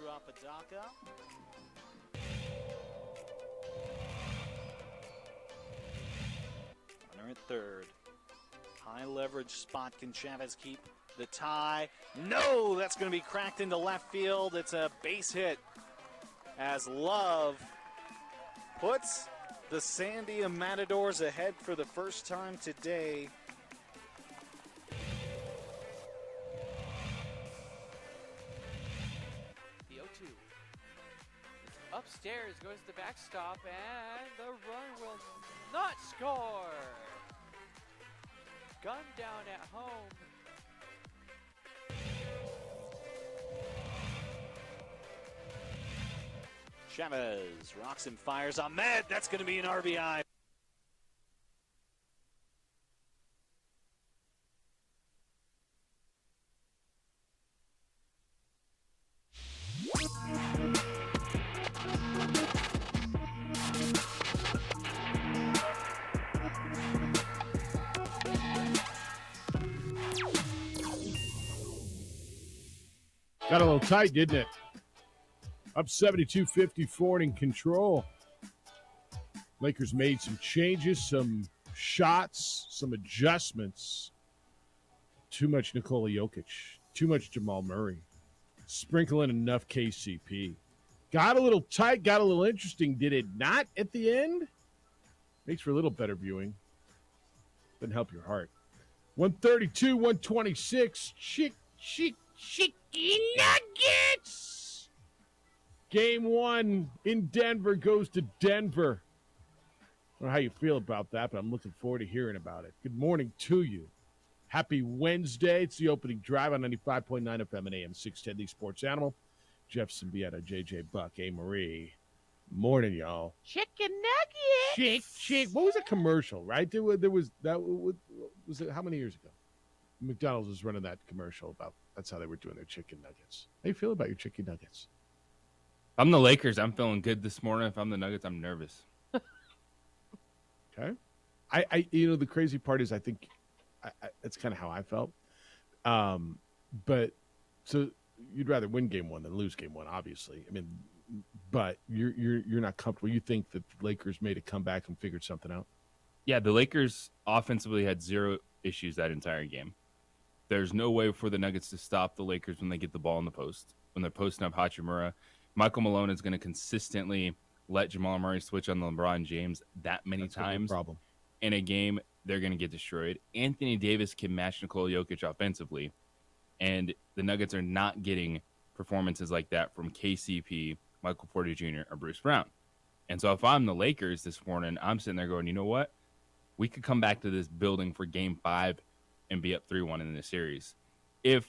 Apodaca. Runner at third. High leverage spot. Can Chavez keep the tie? No, that's going to be cracked into left field. It's a base hit as Love puts the Sandia Matadors ahead for the first time today. The 0-2. It's upstairs, goes to the backstop, and the run will not score. Gun down at home. Chavez rocks and fires. Ahmed, that's going to be an RBI. Got a little tight, didn't it? Up 72-54 in control. Lakers made some changes, some shots, some adjustments. Too much Nikola Jokic. Too much Jamal Murray. Sprinkling enough KCP. Got a little tight, got a little interesting. Did it not at the end? Makes for a little better viewing. Doesn't help your heart. 132, 126. Chicken Nuggets! Game one in Denver goes to Denver. I don't know how you feel about that, but I'm looking forward to hearing about it. Good morning to you. Happy Wednesday. It's the opening drive on 95.9 FM and AM 610, the Sports Animal. Jeff Symbieta, JJ Buck, A. Marie. Morning, y'all. Chicken nuggets. Chick. What was a commercial, right? There was that. Was it how many years ago? McDonald's was running that commercial about that's how they were doing their chicken nuggets. How you feel about your chicken nuggets? If I'm the Lakers, I'm feeling good this morning. If I'm the Nuggets, I'm nervous. Okay. I the crazy part is I think that's kind of how I felt. But so you'd rather win game one than lose game one, obviously. I mean, but you're not comfortable. You think that the Lakers made a comeback and figured something out? Yeah, the Lakers offensively had zero issues that entire game. There's no way for the Nuggets to stop the Lakers when they get the ball in the post. When they're posting up Hachimura, Michael Malone is going to consistently let Jamal Murray switch on LeBron James that many times in a game. They're going to get destroyed. Anthony Davis can match Nikola Jokic offensively, and the Nuggets are not getting performances like that from KCP, Michael Porter Jr., or Bruce Brown. And so if I'm the Lakers this morning, I'm sitting there going, you know what? We could come back to this building for game 5 and be up 3-1 in the series if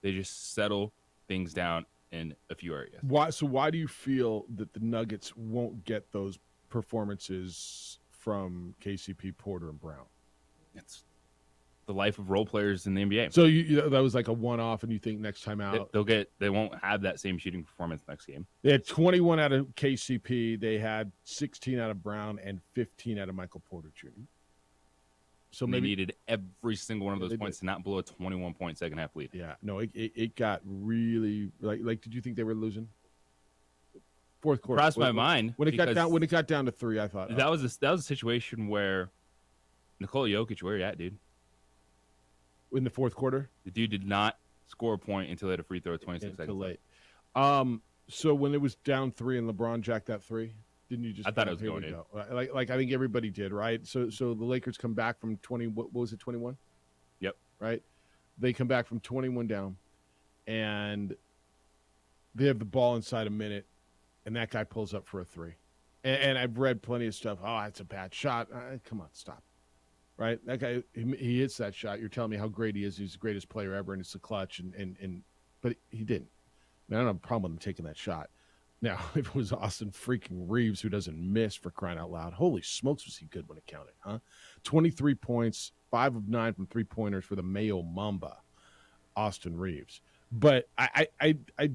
they just settle things down in a few areas. Why do you feel that the Nuggets won't get those performances from KCP, Porter, and Brown? It's the life of role players in the NBA. So that was like a one-off, and you think next time out they won't have that same shooting performance next game. They had 21 out of KCP, they had 16 out of Brown, and 15 out of Michael Porter Jr. So maybe they needed every single one of those points to not blow a 21-point second-half lead. Yeah, no, it got really like. Did you think they were losing? Fourth quarter crossed my mind when it got down to 3. I thought that was a situation where Nikola Jokic, where you at, dude? In the fourth quarter, the dude did not score a point until he had a free throw 26 seconds late. So when it was down 3 and LeBron jacked that 3. Didn't you just? I thought it was going in. Like I think everybody did, right? So the Lakers come back from 20. What was it? 21. Yep. Right. They come back from 21 down, and they have the ball inside a minute, and that guy pulls up for a 3. And I've read plenty of stuff. Oh, it's a bad shot. Come on, stop. Right. That guy, he hits that shot. You're telling me how great he is. He's the greatest player ever, and it's the clutch. But he didn't. I don't have a problem with him taking that shot. Now, if it was Austin freaking Reeves who doesn't miss for crying out loud, holy smokes, was he good when it counted, huh? 23 points, 5 of 9 from three-pointers for the Mayo Mamba, Austin Reeves. But I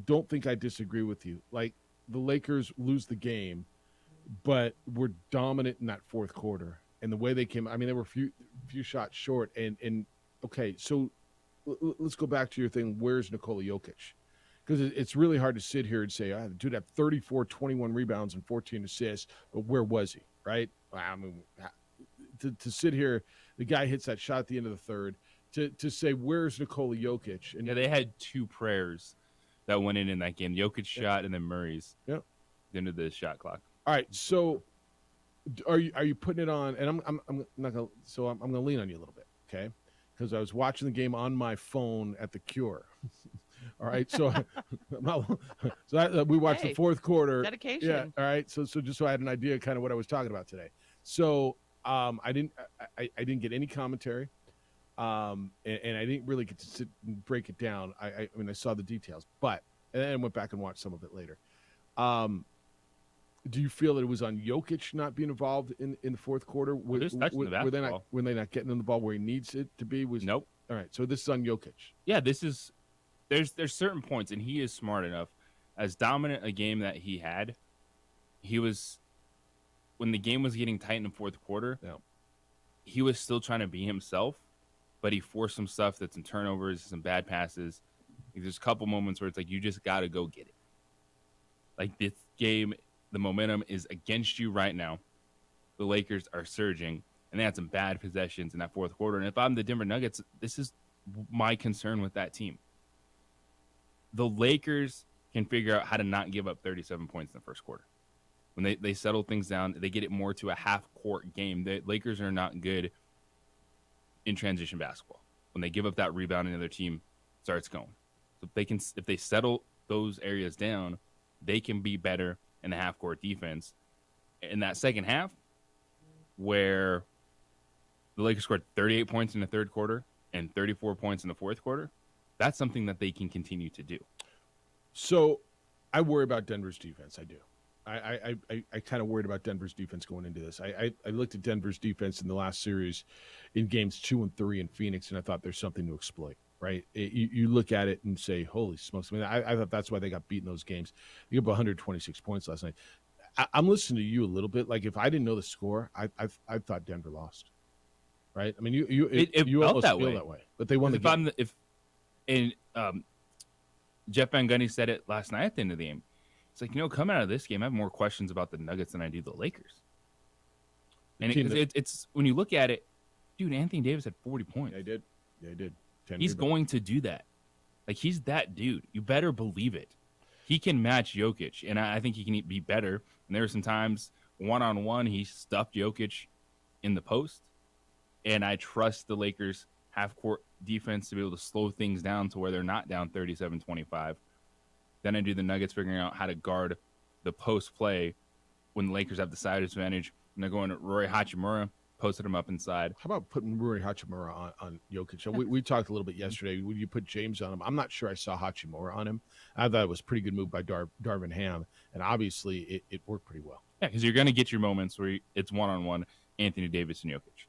don't think I disagree with you. Like, the Lakers lose the game, but were dominant in that fourth quarter. And the way they came, I mean, they were a few shots short. And okay, so let's go back to your thing. Where's Nikola Jokic? because it's really hard to sit here and say, the dude had 34, 21 rebounds and 14 assists, but where was he, right? I mean, to sit here, the guy hits that shot at the end of the third. To say, where's Nikola Jokic? And Yeah, they had 2 prayers that went in that game. Jokic shot and then Murray's. Yep. The end of the shot clock. All right, so are you putting it on? And I'm not gonna. So I'm gonna lean on you a little bit, okay? Because I was watching the game on my phone at the Cure. All right, so we watched the fourth quarter. Dedication. Yeah. All right, so just so I had an idea, kind of what I was talking about today. So I didn't get any commentary, and I didn't really get to sit and break it down. I mean, I saw the details, but and then went back and watched some of it later. Do you feel that it was on Jokic not being involved in the fourth quarter? Just touching the basketball. Were they not getting in the ball where he needs it to be? Nope. All right, so this is on Jokic. Yeah, this is there's certain points, and he is smart enough. As dominant a game that he had, he was when the game was getting tight in the fourth quarter. Yeah. He was still trying to be himself, but he forced some stuff that's some turnovers, some bad passes. There's a couple moments where it's like you just got to go get it. Like this game, the momentum is against you right now. The Lakers are surging, and they had some bad possessions in that fourth quarter. And if I'm the Denver Nuggets, this is my concern with that team. The Lakers can figure out how to not give up 37 points in the first quarter. When they settle things down, they get it more to a half-court game. The Lakers are not good in transition basketball. When they give up that rebound, another team starts going. So if they settle those areas down, they can be better in the half-court defense. In that second half, where the Lakers scored 38 points in the third quarter and 34 points in the fourth quarter, that's something that they can continue to do. So I worry about Denver's defense. I do. I kind of worried about Denver's defense going into this. I looked at Denver's defense in the last series in games 2 and 3 in Phoenix, and I thought there's something to exploit, right? You look at it and say, holy smokes. I mean, I thought that's why they got beat in those games. They gave up 126 points last night. I'm listening to you a little bit. Like, if I didn't know the score, I thought Denver lost, right? I mean, you almost feel that way. But they won the game. Jeff Van Gundy said it last night at the end of the game. It's like, coming out of this game, I have more questions about the Nuggets than I do the Lakers. And it's when you look at it, dude, Anthony Davis had 40 points. Yeah, he did. He's going to do that. Like, he's that dude. You better believe it. He can match Jokic, and I think he can be better. And there were some times, one-on-one, he stuffed Jokic in the post. And I trust the Lakers' half-court defense to be able to slow things down to where they're not down 37-25. Then I do the Nuggets figuring out how to guard the post play when the Lakers have the side advantage. And they're going to Rui Hachimura, posted him up inside. How about putting Rui Hachimura on Jokic? We talked a little bit yesterday. When you put James on him, I'm not sure I saw Hachimura on him. I thought it was a pretty good move by Darvin Ham, and obviously it worked pretty well. Yeah, because you're going to get your moments where it's one-on-one Anthony Davis and Jokic.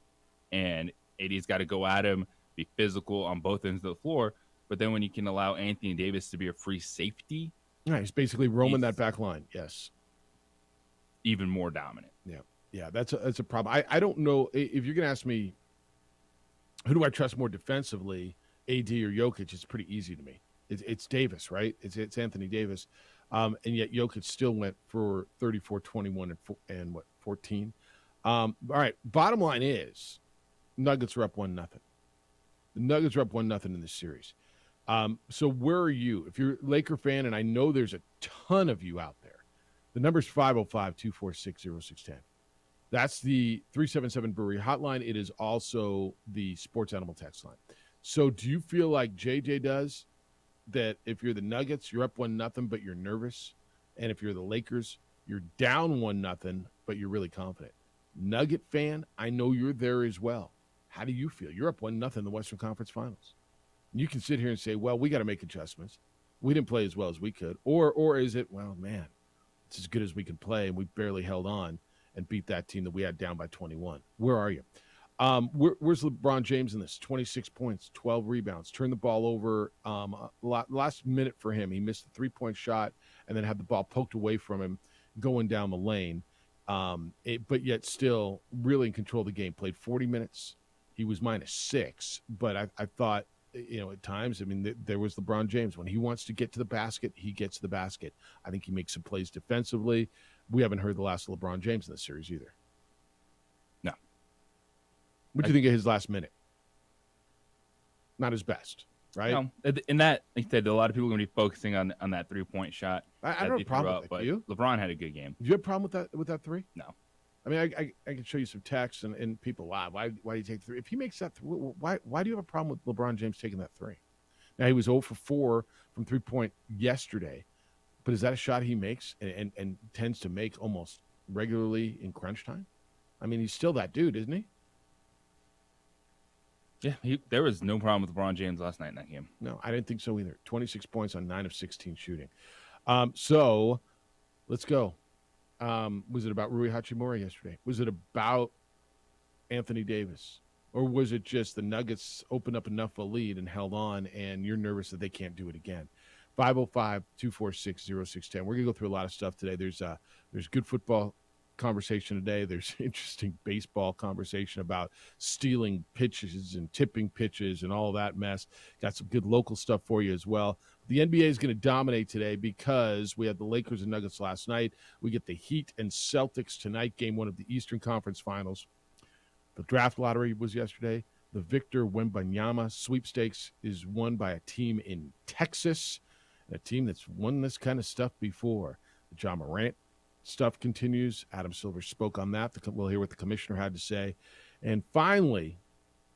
And AD's got to go at him, be physical on both ends of the floor. But then when you can allow Anthony Davis to be a free safety. Yeah, he's basically roaming that back line. Yes. Even more dominant. Yeah, that's a problem. I don't know if you're going to ask me, who do I trust more defensively, AD or Jokic? It's pretty easy to me. It's Davis, right? It's Anthony Davis, and yet Jokic still went for 34, 21, and 14. All right. Bottom line is, Nuggets are up 1-0. The Nuggets are up 1-0 in this series. So where are you? If you're a Laker fan, and I know there's a ton of you out there, the number's 505-246-0610. That's the 377 Brewery hotline. It is also the Sports Animal text line. So do you feel like JJ does, that if you're the Nuggets, you're up 1-0, but you're nervous? And if you're the Lakers, you're down 1-0, but you're really confident? Nugget fan, I know you're there as well. How do you feel? You're up 1-0 in the Western Conference Finals. You can sit here and say, well, we got to make adjustments. We didn't play as well as we could. Or is it, well, man, it's as good as we can play, and we barely held on and beat that team that we had down by 21. Where are you? Where's LeBron James in this? 26 points, 12 rebounds, turned the ball over. Last minute for him, he missed a three-point shot and then had the ball poked away from him going down the lane. But yet still really in control of the game. Played 40 minutes. He was -6, but I thought at times, I mean, there was LeBron James. When he wants to get to the basket, he gets to the basket. I think he makes some plays defensively. We haven't heard the last of LeBron James in this series either. No. What do you think of his last minute? Not his best, right? No, in that, like I said, a lot of people are going to be focusing on that 3-point shot. I don't have a problem with that. But Do you? LeBron had a good game. Do you have a problem with that three? No. I mean, I can show you some text and people, why do you take three? If he makes that, why do you have a problem with LeBron James taking that three? Now, he was 0 for 4 from 3-point yesterday, but is that a shot he makes and tends to make almost regularly in crunch time? I mean, he's still that dude, isn't he? Yeah, there was no problem with LeBron James last night in that game. No, I didn't think so either. 26 points on 9 of 16 shooting. So let's go. Was it about Rui Hachimura yesterday? Was it about Anthony Davis? Or was it just the Nuggets opened up enough of a lead and held on, and you're nervous that they can't do it again? 505-246-0610. We're going to go through a lot of stuff today. There's good football conversation today. There's interesting baseball conversation about stealing pitches and tipping pitches and all that mess. Got some good local stuff for you as well. The NBA is going to dominate today because we had the Lakers and Nuggets last night. We get the Heat and Celtics tonight, game 1 of the Eastern Conference Finals. The draft lottery was yesterday. The Victor Wembanyama sweepstakes is won by a team in Texas, a team that's won this kind of stuff before. The John Morant stuff continues. Adam Silver spoke on that. We'll hear what the commissioner had to say. And finally,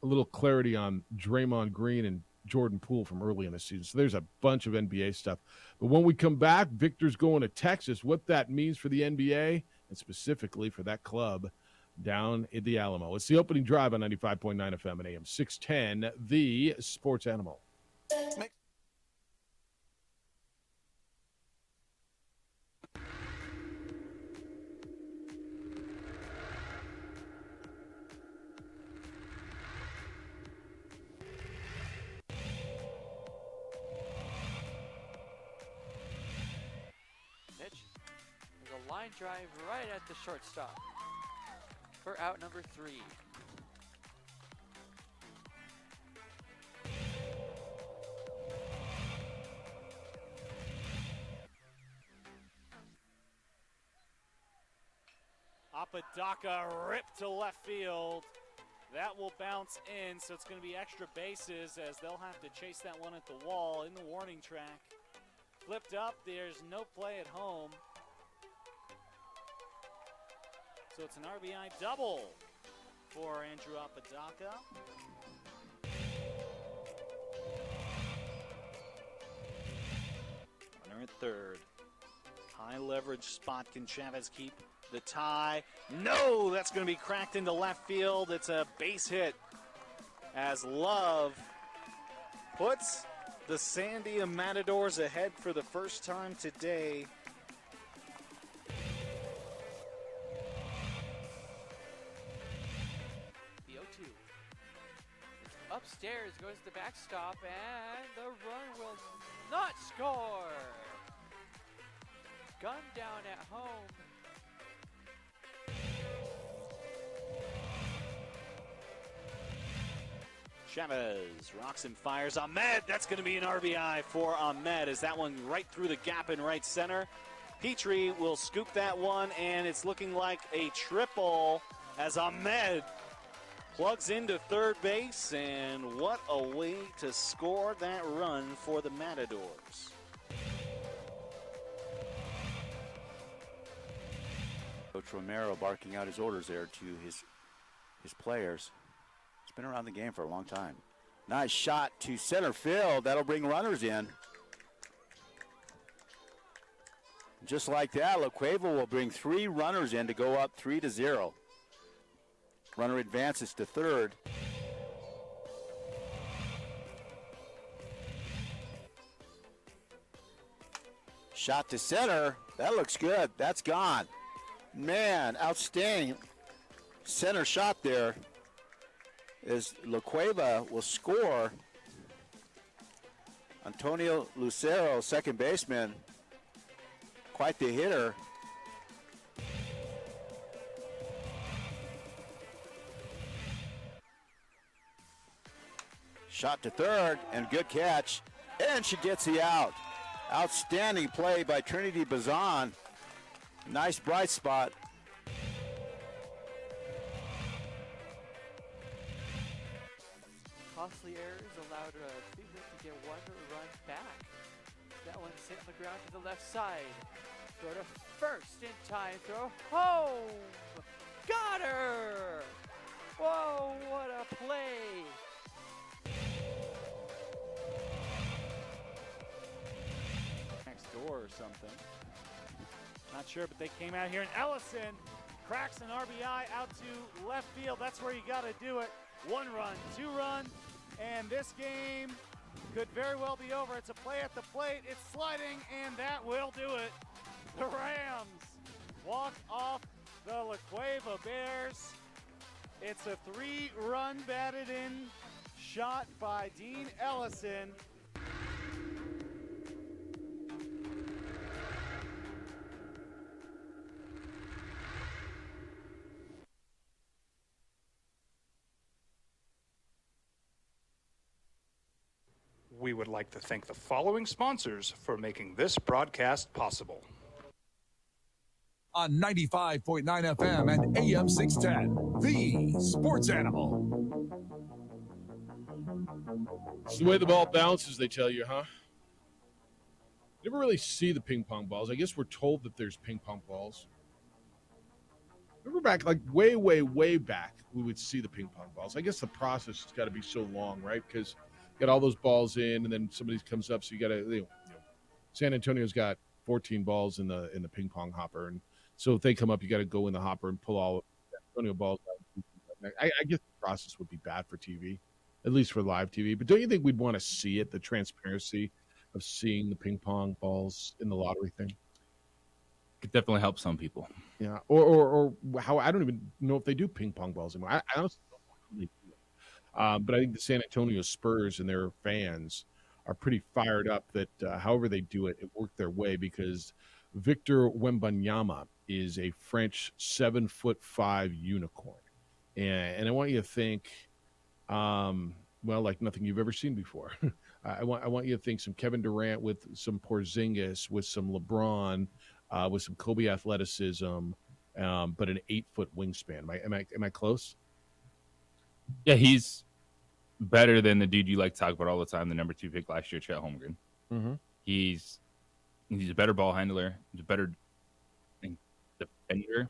a little clarity on Draymond Green and Jordan Poole from early in the season. So there's a bunch of NBA stuff. But when we come back, Victor's going to Texas. What that means for the NBA and specifically for that club down in the Alamo. It's the opening drive on 95.9 FM and AM 610, the Sports Animal. Line drive right at the shortstop for out number 3. Apodaca ripped to left field. That will bounce in, so it's going to be extra bases as they'll have to chase that one at the wall in the warning track. Flipped up, there's no play at home. So it's an RBI double for Andrew Apodaca. Runner at third. High leverage spot. Can Chavez keep the tie? No, that's going to be cracked into left field. It's a base hit as Love puts the Sandia Matadors ahead for the first time today. Upstairs goes the backstop, and the run will not score. Gun down at home. Chavez rocks and fires. Ahmed, that's going to be an RBI for Ahmed as that one right through the gap in right center. Petrie will scoop that one, and it's looking like a triple as Ahmed plugs into third base, and what a way to score that run for the Matadors. Coach Romero barking out his orders there to his players. He's been around the game for a long time. Nice shot to center field. That'll bring runners in. Just like that, La Cueva will bring 3 runners in to go up 3-0. Runner advances to third. Shot to center. That looks good. That's gone. Man, outstanding center shot there. As La Cueva will score. Antonio Lucero, second baseman, quite the hitter. Shot to third, and good catch. And she gets the out. Outstanding play by Trinity Bazan. Nice bright spot. Costly errors allowed Cleveland to get one run back. That one sent on the ground to the left side. Throw to first in time. Throw home. Got her. Whoa, what a play. Next door or something. Not sure, but they came out here, and Ellison cracks an RBI out to left field. That's where you got to do it. 1 run, 2 run, and this game could very well be over. It's a play at the plate. It's sliding, and that will do it. The Rams walk off the La Cueva Bears. It's a 3-run batted in shot by Dean Ellison. We would like to thank the following sponsors for making this broadcast possible. On 95.9 FM and AM 610, the Sports Animal. It's the way the ball bounces, they tell you, huh? You never really see the ping pong balls. I guess we're told that there's ping pong balls. Remember back, like way, way, way back, we would see the ping pong balls. I guess the process has got to be so long, right? Because you got all those balls in, and then somebody comes up, so you got to. San Antonio's got 14 balls in the ping pong hopper, and so if they come up, you got to go in the hopper and pull all San Antonio balls out. I guess the process would be bad for TV, at least for live TV. But don't you think we'd want to see it, the transparency of seeing the ping pong balls in the lottery thing? Could definitely help some people. Yeah, or how I don't even know if they do ping pong balls anymore. I honestly don't know how they do it. But I think the San Antonio Spurs and their fans are pretty fired up that however they do it, it worked their way because Victor Wembanyama is a French 7'5" unicorn, and I want you to think, well, like nothing you've ever seen before. I want you to think some Kevin Durant with some Porzingis, with some LeBron, with some Kobe athleticism, but an 8-foot wingspan. Am I close? Yeah, he's better than the dude you like to talk about all the time, the number 2 pick last year, Chet Holmgren. Mm-hmm. He's a better ball handler. He's a better defender.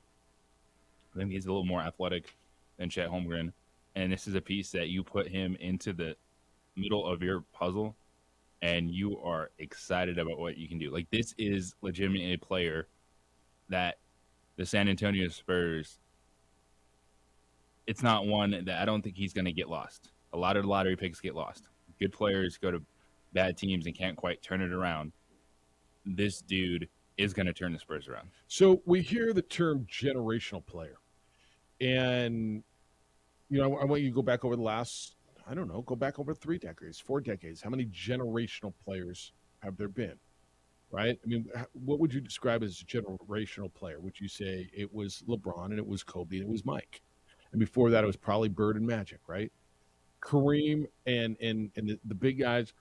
I think he's a little more athletic than Chet Holmgren. And this is a piece that you put him into the middle of your puzzle, and you are excited about what you can do. Like, this is legitimately a player that the San Antonio Spurs, it's not one that I don't think he's going to get lost. A lot of lottery picks get lost. Good players go to bad teams and can't quite turn it around. This dude is going to turn the Spurs around. So we hear the term generational player, and I want you to go back over the last, go back over 3 decades, 4 decades. How many generational players have there been, right? I mean, what would you describe as a generational player? Would you say it was LeBron and it was Kobe and it was Mike? And before that, it was probably Bird and Magic, right? Kareem and the big guys,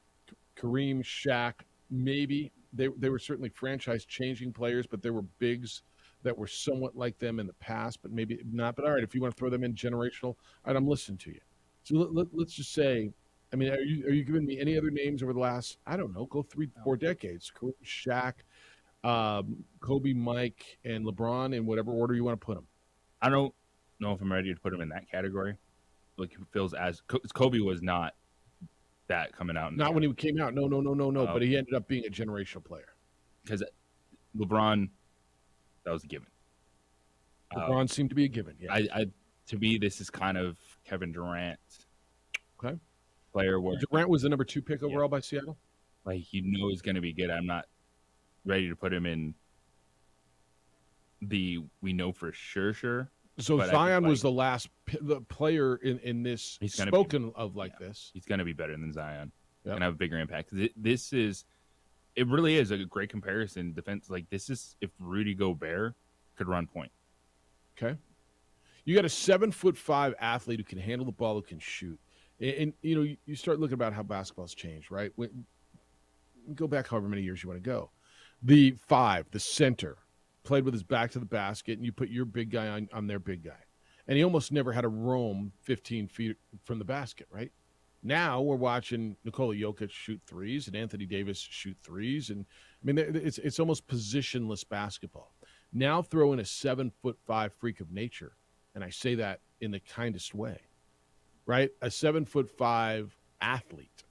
Kareem, Shaq, maybe. They were certainly franchise-changing players, but there were bigs that were somewhat like them in the past, but maybe not. But all right, if you want to throw them in generational, all right, I'm listening to you. So let's just say, I mean, are you giving me any other names over the last, go 3-4 decades? Kareem, Shaq, Kobe, Mike, and LeBron in whatever order you want to put them. I don't know if I'm ready to put him in that category. Like, it feels as Kobe was not that coming out. Not when he came out. No. But he ended up being a generational player. Because LeBron, that was a given. LeBron seemed to be a given. Yeah. To me, this is kind of Kevin Durant. Okay. Player where Durant was the number 2 pick overall by Seattle. Like, he's going to be good. I'm not ready to put him in we know for sure. So Zion was the last the player in this spoken of like this. He's going to be better than Zion. Yep. And have a bigger impact. It really is a great comparison. Defense, like, this is if Rudy Gobert could run point. Okay. You got a 7'5" athlete who can handle the ball, who can shoot. And you start looking about how basketball's changed, right? Go back however many years you want to go. The 5, the center, played with his back to the basket, and you put your big guy on their big guy. And he almost never had to roam 15 feet from the basket, right? Now we're watching Nikola Jokic shoot threes and Anthony Davis shoot threes. And, I mean, it's almost positionless basketball. Now throw in a 7'5" freak of nature, and I say that in the kindest way, right? A 7'5" athlete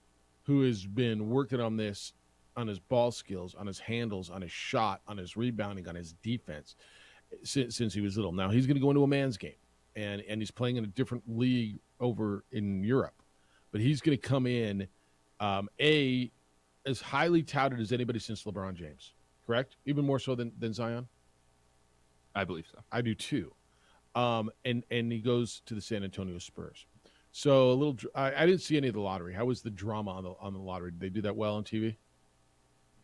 who has been working on this, on his ball skills, on his handles, on his shot, on his rebounding, on his defense since he was little. Now he's going to go into a man's game, and he's playing in a different league over in Europe. But he's going to come in, as highly touted as anybody since LeBron James, correct? Even more so than Zion? I believe so. I do too. And he goes to the San Antonio Spurs. So I didn't see any of the lottery. How was the drama on the lottery? Did they do that well on TV?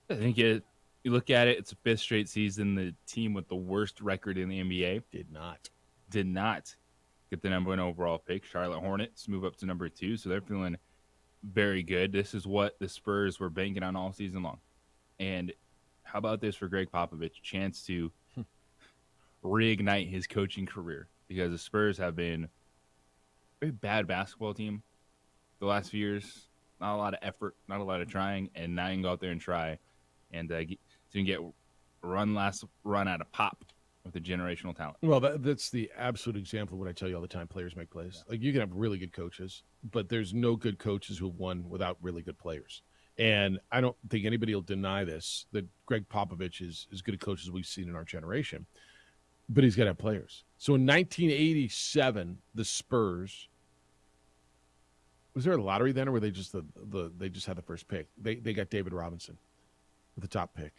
I think you look at it, it's a 5th straight season. The team with the worst record in the NBA Did not get the number 1 overall pick. Charlotte Hornets move up to number 2, so they're feeling very good. This is what the Spurs were banking on all season long. And how about this for Greg Popovich? Chance to reignite his coaching career, because the Spurs have been a very bad basketball team the last few years. Not a lot of effort, not a lot of trying, and now you can go out there and try and so you can get last run out of pop with the generational talent. Well, that's the absolute example of what I tell you all the time. Players make plays. Like, you can have really good coaches, but there's no good coaches who have won without really good players. And I don't think anybody will deny this, that Greg Popovich is as good a coach as we've seen in our generation, but he's got to have players. So in 1987, the Spurs, was there a lottery then, or were they just they just had the first pick? They got David Robinson with the top pick.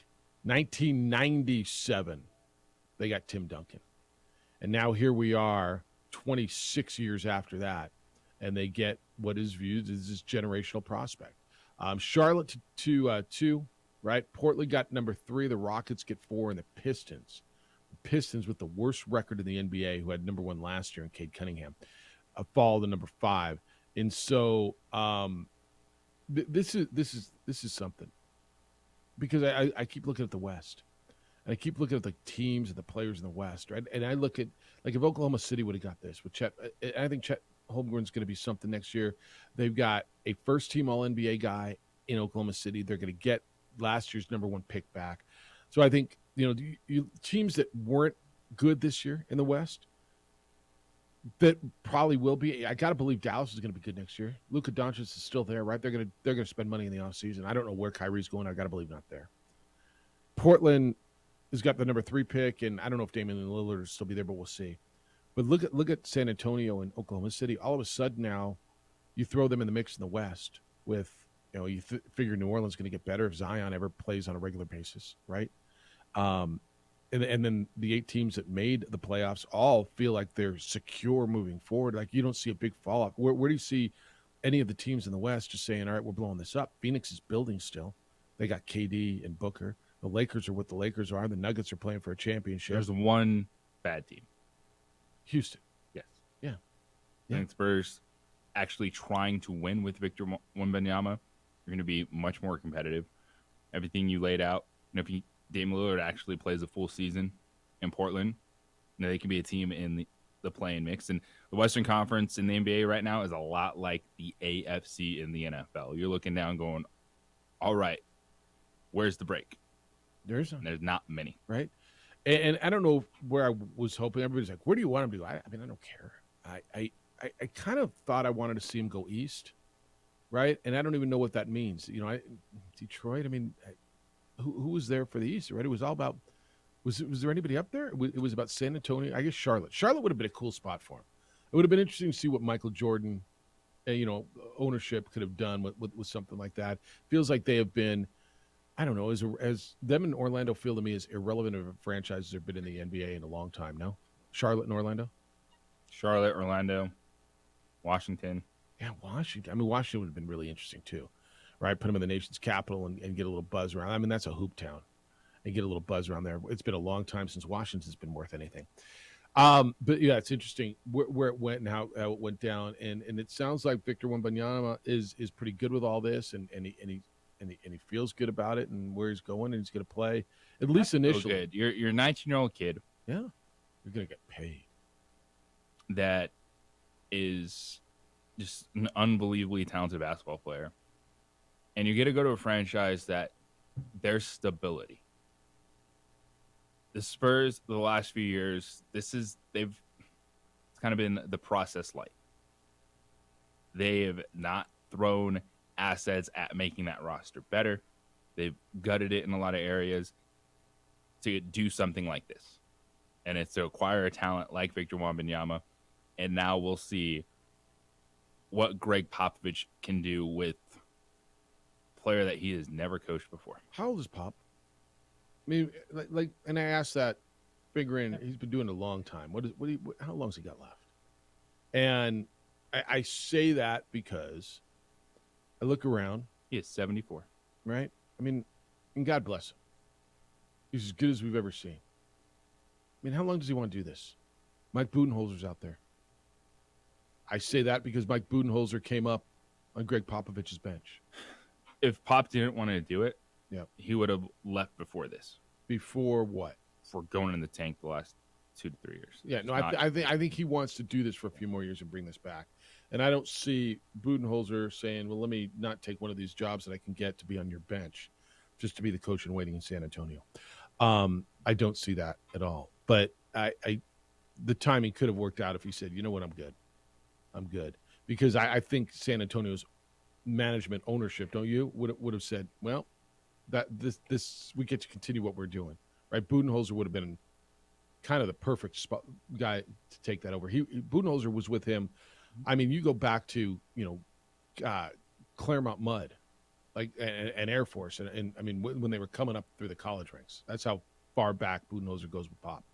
1997, they got Tim Duncan. And now here we are 26 years after that, and they get what is viewed as this generational prospect. Charlotte to 2, right? Portland got number 3. The Rockets get 4, and the Pistons with the worst record in the NBA, who had number 1 last year in Cade Cunningham, fall to number 5. And so this is something, because I keep looking at the West, and I keep looking at the teams and the players in the West, right? And I look at, like, if Oklahoma City would have got this with Chet, I think Chet Holmgren's going to be something next year. They've got a first-team All-NBA guy in Oklahoma City. They're going to get last year's number 1 pick back. So I think, teams that weren't good this year in the West, that probably will be. I got to believe Dallas is going to be good next year. Luka Doncic is still there, right? They're going to spend money in the offseason. I don't know where Kyrie's going. I got to believe not there. Portland has got the number 3 pick, and I don't know if Damian Lillard will still be there, but we'll see. But look at San Antonio and Oklahoma City. All of a sudden now, you throw them in the mix in the West with, you figure New Orleans is going to get better if Zion ever plays on a regular basis, right? And then the 8 teams that made the playoffs all feel like they're secure moving forward. Like, you don't see a big fall off. Where do you see any of the teams in the West just saying, all right, we're blowing this up? Phoenix is building still. They got KD and Booker. The Lakers are what the Lakers are. The Nuggets are playing for a championship. There's one bad team. Houston. Yes. Yeah. I think Spurs actually trying to win with Victor Wembanyama. You're going to be much more competitive. Everything you laid out. And if Damian Lillard actually plays a full season in Portland, they can be a team in the play-in mix. And the Western Conference in the NBA right now is a lot like the AFC in the NFL. You're looking down going, all right, where's the break? There's not many. Right? And I don't know where I was hoping. Everybody's like, where do you want him to go? I mean, I don't care. I kind of thought I wanted to see him go east, right? And I don't even know what that means. Detroit, I mean, who was there for the East, right? It was all about, was there anybody up there? It was about San Antonio. I guess Charlotte. Charlotte would have been a cool spot for him. It would have been interesting to see what Michael Jordan, ownership could have done with something like that. Feels like they have been, I don't know, as them and Orlando feel to me as irrelevant of a franchise as they've been in the NBA in a long time now. Charlotte and Orlando? Charlotte, Orlando, Washington. Yeah, Washington. I mean, Washington would have been really interesting too, right? Put them in the nation's capital and get a little buzz around. I mean, that's a hoop town. And get a little buzz around there. It's been a long time since Washington's been worth anything. But yeah, it's interesting where it went and how it went down, and it sounds like Victor Wembanyama is pretty good with all this, and he feels good about it and where he's going, and he's going to play at least initially. So good. You're a 19-year-old kid. Yeah, you're going to get paid. That is just an unbelievably talented basketball player, and you get to go to a franchise that there's stability. The Spurs, the last few years, it's kind of been the process light. They have not thrown assets at making that roster better. They've gutted it in a lot of areas to do something like this. And it's to acquire a talent like Victor Wembanyama. And now we'll see what Greg Popovich can do with a player that he has never coached before. How old is Pop? I mean, and I asked that, figuring he's been doing it a long time. How long has he got left? And I say that because I look around. He is 74. Right? I mean, and God bless him. He's as good as we've ever seen. I mean, how long does he want to do this? Mike Budenholzer's out there. I say that because Mike Budenholzer came up on Greg Popovich's bench. If Pop didn't want to do it, yeah, he would have left before this. Before what? For going in the tank the last 2 to 3 years. Yeah, no, I think he wants to do this for a few more years and bring this back. And I don't see Budenholzer saying, well, let me not take one of these jobs that I can get to be on your bench just to be the coach in waiting in San Antonio. I don't see that at all. But the timing could have worked out if he said, you know what, I'm good. I'm good. Because I think San Antonio's management ownership, don't you, would have said, well, that this we get to continue what we're doing, right? Budenholzer would have been kind of the perfect guy to take that over. Budenholzer was with him. I mean, you go back to Claremont Mud, like and Air Force, and I mean when they were coming up through the college ranks. That's how far back Budenholzer goes with Pop.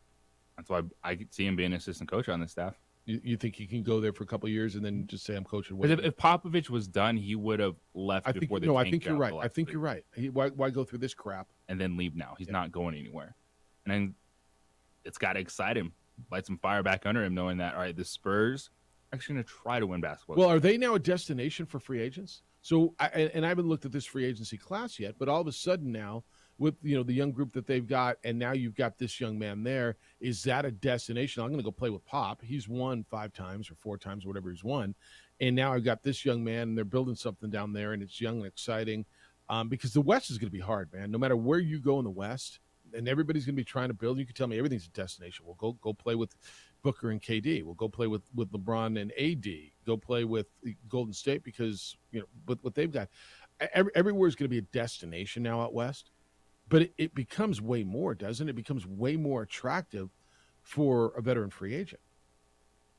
That's why I could see him being an assistant coach on the staff. You think he can go there for a couple of years and then just say I'm coaching? Because if Popovich was done, he would have left before the tank. I think you're right. I think you're right. Why go through this crap and then leave now? He's not going anywhere, and then it's got to excite him, light some fire back under him, knowing that all right, the Spurs are actually going to try to win basketball. Well, are they now a destination for free agents? So, I haven't looked at this free agency class yet, but all of a sudden now, with the young group that they've got, and now you've got this young man there. Is that a destination? I'm going to go play with Pop. He's won 5 times or 4 times or whatever he's won, and now I've got this young man, and they're building something down there, and it's young and exciting. Because the West is going to be hard, man. No matter where you go in the West, and everybody's going to be trying to build. You can tell me everything's a destination. We'll go play with Booker and KD. We'll go play with LeBron and AD. Go play with Golden State because with what they've got. Everywhere is going to be a destination now out West. But it becomes way more, doesn't it? It becomes way more attractive for a veteran free agent.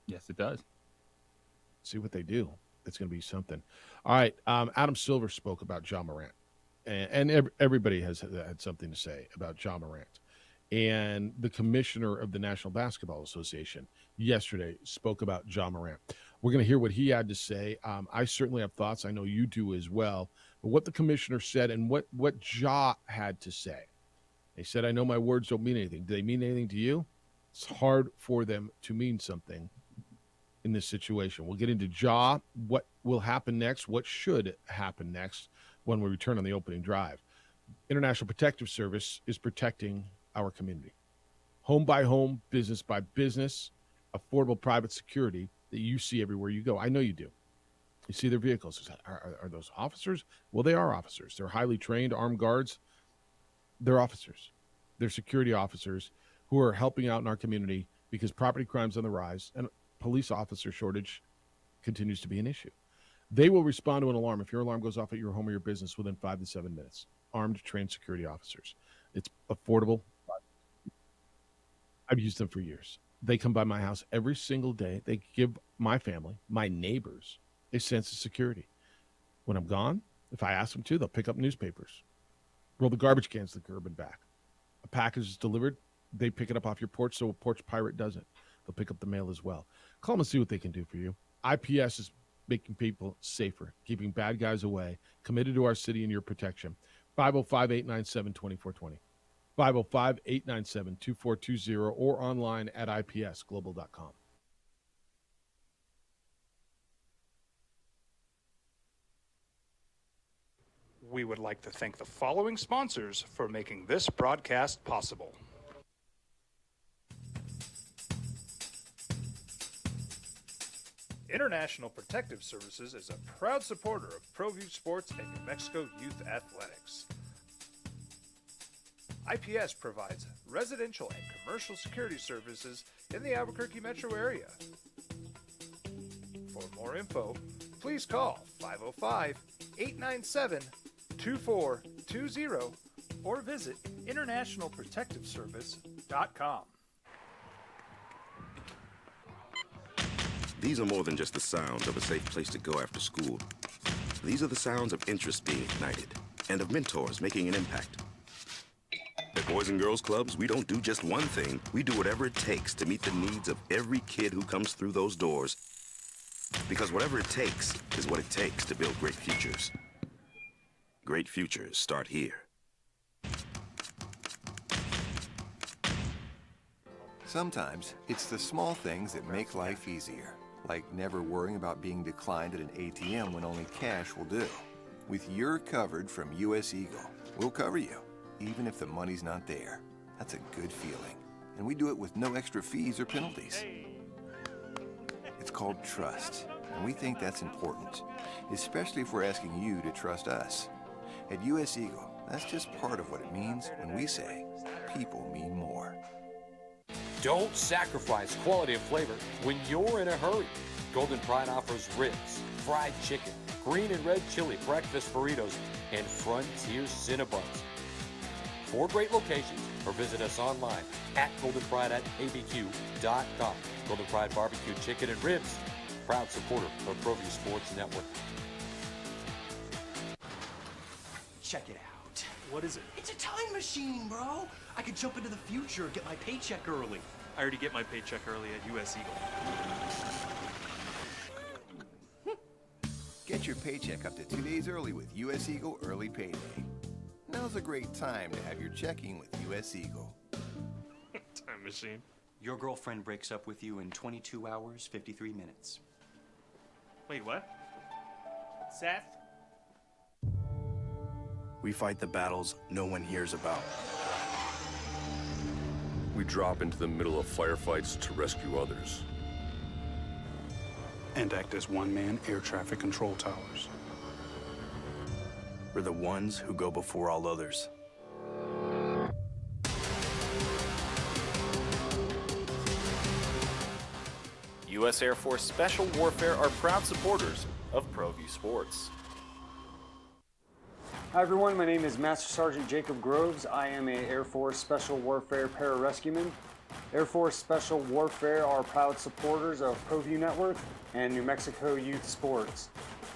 Yes, it does. See what they do. It's going to be something. All right. Adam Silver spoke about Ja Morant. And everybody has had something to say about Ja Morant. And the commissioner of the National Basketball Association yesterday spoke about Ja Morant. We're going to hear what he had to say. I certainly have thoughts. I know you do as well. But what the commissioner said and what Ja had to say. They said, I know my words don't mean anything. Do they mean anything to you? It's hard for them to mean something in this situation. We'll get into Ja, what will happen next, what should happen next when we return on the opening drive. International Protective Service is protecting our community. Home by home, business by business, affordable private security that you see everywhere you go. I know you do. You see their vehicles. Are those officers? Well, they are officers. They're highly trained, armed guards. They're officers. They're security officers who are helping out in our community because property crime's on the rise and police officer shortage continues to be an issue. They will respond to an alarm if your alarm goes off at your home or your business within 5 to 7 minutes. Armed, trained security officers. It's affordable. I've used them for years. They come by my house every single day. They give my family, my neighbors, a sense of security. When I'm gone, if I ask them to, they'll pick up newspapers, roll the garbage cans to the curb and back. A package is delivered, they pick it up off your porch so a porch pirate doesn't. They'll pick up the mail as well. Call them and see what they can do for you. IPS is making people safer, keeping bad guys away, committed to our city and your protection. 505-897-2420. 505-897-2420 or online at ipsglobal.com. We would like to thank the following sponsors for making this broadcast possible. International Protective Services is a proud supporter of ProView Sports and New Mexico Youth Athletics. IPS provides residential and commercial security services in the Albuquerque metro area. For more info, please call 505-897-2420 or visit internationalprotectiveservice.com. These are more than just the sounds of a safe place to go after school. These are the sounds of interest being ignited and of mentors making an impact. At Boys and Girls Clubs, we don't do just one thing. We do whatever it takes to meet the needs of every kid who comes through those doors. Because whatever it takes is what it takes to build great futures. Great futures start here. Sometimes it's the small things that make life easier, like never worrying about being declined at an ATM when only cash will do. With your covered from US Eagle, we'll cover you, even if the money's not there. That's a good feeling. And we do it with no extra fees or penalties. It's called trust, and we think that's important, especially if we're asking you to trust us. At US Eagle, that's just part of what it means when we say people mean more. Don't sacrifice quality and flavor when you're in a hurry. Golden Pride offers ribs, fried chicken, green and red chili breakfast burritos, and Frontier Cinnabons. 4 great locations, or visit us online at goldenpride@abq.com. Golden Pride Barbecue Chicken and Ribs, proud supporter of ProView Sports Network. Check it out. What is it? It's a time machine, bro. I could jump into the future, get my paycheck early. I already get my paycheck early at US Eagle. Get your paycheck up to 2 days early with US Eagle Early Payday. Now's a great time to have your checking with US Eagle. Time machine. Your girlfriend breaks up with you in 22 hours, 53 minutes. Wait, what? Seth? We fight the battles no one hears about. We drop into the middle of firefights to rescue others. And act as one-man air traffic control towers. We're the ones who go before all others. U.S. Air Force Special Warfare are proud supporters of ProView Sports. Hi everyone, my name is Master Sergeant Jacob Groves. I am a Air Force Special Warfare pararescueman. Air Force Special Warfare are proud supporters of ProView Network and New Mexico Youth Sports.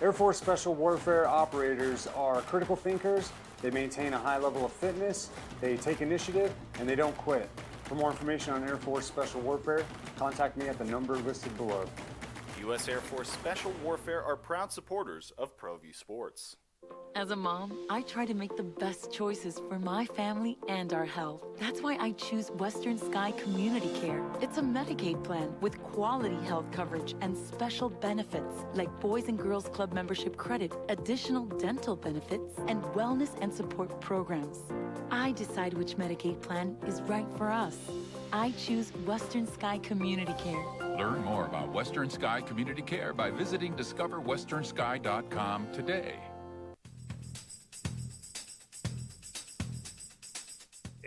Air Force Special Warfare operators are critical thinkers. They maintain a high level of fitness, they take initiative, and they don't quit. For more information on Air Force Special Warfare, contact me at the number listed below. U.S. Air Force Special Warfare are proud supporters of ProView Sports. As a mom, I try to make the best choices for my family and our health. That's why I choose Western Sky Community Care. It's a Medicaid plan with quality health coverage and special benefits like Boys and Girls Club membership credit, additional dental benefits, and wellness and support programs. I decide which Medicaid plan is right for us. I choose Western Sky Community Care. Learn more about Western Sky Community Care by visiting discoverwesternsky.com today.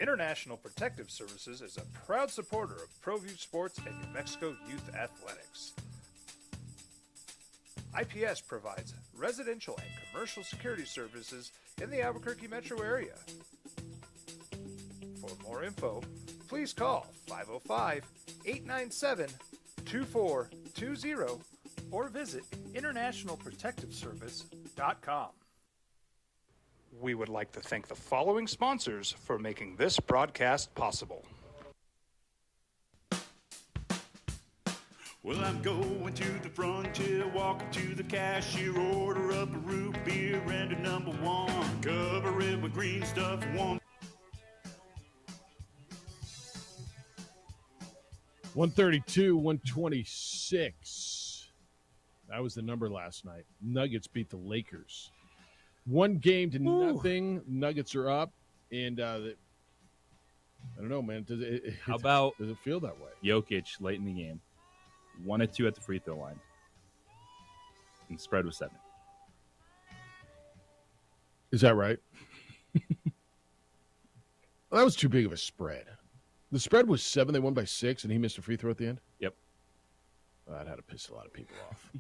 International Protective Services is a proud supporter of ProView Sports and New Mexico Youth Athletics. IPS provides residential and commercial security services in the Albuquerque metro area. For more info, please call 505-897-2420 or visit internationalprotectiveservice.com. We would like to thank the following sponsors for making this broadcast possible. Well, I'm going to the frontier, walking to the cashier, order up a root beer and a number one. Cover it with green stuff, one. 132, 126. That was the number last night. Nuggets beat the Lakers. 1-0. Nuggets are up, and I don't know, man. Does it feel that way? Jokic late in the game, 1 of 2 at the free throw line, and the spread was 7. Is that right? Well, that was too big of a spread. The spread was 7. They won by 6, and he missed a free throw at the end? Yep. Well, that had to piss a lot of people off.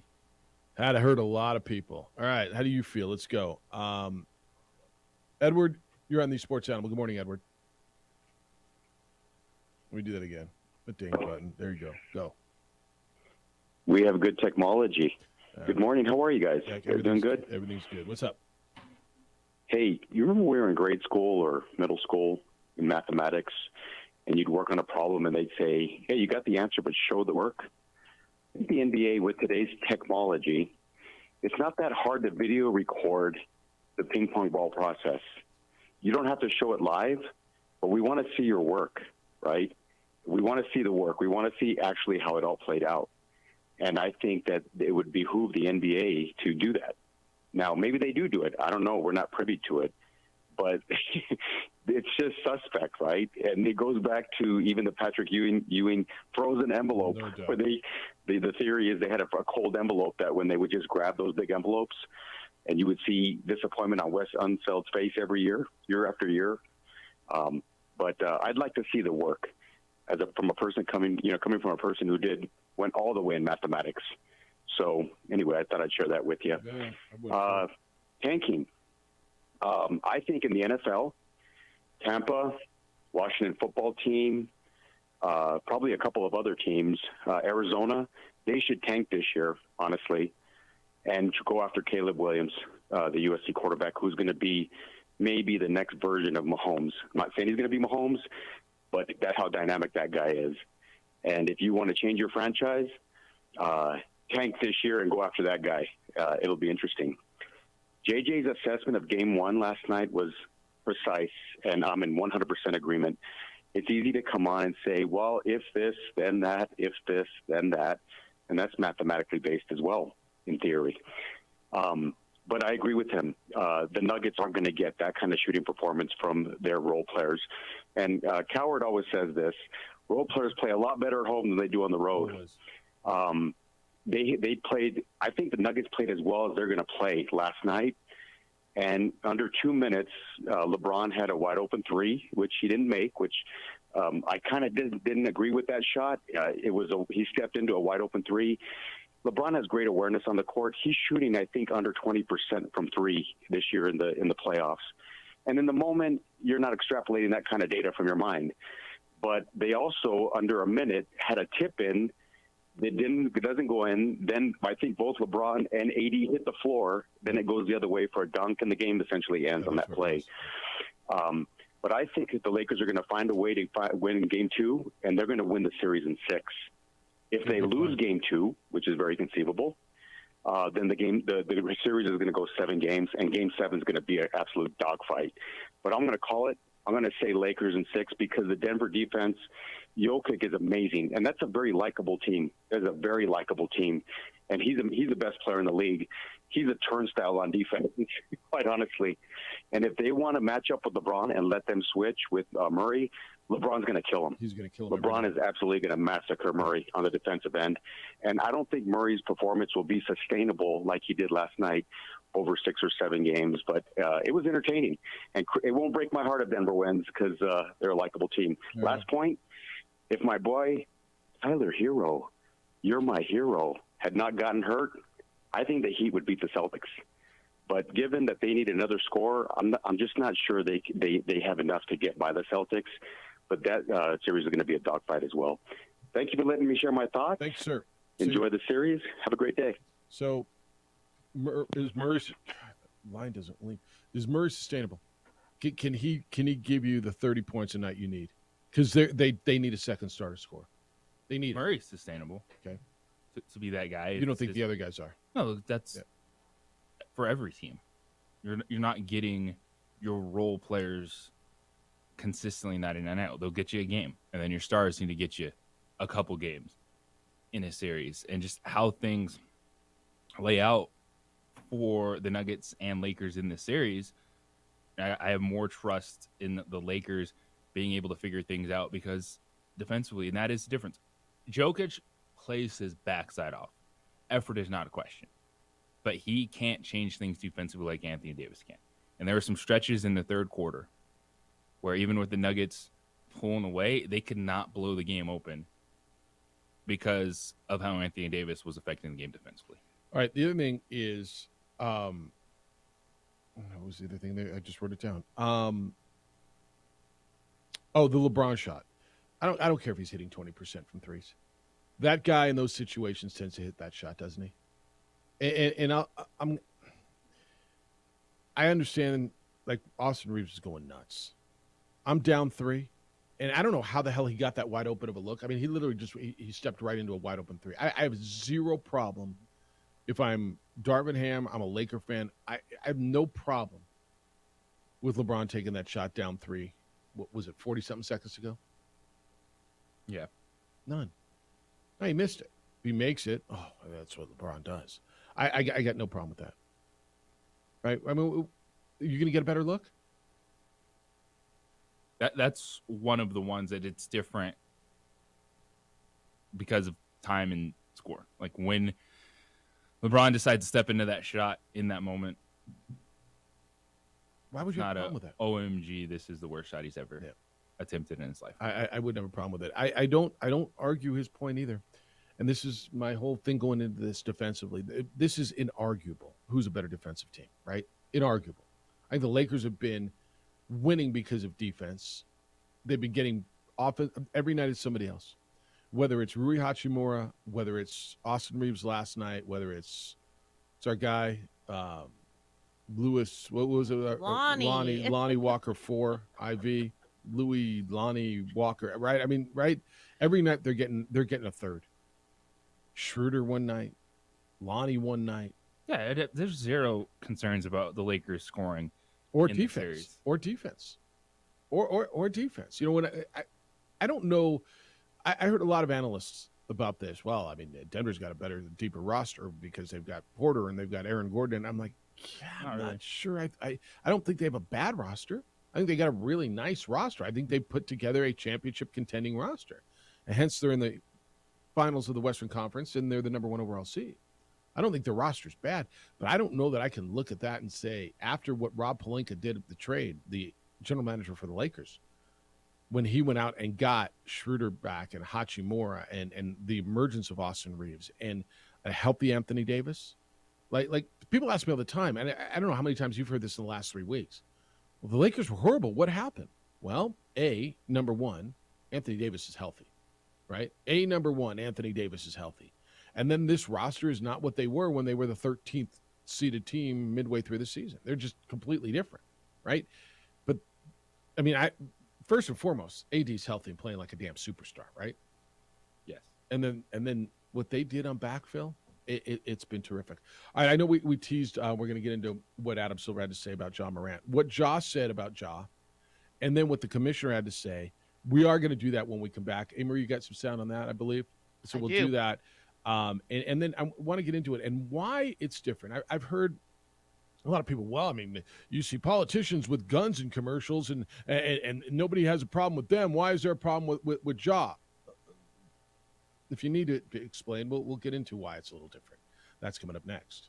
Had to hurt a lot of people. All right, how do you feel? Let's go. Edward, you're on the Sports Animal. Good morning, Edward. Let me do that again. The ding button. There you go. Go. We have good technology. Good morning. How are you guys? Yeah, You're doing good? Everything's good. What's up? Hey, you remember we were in grade school or middle school in mathematics, and you'd work on a problem, and they'd say, hey, you got the answer, but show the work? I think the NBA, with today's technology, it's not that hard to video record the ping pong ball process. You don't have to show it live, but we want to see your work, right? We want to see the work. We want to see actually how it all played out. And I think that it would behoove the NBA to do that. Now, maybe they do it. I don't know. We're not privy to it. But it's just suspect, right? And it goes back to even the Patrick Ewing frozen envelope, where the theory is they had a cold envelope that when they would just grab those big envelopes, and you would see disappointment on Wes Unseld's face every year, year after year. But I'd like to see the work from a person coming from a person who went all the way in mathematics. So anyway, I thought I'd share that with you. Tanking. I think in the NFL, Tampa, Washington football team, probably a couple of other teams, Arizona, they should tank this year, honestly, and go after Caleb Williams, the USC quarterback, who's going to be maybe the next version of Mahomes. I'm not saying he's going to be Mahomes, but that's how dynamic that guy is. And if you want to change your franchise, tank this year and go after that guy. It'll be interesting. JJ's assessment of Game 1 last night was precise, and I'm in 100% agreement. It's easy to come on and say, well, if this, then that, if this, then that, and that's mathematically based as well, in theory. But I agree with him. The Nuggets aren't going to get that kind of shooting performance from their role players. And Coward always says this, role players play a lot better at home than they do on the road. They played, I think the Nuggets played as well as they're going to play last night. And under 2 minutes, LeBron had a wide open three, which he didn't make, which I kind of didn't agree with that shot. He stepped into a wide open three. LeBron has great awareness on the court. He's shooting, I think, under 20% from three this year in the playoffs. And in the moment, you're not extrapolating that kind of data from your mind. But they also, under a minute, had a tip in. It doesn't go in. Then I think both LeBron and AD hit the floor. Then it goes the other way for a dunk, and the game essentially ends on that play. But I think that the Lakers are going to find a way to win Game 2, and they're going to win the series in 6. If they lose Game 2, which is very conceivable, then the series is going to go 7 games, and Game 7 is going to be an absolute dogfight. But I'm going to call it. I'm going to say Lakers in 6 because the Denver defense, Jokic is amazing, and that's a very likable team. There's a very likable team, and he's the best player in the league. He's a turnstile on defense, quite honestly. And if they want to match up with LeBron and let them switch with Murray, LeBron's going to kill him. He's going to kill him. LeBron is absolutely going to massacre Murray on the defensive end. And I don't think Murray's performance will be sustainable like he did last night over 6 or 7 games. But it was entertaining. And it won't break my heart if Denver wins because they're a likable team. Yeah. Last point, if my boy Tyler Hero, you're my hero, had not gotten hurt, I think the Heat would beat the Celtics. But given that they need another scorer, I'm just not sure they have enough to get by the Celtics. But that series is going to be a dogfight as well. Thank you for letting me share my thoughts. Thanks, sir. Enjoy the series. Have a great day. So, is Murray's line doesn't link? Is Murray sustainable? Can he give you the 30 points a night you need? Because they need a second starter score. They need Murray's sustainable. Okay, to be that guy. You don't think the other guys are? No, that's for every team. You're not getting your role players consistently night in and out. They'll get you a game, and then your stars need to get you a couple games in a series, and just how things lay out for the Nuggets and Lakers in this series, I have more trust in the Lakers being able to figure things out, because defensively, and that is the difference. Jokic plays his backside off. Effort is not a question, but he can't change things defensively like Anthony Davis can. And there were some stretches in the third quarter where even with the Nuggets pulling away, they could not blow the game open because of how Anthony Davis was affecting the game defensively. All right, the other thing is, what was the other thing there? I just wrote it down. The LeBron shot. I don't care if he's hitting 20% from threes. That guy in those situations tends to hit that shot, doesn't he? And I understand, like, Austin Reeves is going nuts. I'm down 3, and I don't know how the hell he got that wide open of a look. I mean, he literally just he stepped right into a wide open 3. I have zero problem. If I'm Darvin Ham, I'm a Laker fan. I have no problem with LeBron taking that shot down 3. What was it, 40-something seconds ago? Yeah. None. No, he missed it. If he makes it, that's what LeBron does. I got no problem with that. Right? I mean, you're going to get a better look? That's one of the ones that it's different because of time and score. Like when LeBron decides to step into that shot in that moment. Why would you have a problem with that? OMG, this is the worst shot he's ever attempted in his life. I wouldn't have a problem with it. I don't argue his point either. And this is my whole thing going into this defensively. This is inarguable. Who's a better defensive team, right? Inarguable. I think the Lakers have been winning because of defense. They've been getting offense every night. It's somebody else. Whether it's Rui Hachimura, whether it's Austin Reeves last night, whether it's our guy, Lewis, what was it? Lonnie Walker 4, IV, Louis, Lonnie Walker, right? I mean, right? Every night they're getting a third. Schroeder one night, Lonnie one night. Yeah, there's zero concerns about the Lakers scoring or in defense, or defense. You know, when I don't know. I heard a lot of analysts about this. Well, I mean, Denver's got a better, deeper roster because they've got Porter and they've got Aaron Gordon. And I'm like, I'm not sure. I don't think they have a bad roster. I think they got a really nice roster. I think they put together a championship contending roster. And hence they're in the finals of the Western Conference and they're the number 1 overall seed. I don't think their roster's bad, but I don't know that I can look at that and say, after what Rob Pelinka did at the trade, the general manager for the Lakers, when he went out and got Schroeder back and Hachimura and the emergence of Austin Reeves and a healthy Anthony Davis, like people ask me all the time, and I don't know how many times you've heard this in the last 3 weeks. Well, the Lakers were horrible. What happened? Well, number 1, Anthony Davis is healthy, right? Number 1, Anthony Davis is healthy. And then this roster is not what they were when they were the 13th seeded team midway through the season. They're just completely different, right? But, I mean, first and foremost, AD's healthy and playing like a damn superstar, right? Yes. And then what they did on backfill, it's been terrific. All right, I know we teased, we're going to get into what Adam Silver had to say about Ja Morant. What Ja said about Ja, and then what the commissioner had to say, we are going to do that when we come back. Amory, you got some sound on that, I believe? So we'll do that. And then I want to get into it and why it's different. I've heard a lot of people, well, I mean, you see politicians with guns in commercials and nobody has a problem with them. Why is there a problem with Ja? If you need to explain, we'll get into why it's a little different. That's coming up next.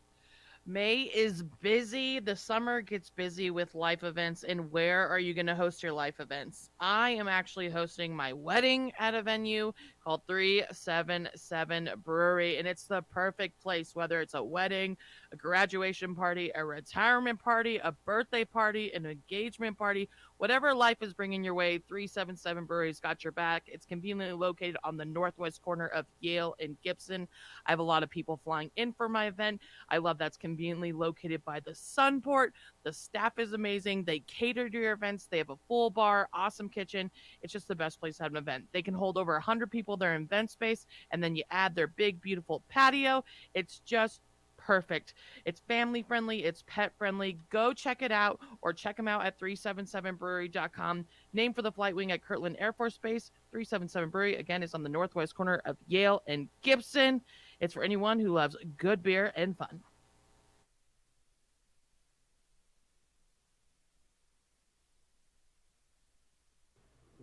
May is busy. The summer gets busy with life events. And where are you going to host your life events? I am actually hosting my wedding at a venue called 377 Brewery. And it's the perfect place, whether it's a wedding, a graduation party, a retirement party, a birthday party, an engagement party, whatever life is bringing your way, 377 Brewery's got your back. It's conveniently located on the northwest corner of Yale and Gibson. I have a lot of people flying in for my event. I love that's conveniently located by the Sunport. The staff is amazing. They cater to your events. They have a full bar, awesome kitchen. It's just the best place to have an event. They can hold over 100 people there in event space, and then you add their big, beautiful patio. It's just perfect. It's family friendly. It's pet friendly. Go check it out or check them out at 377brewery.com. named for the flight wing at Kirtland Air Force Base. 377 Brewery, again, is on the northwest corner of Yale and Gibson. It's for anyone who loves good beer and fun.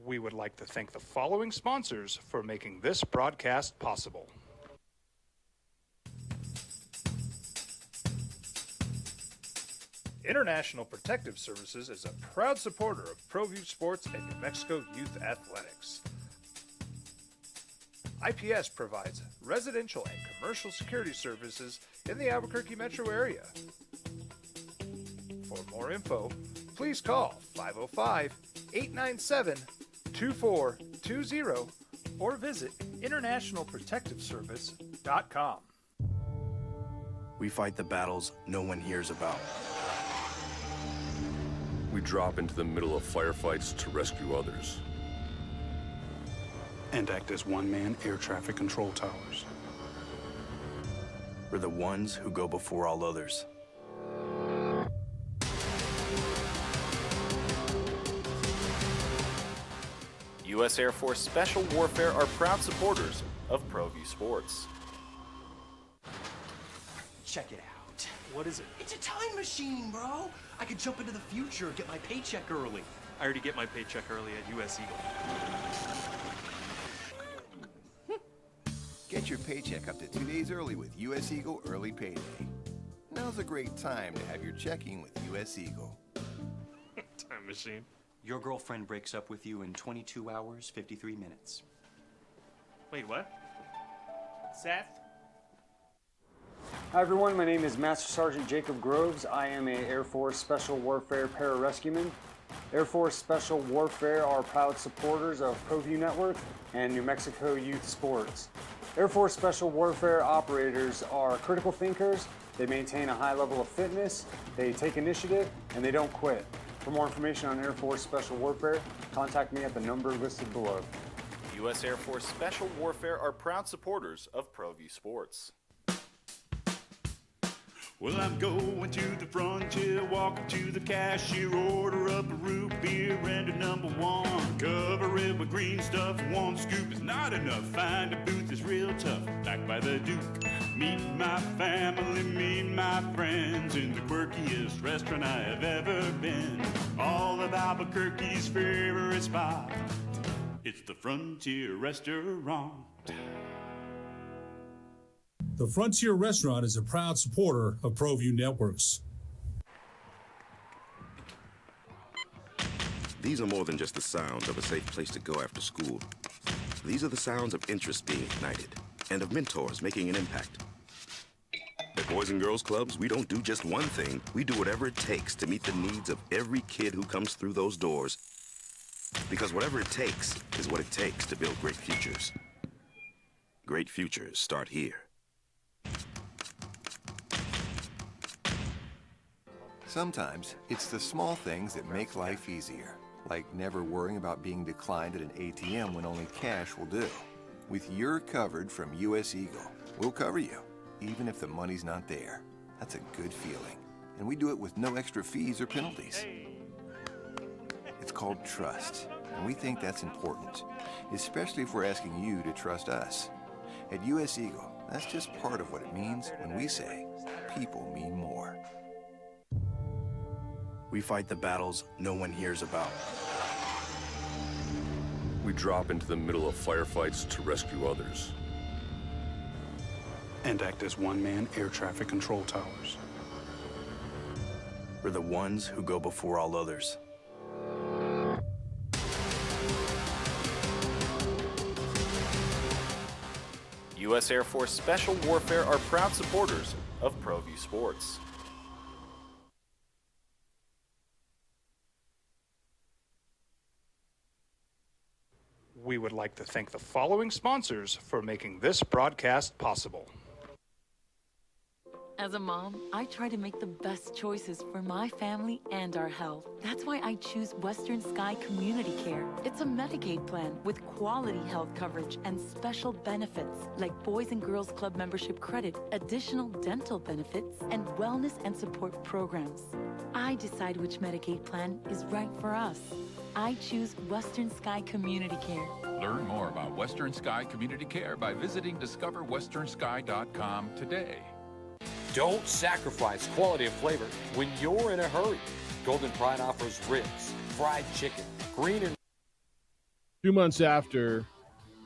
We would like to thank the following sponsors for making this broadcast possible. International Protective Services is a proud supporter of ProView Sports and New Mexico Youth Athletics. IPS provides residential and commercial security services in the Albuquerque metro area. For more info, please call 505-897-2420 or visit internationalprotectiveservice.com. We fight the battles no one hears about. We drop into the middle of firefights to rescue others. And act as one-man air traffic control towers. We're the ones who go before all others. U.S. Air Force Special Warfare are proud supporters of ProView Sports. Check it out. What is it? It's a time machine, bro. I could jump into the future, get my paycheck early. I already get my paycheck early at U.S. Eagle. Get your paycheck up to 2 days early with U.S. Eagle Early Payday. Now's a great time to have your checking with U.S. Eagle. Time machine. Your girlfriend breaks up with you in 22 hours, 53 minutes. Wait, what? Seth? Hi everyone, my name is Master Sergeant Jacob Groves. I am a Air Force Special Warfare pararescueman. Air Force Special Warfare are proud supporters of ProView Network and New Mexico Youth Sports. Air Force Special Warfare operators are critical thinkers. They maintain a high level of fitness, they take initiative, and they don't quit. For more information on Air Force Special Warfare, contact me at the number listed below. U.S. Air Force Special Warfare are proud supporters of ProView Sports. Well, I'm going to the frontier, walking to the cashier, order up a root beer and a #1. Cover it with green stuff, one scoop is not enough. Find a booth that's real tough, back by the Duke. Meet my family, meet my friends in the quirkiest restaurant I have ever been. All of Albuquerque's favorite spot, it's the Frontier Restaurant. The Frontier Restaurant is a proud supporter of ProView Networks. These are more than just the sounds of a safe place to go after school. These are the sounds of interest being ignited and of mentors making an impact. At Boys and Girls Clubs, we don't do just one thing. We do whatever it takes to meet the needs of every kid who comes through those doors. Because whatever it takes is what it takes to build great futures. Great futures start here. Sometimes it's the small things that make life easier, like never worrying about being declined at an ATM when only cash will do. With your covered from U.S. Eagle, we'll cover you, even if the money's not there. That's a good feeling. And we do it with no extra fees or penalties. It's called trust, and we think that's important, especially if we're asking you to trust us. At U.S. Eagle, that's just part of what it means when we say people mean more. We fight the battles no one hears about. We drop into the middle of firefights to rescue others. And act as one-man air traffic control towers. We're the ones who go before all others. U.S. Air Force Special Warfare are proud supporters of ProView Sports. We would like to thank the following sponsors for making this broadcast possible. As a mom, I try to make the best choices for my family and our health. That's why I choose Western Sky Community Care. It's a Medicaid plan with quality health coverage and special benefits like Boys and Girls Club membership credit, additional dental benefits, and wellness and support programs. I decide which Medicaid plan is right for us. I choose Western Sky Community Care. Learn more about Western Sky Community Care by visiting discoverwesternsky.com today. Don't sacrifice quality of flavor when you're in a hurry. Golden Pride offers ribs, fried chicken, green and 2 months after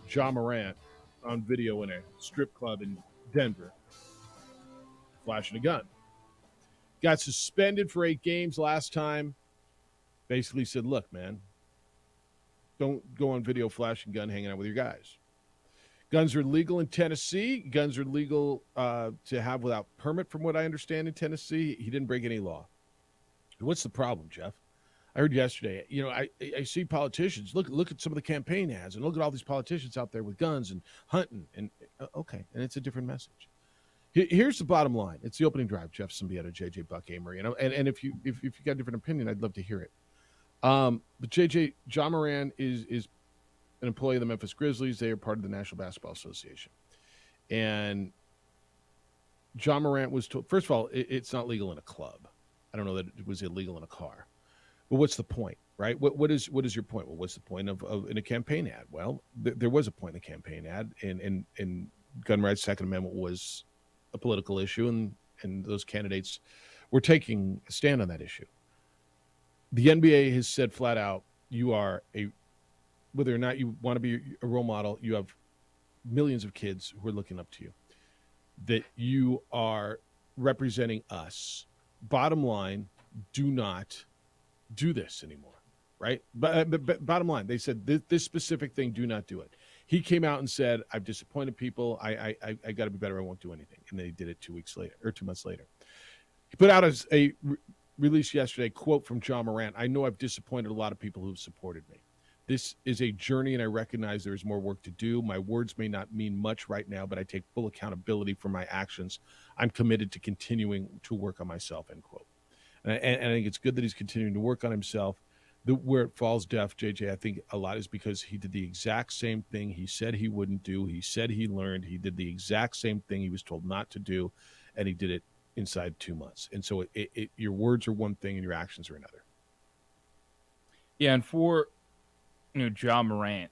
Ja Morant on video in a strip club in Denver, flashing a gun. Got suspended for 8 games last time. Basically said, look, man, don't go on video flashing gun hanging out with your guys. Guns are legal in Tennessee. Guns are legal to have without permit, from what I understand, in Tennessee. He didn't break any law. What's the problem, Jeff? I heard yesterday, I see politicians. Look at some of the campaign ads and look at all these politicians out there with guns and hunting. And okay, and it's a different message. Here's the bottom line. It's the opening drive, Jeff Symbieta, JJ Buck Amory. And if you got a different opinion, I'd love to hear it. But JJ, Ja Morant is an employee of the Memphis Grizzlies. They are part of the National Basketball Association. And Ja Morant was told, first of all, it's not legal in a club. I don't know that it was illegal in a car. But what's the point, right? What is your point? Well, what's the point of in a campaign ad? Well, there was a point in the campaign ad, and gun rights, Second Amendment was a political issue, and those candidates were taking a stand on that issue. The NBA has said flat out, you are whether or not you want to be a role model, you have millions of kids who are looking up to you, that you are representing us. Bottom line, do not do this anymore, right? But bottom line, they said this specific thing, do not do it. He came out and said, I've disappointed people. I got to be better. I won't do anything. And then he did it 2 weeks later or 2 months later. He put out a release yesterday, quote from Ja Morant. I know I've disappointed a lot of people who've supported me. This is a journey, and I recognize there is more work to do. My words may not mean much right now, but I take full accountability for my actions. I'm committed to continuing to work on myself, end quote. And I think it's good that he's continuing to work on himself. Where it falls deaf, JJ, I think a lot is because he did the exact same thing he said he wouldn't do. He said he learned. He did the exact same thing he was told not to do, and he did it inside 2 months. And so your words are one thing and your actions are another. Yeah, and for Ja Morant,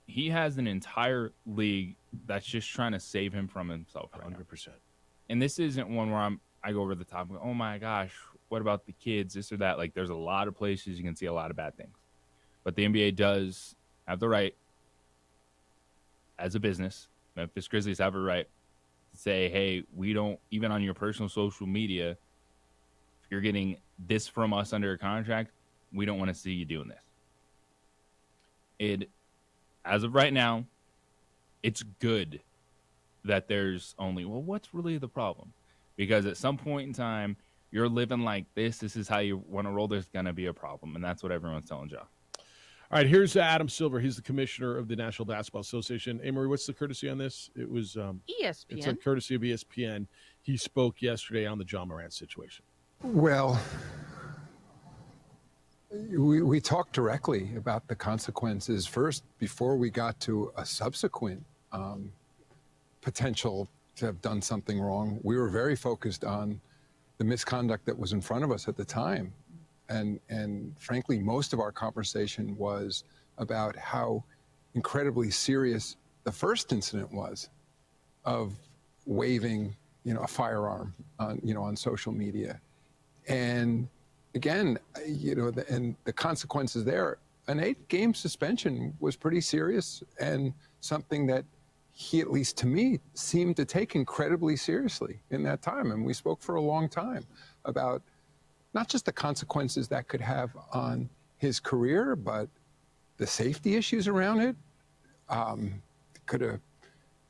he has an entire league that's just trying to save him from himself right 100%. now. And this isn't one where I go over the top and go, oh my gosh, what about the kids, this or that? Like, there's a lot of places you can see a lot of bad things. But the NBA does have the right, as a business, Memphis Grizzlies have a right to say, hey, we don't, even on your personal social media, if you're getting this from us under a contract, we don't want to see you doing this. As of right now, it's good that there's only, well, what's really the problem? Because at some point in time, you're living like this is how you want to roll, there's going to be a problem. And that's what everyone's telling Ja. All right, here's Adam Silver. He's the commissioner of the National Basketball Association. Amory, what's the courtesy on this? It was ESPN. It's a courtesy of ESPN. He spoke yesterday on the Ja Morant situation. Well, we talked directly about the consequences first before we got to a subsequent potential to have done something wrong. We were very focused on the misconduct that was in front of us at the time. And frankly, most of our conversation was about how incredibly serious the first incident was of waving, a firearm on social media. And again, and the consequences there, an 8-game suspension was pretty serious and something that he, at least to me, seemed to take incredibly seriously in that time. And we spoke for a long time about not just the consequences that could have on his career, but the safety issues around it. Could have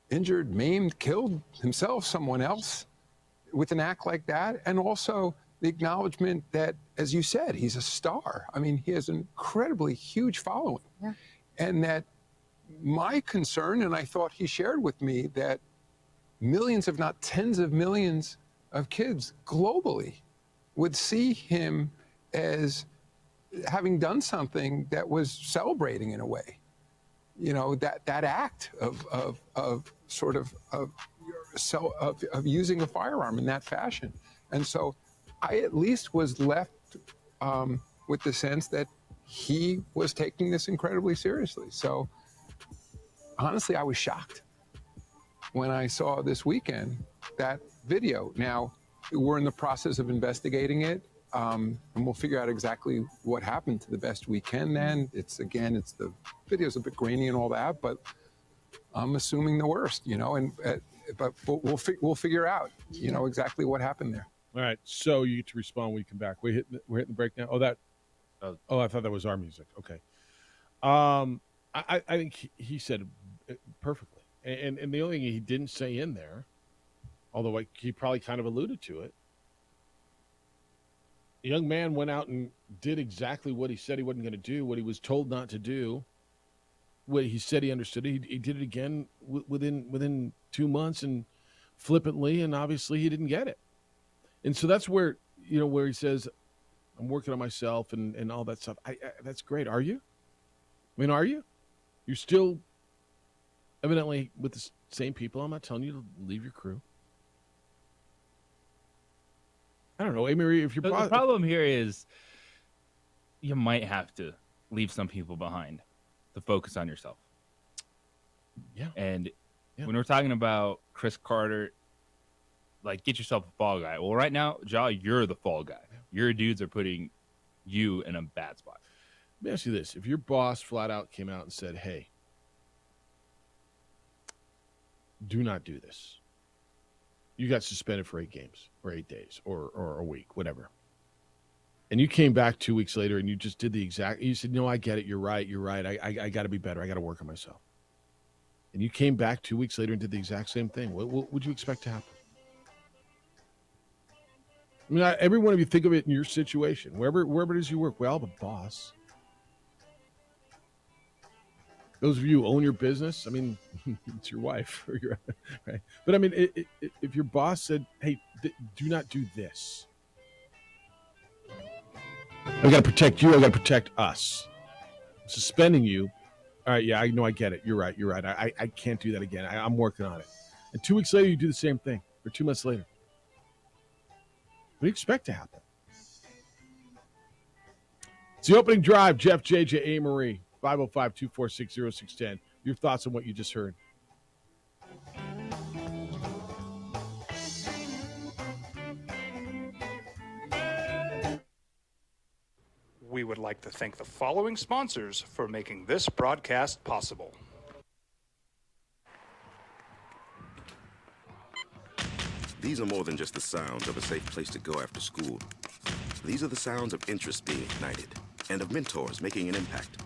injured, maimed, killed himself, someone else with an act like that. And also the acknowledgement that, as you said, he's a star. I mean, he has an incredibly huge following. Yeah. And that my concern, and I thought he shared with me, that millions, if not tens of millions of kids globally would see him as having done something that was celebrating in a way. That act of using a firearm in that fashion. And so I at least was left with the sense that he was taking this incredibly seriously. So honestly, I was shocked when I saw this weekend that video. Now, we're in the process of investigating it, and we'll figure out exactly what happened to the best we can then. It's the video's a bit grainy and all that, but I'm assuming the worst, but we'll figure out, exactly what happened there. All right, so you get to respond when we come back. We're hitting the break now. Oh, I thought that was our music. Okay. I think he said it perfectly, and the only thing he didn't say in there, although he probably kind of alluded to it, the young man went out and did exactly what he said he wasn't going to do, what he was told not to do, what he said he understood. He did it again within 2 months and flippantly, and obviously he didn't get it. And so that's where he says, I'm working on myself and all that stuff. That's great. Are you? I mean, are you? You're still evidently with the same people. I'm not telling you to leave your crew. I don't know, Amy, if you're the problem here is you might have to leave some people behind to focus on yourself. Yeah. And when we're talking about Chris Carter, like, get yourself a fall guy. Well, right now, Ja, you're the fall guy. Your dudes are putting you in a bad spot. Let me ask you this. If your boss flat out came out and said, hey, do not do this. You got suspended for 8 games or 8 days or a week, whatever. And you came back 2 weeks later and you just did you said, no, I get it. You're right. I got to be better. I got to work on myself. And you came back 2 weeks later and did the exact same thing. What would you expect to happen? I mean, every one of you think of it in your situation, wherever it is you work. Well, the boss. Those of you who own your business, I mean, it's your wife or your, right? But I mean, if your boss said, "Hey, do not do this," I got to protect you. I got to protect us. Suspending you. All right, yeah, I know, I get it. You're right. I can't do that again. I'm working on it. And 2 weeks later, you do the same thing. Or 2 months later. What do you expect to happen? It's the opening drive. Jeff, JJ, A. Marie, 505-246-0610. Your thoughts on what you just heard. We would like to thank the following sponsors for making this broadcast possible. These are more than just the sounds of a safe place to go after school. These are the sounds of interest being ignited and of mentors making an impact.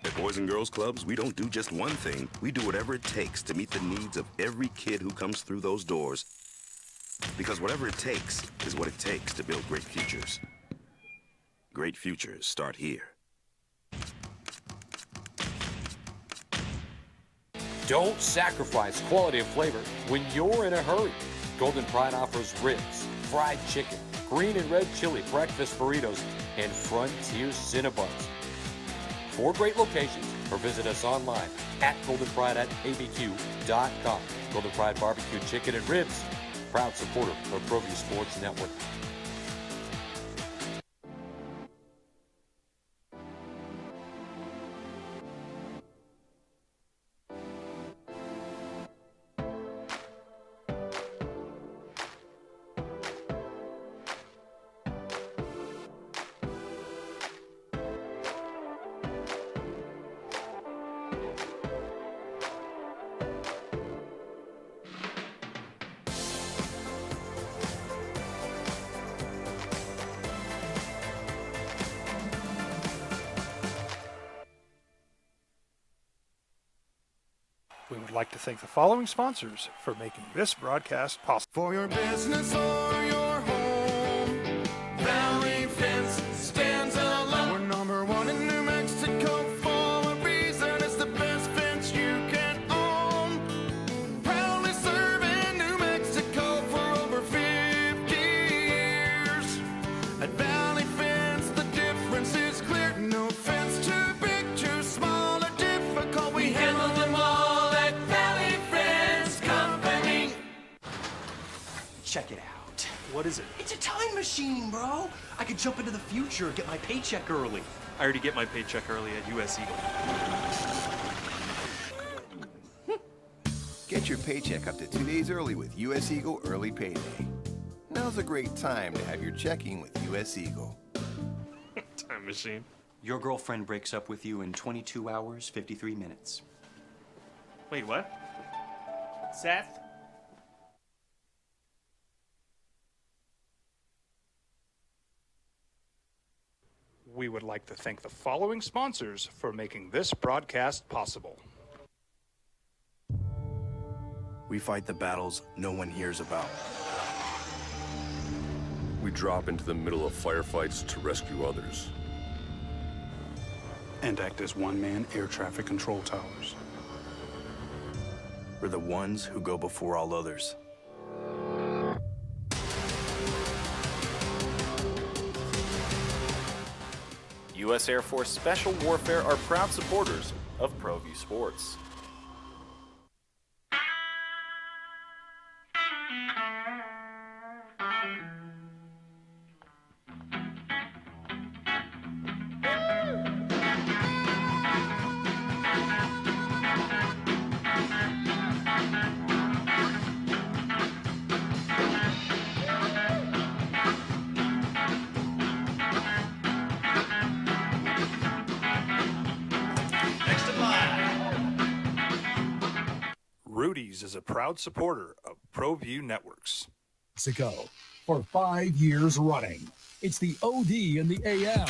At Boys and Girls Clubs, we don't do just one thing. We do whatever it takes to meet the needs of every kid who comes through those doors. Because whatever it takes is what it takes to build great futures. Great futures start here. Don't sacrifice quality and flavor when you're in a hurry. Golden Pride offers ribs, fried chicken, green and red chili breakfast burritos, and Frontier Cinnabons. 4 great locations, or visit us online at goldenpride@abq.com. Golden Pride Barbecue Chicken and Ribs, proud supporter of ProView Sports Network. We would like to thank the following sponsors for making this broadcast possible. For your business or your home, Valley Fence stands alone. We're #1 in New Mexico for a reason. It's the best fence you can own. Proudly serving New Mexico for over 50 years. At Valley Fence, the difference is clear. No fence too big, too small, or difficult. We handle them all. Check it out. What is it? It's a time machine, bro. I could jump into the future, get my paycheck early. I already get my paycheck early at US Eagle. Get your paycheck up to 2 days early with US Eagle Early Payday. Now's a great time to have your checking with US Eagle. Time machine. Your girlfriend breaks up with you in 22 hours, 53 minutes. Wait, what? Seth? We would like to thank the following sponsors for making this broadcast possible. We fight the battles no one hears about. We drop into the middle of firefights to rescue others. And act as one-man air traffic control towers. We're the ones who go before all others. U.S. Air Force Special Warfare are proud supporters of ProView Sports. Rudy's is a proud supporter of ProView Networks. Mexico for 5 years running. It's the OD in the AM.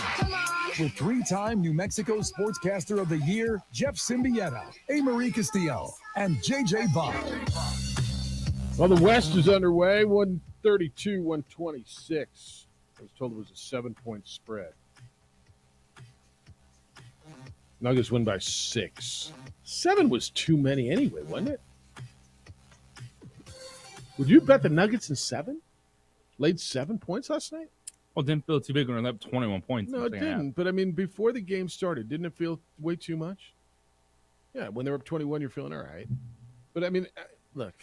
With three-time New Mexico Sportscaster of the Year, Jeff Symbieta, A. Marie Castillo, and JJ Bond. Well, the West is underway, 132-126. I was told it was a 7-point spread. Nuggets win by 6. 7 was too many anyway, wasn't it? Would you bet the Nuggets in 7? Laid 7 points last night? Well, it didn't feel too big when they up 21 points. No, it didn't. But, I mean, before the game started, didn't it feel way too much? Yeah, when they're up 21, you're feeling all right. But, I mean, look,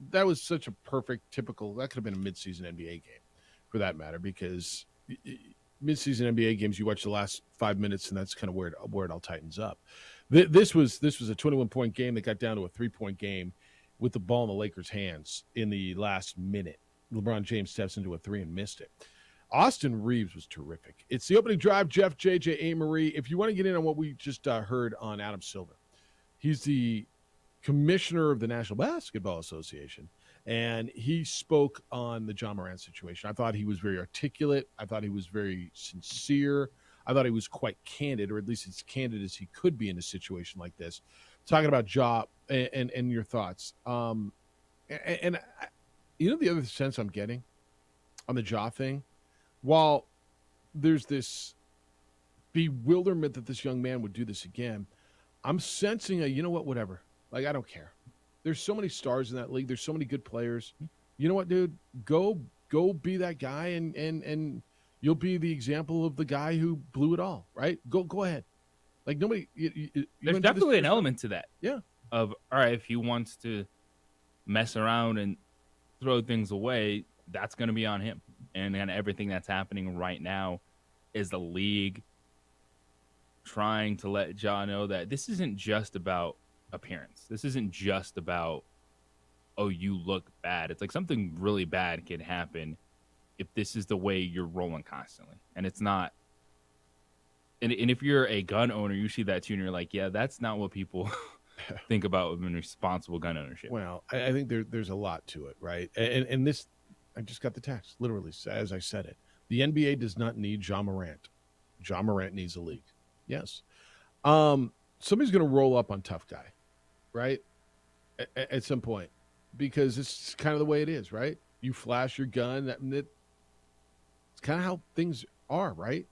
that was such a perfect, typical – that could have been a midseason NBA game for that matter because midseason NBA games, you watch the last 5 minutes, and that's kind of where it all tightens up. This was a 21-point game that got down to a 3-point game with the ball in the Lakers' hands in the last minute. LeBron James steps into a 3 and missed it. Austin Reeves was terrific. It's the opening drive. Jeff, JJ, A. Marie. If you want to get in on what we just heard on Adam Silver, he's the commissioner of the National Basketball Association, and he spoke on the John Morant situation. I thought he was very articulate. I thought he was very sincere. I thought he was quite candid, or at least as candid as he could be in a situation like this. Talking about Ja and your thoughts. You know the other sense I'm getting on the Ja thing? While there's this bewilderment that this young man would do this again, I'm sensing you know what, whatever. Like, I don't care. There's so many stars in that league. There's so many good players. You know what, dude? Go be that guy, and you'll be the example of the guy who blew it all, right? Go ahead. Like, nobody... There's definitely an element to that. Yeah. Of, all right, if he wants to mess around and throw things away, that's going to be on him. And everything that's happening right now is the league trying to let Ja know that this isn't just about appearance. This isn't just about, oh, you look bad. It's like something really bad can happen if this is the way you're rolling constantly. And it's not. And if you're a gun owner, you see that too, and you're like, yeah, that's not what people think about when responsible gun ownership. Well, I think there's a lot to it, right? And this, I just got the text, literally, as I said it. The NBA does not need Ja Morant. Ja Morant needs a league. Yes. Somebody's going to roll up on tough guy, right? At some point, because it's kind of the way it is, right? You flash your gun. It's kind of how things are, right?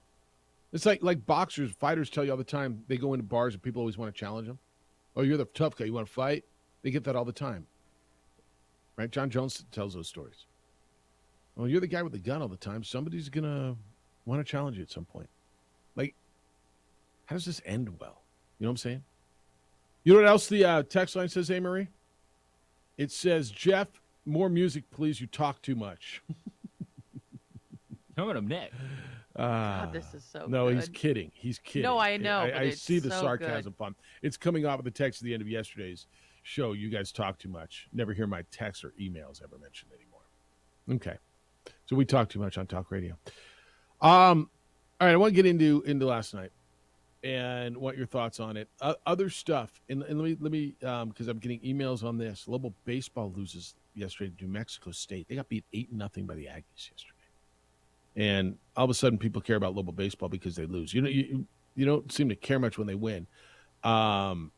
It's like boxers, fighters tell you all the time. They go into bars and people always want to challenge them. Oh, you're the tough guy. You want to fight? They get that all the time, right? John Jones tells those stories. Well, you're the guy with the gun all the time. Somebody's going to want to challenge you at some point. Like, how does this end well? You know what I'm saying? You know what else the text line says, hey, Marie? It says, Jeff, more music, please. You talk too much. Coming up next. God, this is so No, good. he's kidding. He's kidding. No, I know, but I it's see the so sarcasm fun. It's coming off of the text at the end of yesterday's show. You guys talk too much. Never hear my texts or emails ever mentioned anymore. Okay. So we talk too much on talk radio. All right, I want to get into last night and what your thoughts on it. Other stuff, and let me because I'm getting emails on this. Lobo baseball loses yesterday to New Mexico State. They got beat 8-0 by the Aggies yesterday. And all of a sudden, people care about Lobo baseball because they lose. You don't seem to care much when they win. But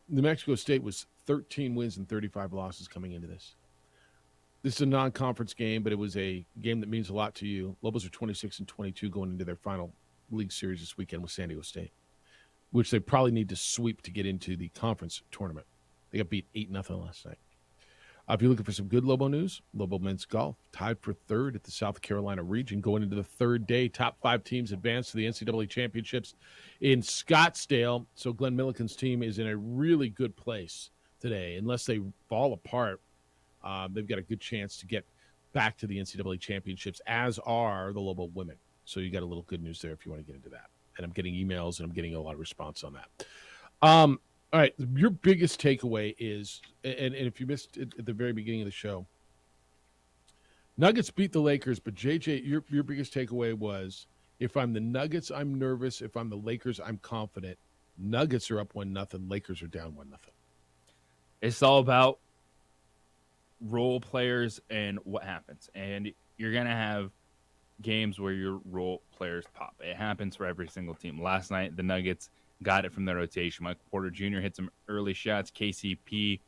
New Mexico State was 13 wins and 35 losses coming into this. This is a non-conference game, but it was a game that means a lot to you. Lobos are 26-22 going into their final league series this weekend with San Diego State, which they probably need to sweep to get into the conference tournament. They got beat 8-0 last night. If you're looking for some good Lobo news, Lobo men's golf tied for third at the South Carolina region going into the third day. Top 5 teams advance to the NCAA championships in Scottsdale. So Glenn Milliken's team is in a really good place today. Unless they fall apart, they've got a good chance to get back to the NCAA championships, as are the Lobo women. So you got a little good news there if you want to get into that. And I'm getting emails and I'm getting a lot of response on that. All right, your biggest takeaway is, and if you missed it at the very beginning of the show, Nuggets beat the Lakers, but JJ, your biggest takeaway was, if I'm the Nuggets, I'm nervous. If I'm the Lakers, I'm confident. Nuggets are up 1-0. Lakers are down 1-0. It's all about role players and what happens. And you're going to have games where your role players pop. It happens for every single team. Last night, the Nuggets got it from their rotation. Michael Porter Jr. hit some early shots. KCP,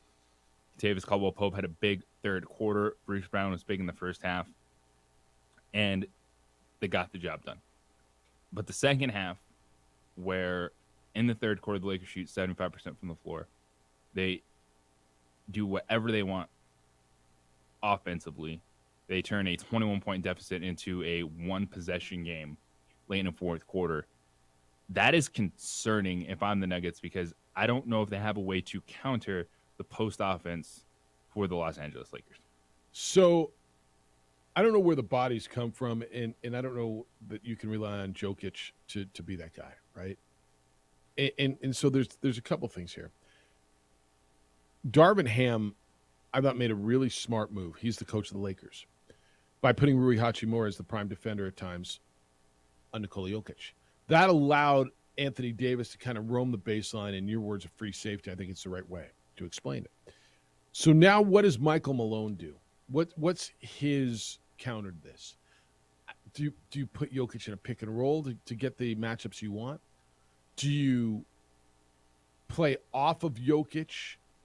Tavis Caldwell-Pope had a big third quarter. Bruce Brown was big in the first half. And they got the job done. But the second half, where in the third quarter, the Lakers shoot 75% from the floor. They do whatever they want offensively. They turn a 21-point deficit into a one-possession game late in the fourth quarter. That is concerning if I'm the Nuggets, because I don't know if they have a way to counter the post offense for the Los Angeles Lakers. So I don't know where the bodies come from, and I don't know that you can rely on Jokic to be that guy, right? And so there's a couple things here. Darvin Ham, I thought, made a really smart move. He's the coach of the Lakers, by putting Rui Hachimura as the prime defender at times on Nikola Jokic. That allowed Anthony Davis to kind of roam the baseline. In your words, of free safety. I think it's the right way to explain it. So now what does Michael Malone do? What's his counter to this? Do you put Jokic in a pick and roll to get the matchups you want? Do you play off of Jokic?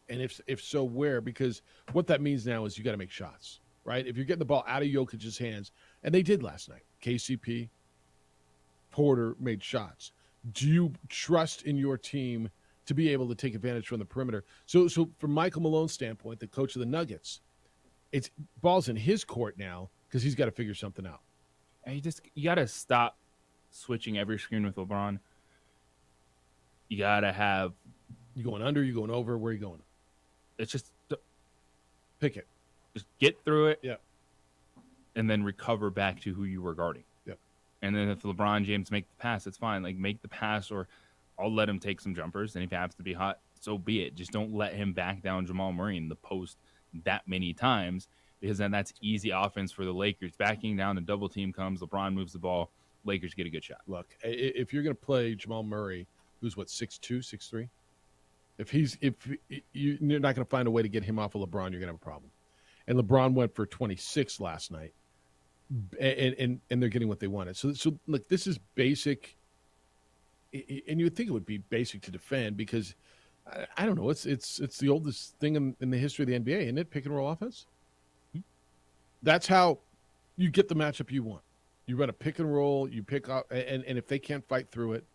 And if so, where? Because what that means now is you got to make shots, right? If you're getting the ball out of Jokic's hands, and they did last night, KCP, Porter made shots. Do you trust in your team to be able to take advantage from the perimeter? So from Michael Malone's standpoint, the coach of the Nuggets, it's ball's in his court now because he's got to figure something out. And you got to stop switching every screen with LeBron. You got to have... You going under, you going over, where are you going? It's just... Pick it. Just get through it. Yeah. And then recover back to who you were guarding. Yep. And then if LeBron James make the pass, it's fine. Like, make the pass, or I'll let him take some jumpers. And if he happens to be hot, so be it. Just don't let him back down Jamal Murray in the post that many times, because then that's easy offense for the Lakers. Backing down, the double team comes, LeBron moves the ball, Lakers get a good shot. Look, if you're going to play Jamal Murray, who's 6'2", 6'3", if you're not going to find a way to get him off of LeBron, you're going to have a problem. And LeBron went for 26 last night, and they're getting what they wanted. So look, this is basic, and you would think it would be basic to defend, because I don't know, it's the oldest thing in the history of the NBA, isn't it? Pick and roll offense. That's how you get the matchup you want. You run a pick and roll, you pick up, and if they can't fight through it,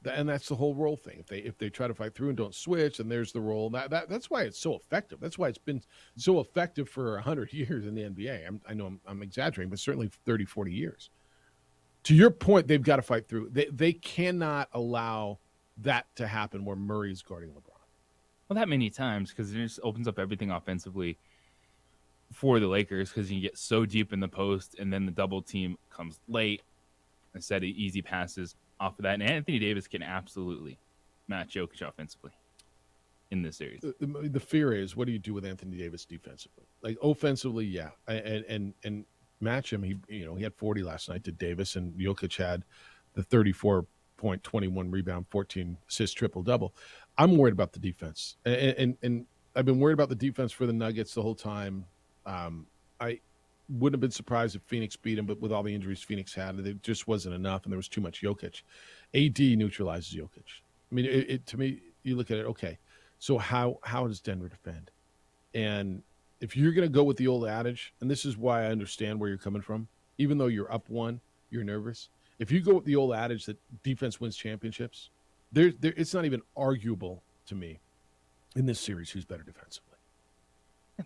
and that's the whole roll thing. If they try to fight through and don't switch, and there's the roll. That's why it's so effective. That's why it's been so effective for 100 years in the NBA. I know I'm exaggerating, but certainly 30, 40 years. To your point, they've got to fight through. They cannot allow that to happen where Murray's guarding LeBron. Well, that many times, because it just opens up everything offensively for the Lakers because you get so deep in the post, and then the double team comes late instead of easy passes off of that. And Anthony Davis can absolutely match Jokic offensively in this series. The fear is, what do you do with Anthony Davis defensively? Like offensively, yeah, and match him. He had 40 last night to Davis, and Jokic had the 34-point, 21 rebound, 14 assist, triple double. I'm worried about the defense, and I've been worried about the defense for the Nuggets the whole time. I wouldn't have been surprised if Phoenix beat him, but with all the injuries Phoenix had, it just wasn't enough, and there was too much Jokic. AD neutralizes Jokic. I mean, to me, you look at it, okay, so how does Denver defend? And if you're going to go with the old adage, and this is why I understand where you're coming from, even though you're up one, you're nervous. If you go with the old adage that defense wins championships, it's not even arguable to me in this series who's better defensively.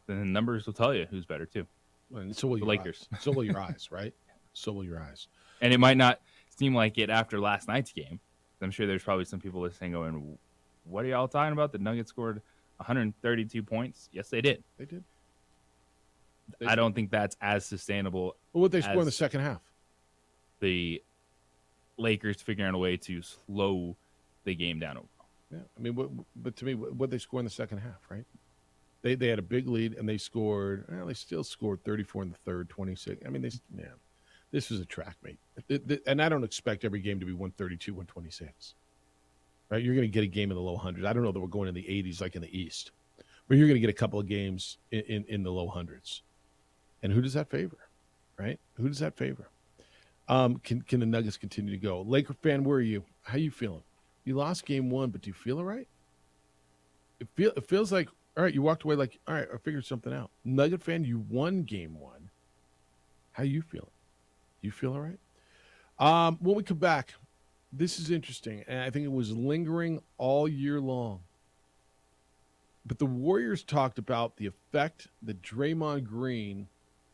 Then the numbers will tell you who's better too. And so will the your Lakers. Eyes. So will your eyes, right? So will your eyes. And it might not seem like it after last night's game. I'm sure there's probably some people listening going, what are y'all talking about? The Nuggets scored 132 points. Yes, they did. They did. I don't think that's as sustainable. Well, what they score in the second half? The Lakers figuring out a way to slow the game down overall. Yeah, I mean, but to me, what they score in the second half, right? They had a big lead, and they scored. Well, they still scored 34 in the third, 26. I mean, this was a track meet. And I don't expect every game to be 132, 126. Right? You're going to get a game in the low hundreds. I don't know that we're going in the 80s like in the East, but you're going to get a couple of games in the low hundreds. And who does that favor? Right? Who does that favor? Can the Nuggets continue to go? Laker fan, where are you? How you feeling? You lost game one, but do you feel all right? It feels like, all right, you walked away like, all right, I figured something out. Nugget fan, you won game one. How you feeling? You feel all right? When we come back, this is interesting, and I think it was lingering all year long. But the Warriors talked about the effect that Draymond Green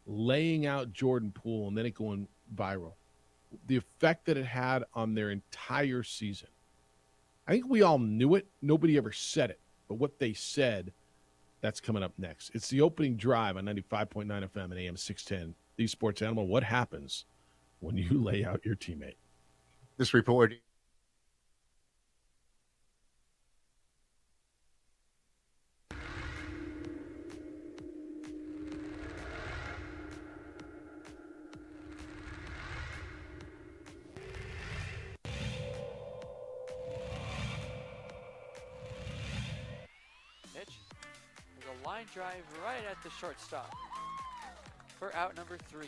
laying out Jordan Poole and then it going viral, the effect that it had on their entire season. I think we all knew it. Nobody ever said it. But what they said, that's coming up next. It's the opening drive on 95.9 FM and AM 610. The Sports Animal, what happens when you lay out your teammate? This report. There's a line drive right at the shortstop for out number 3.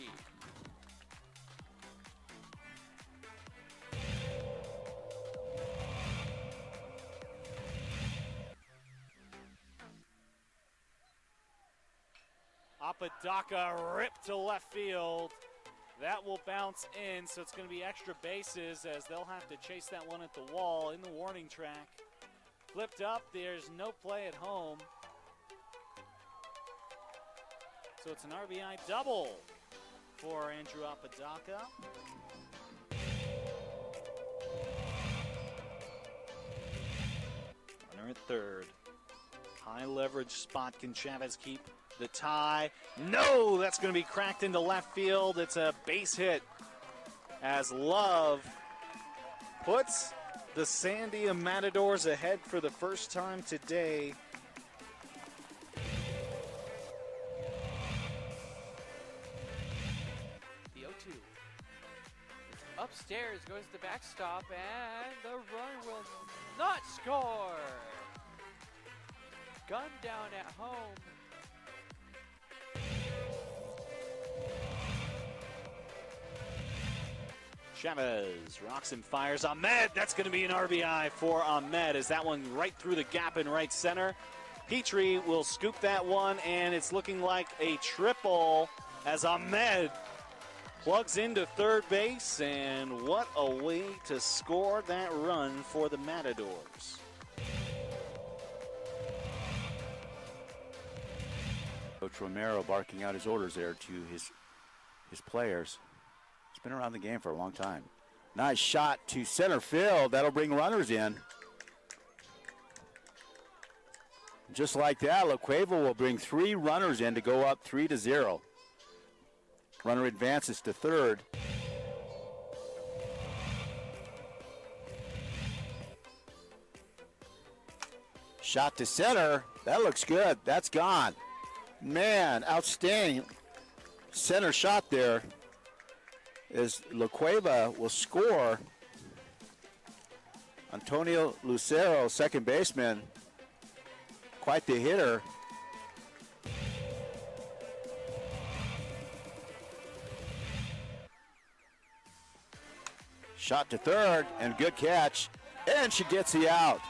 Apodaca ripped to left field. That will bounce in, so it's going to be extra bases as they'll have to chase that one at the wall in the warning track. Flipped up, there's no play at home. So it's an RBI double for Andrew Apodaca. Runner at third. High leverage spot. Can Chavez keep the tie? No, that's going to be cracked into left field. It's a base hit as Love puts the Sandia Matadors ahead for the first time today. The 0-2. Upstairs goes the backstop, and the run will not score. Gun down at home. Chavez rocks and fires. Ahmed, that's going to be an RBI for Ahmed as that one right through the gap in right center. Petrie will scoop that one, and it's looking like a triple as Ahmed plugs into third base, and what a way to score that run for the Matadors. Coach Romero barking out his orders there to his players. He's been around the game for a long time. Nice shot to center field. That'll bring runners in. just like that, La Cueva will bring 3 runners in to go up 3-0. Runner advances to third. Shot to center. That looks good. That's gone. Man, outstanding center shot there. As La Cueva will score. Antonio Lucero, second baseman, quite the hitter. Shot to third, and good catch. And she gets the out.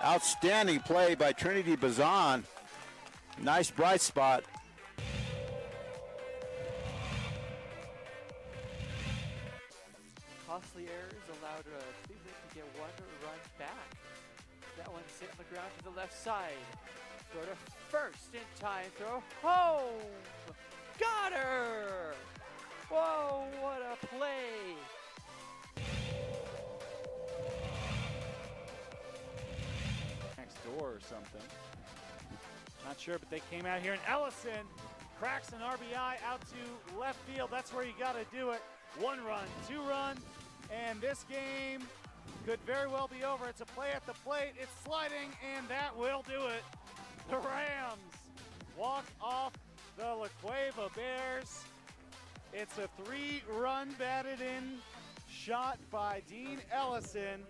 Outstanding play by Trinity Bazan. Nice bright spot. Costly errors allowed Cleveland to get 1 run back. That one's hit on the ground to the left side. Throw to first in time. Throw home. Got her. Whoa, what a play. Next door or something. Not sure, but they came out here, and Ellison cracks an RBI out to left field. That's where you got to do it. 1 run, 2 run, and this game could very well be over. It's a play at the plate. It's sliding, and that will do it. The Rams walk off the La Cueva Bears. It's a 3-run batted in shot by Dean Ellison.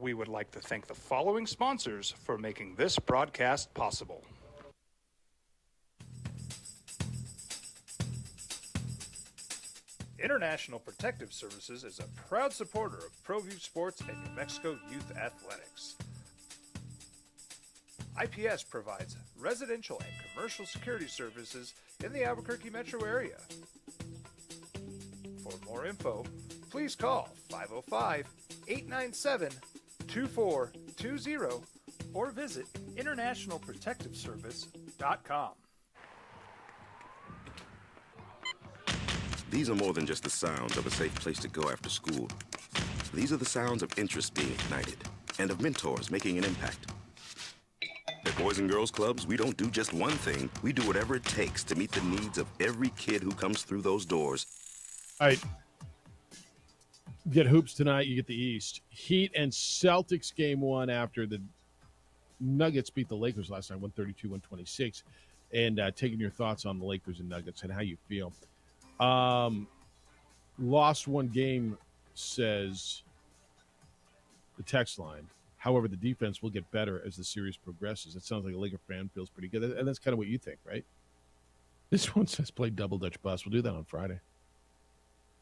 We would like to thank the following sponsors for making this broadcast possible. International Protective Services is a proud supporter of ProView Sports and New Mexico Youth Athletics. IPS provides residential and commercial security services in the Albuquerque metro area. For more info, please call 505-897-2420 or visit internationalprotectiveservice.com. These are more than just the sounds of a safe place to go after school. These are the sounds of interest being ignited and of mentors making an impact. At Boys and Girls Clubs, we don't do just one thing. We do whatever it takes to meet the needs of every kid who comes through those doors. All right. You get hoops tonight. You get the East. Heat and Celtics game 1 after the Nuggets beat the Lakers last night, 132-126. And taking your thoughts on the Lakers and Nuggets and how you feel. Lost 1 game, says the text line. However, the defense will get better as the series progresses. It sounds like a Laker fan feels pretty good. And that's kind of what you think, right? This one says play double Dutch bus. We'll do that on Friday.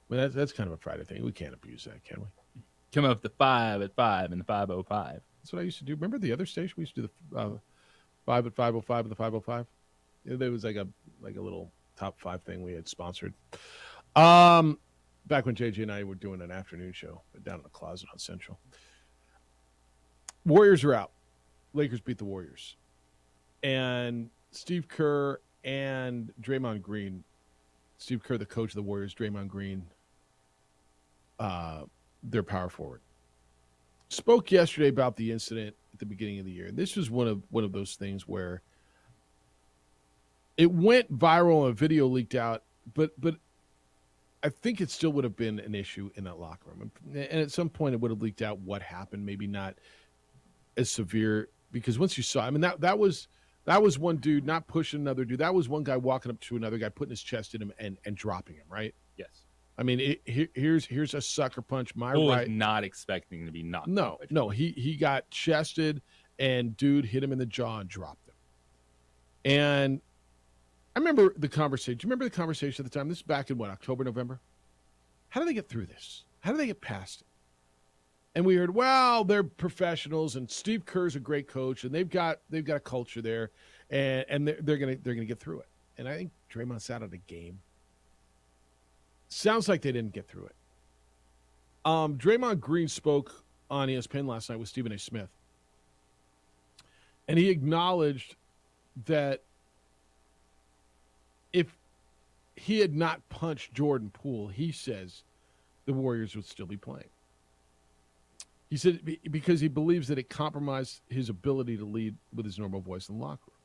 Well, that's kind of a Friday thing. We can't abuse that, can we? Come up the 5 at 5 and the 505. That's what I used to do. Remember the other station? We used to do the 5 at 505 and the 505. There was like a little top 5 thing we had sponsored. Back when JJ and I were doing an afternoon show down in the closet on Central. Warriors are out. Lakers beat the Warriors. And Steve Kerr and Draymond Green, Steve Kerr, the coach of the Warriors, Draymond Green, their power forward, spoke yesterday about the incident at the beginning of the year. And this was one of those things where it went viral and a video leaked out, but I think it still would have been an issue in that locker room. And at some point it would have leaked out what happened, maybe not as severe, because once you saw, I mean, that was one dude not pushing another dude. That was one guy walking up to another guy, putting his chest in him and dropping him, right? Yes. I mean, here's a sucker punch. Bull was not expecting to be knocked. No, he got chested, and dude hit him in the jaw and dropped him. And I remember the conversation. Do you remember the conversation at the time? This is back in October, November? How do they get through this? How do they get past it? And we heard, well, they're professionals, and Steve Kerr's a great coach, and they've got a culture there, and they're gonna get through it. And I think Draymond sat out a game. Sounds like they didn't get through it. Draymond Green spoke on ESPN last night with Stephen A. Smith, and he acknowledged that if he had not punched Jordan Poole, he says the Warriors would still be playing. He said because he believes that it compromised his ability to lead with his normal voice in the locker room.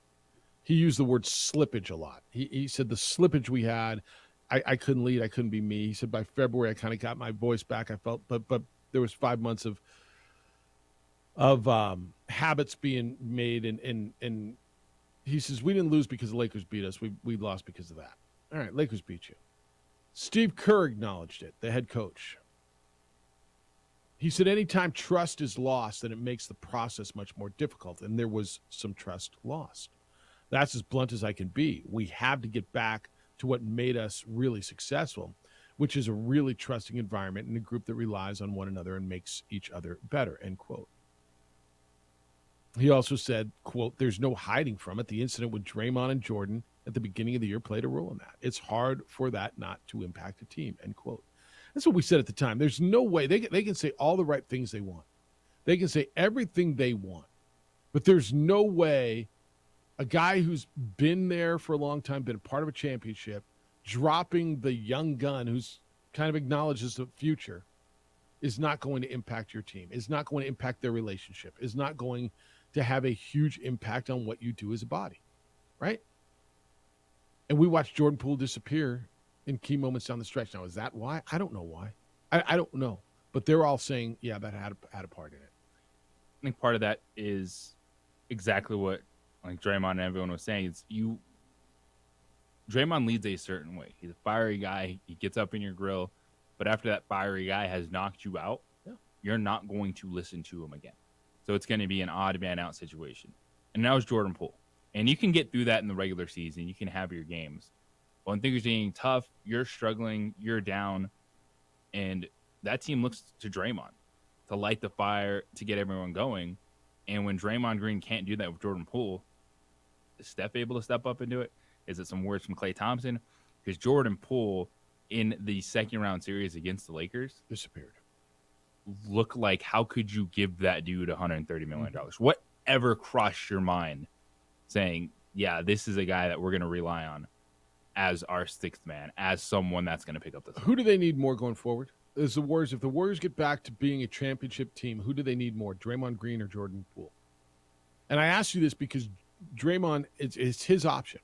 He used the word slippage a lot. He said the slippage we had, I couldn't lead, I couldn't be me. He said by February I kind of got my voice back. I felt, but there was 5 months of habits being made, and he says we didn't lose because the Lakers beat us. We lost because of that. All right, Lakers beat you. Steve Kerr acknowledged it, the head coach. He said anytime trust is lost, then it makes the process much more difficult, and there was some trust lost. That's as blunt as I can be. We have to get back to what made us really successful, which is a really trusting environment and a group that relies on one another and makes each other better, end quote. He also said, quote, there's no hiding from it. The incident with Draymond and Jordan at the beginning of the year played a role in that. It's hard for that not to impact a team, end quote. That's what we said at the time. There's no way. They can say all the right things they want. They can say everything they want. But there's no way a guy who's been there for a long time, been a part of a championship, dropping the young gun who's kind of acknowledges the future, is not going to impact your team, is not going to impact their relationship, is not going to have a huge impact on what you do as a body, right? And we watched Jordan Poole disappear in key moments down the stretch. Now, is that why? I don't know why. I don't know. But they're all saying, yeah, that had a part in it. I think part of that is exactly what like Draymond and everyone was saying. It's Draymond leads a certain way. He's a fiery guy. He gets up in your grill. But after that fiery guy has knocked you out, you're not going to listen to him again. So it's going to be an odd man out situation. And now it's Jordan Poole. And you can get through that in the regular season. You can have your games. When things are getting tough, you're struggling, you're down, and that team looks to Draymond to light the fire, to get everyone going. And when Draymond Green can't do that with Jordan Poole, is Steph able to step up and do it? Is it some words from Klay Thompson? Because Jordan Poole, in the second-round series against the Lakers, disappeared. Look like, how could you give that dude $130 million? Whatever crossed your mind saying, yeah, this is a guy that we're going to rely on as our sixth man, as someone that's going to pick up the. Who do they need more going forward? Is the Warriors, if the Warriors get back to being a championship team, who do they need more, Draymond Green or Jordan Poole? And I ask you this because Draymond, it's his option.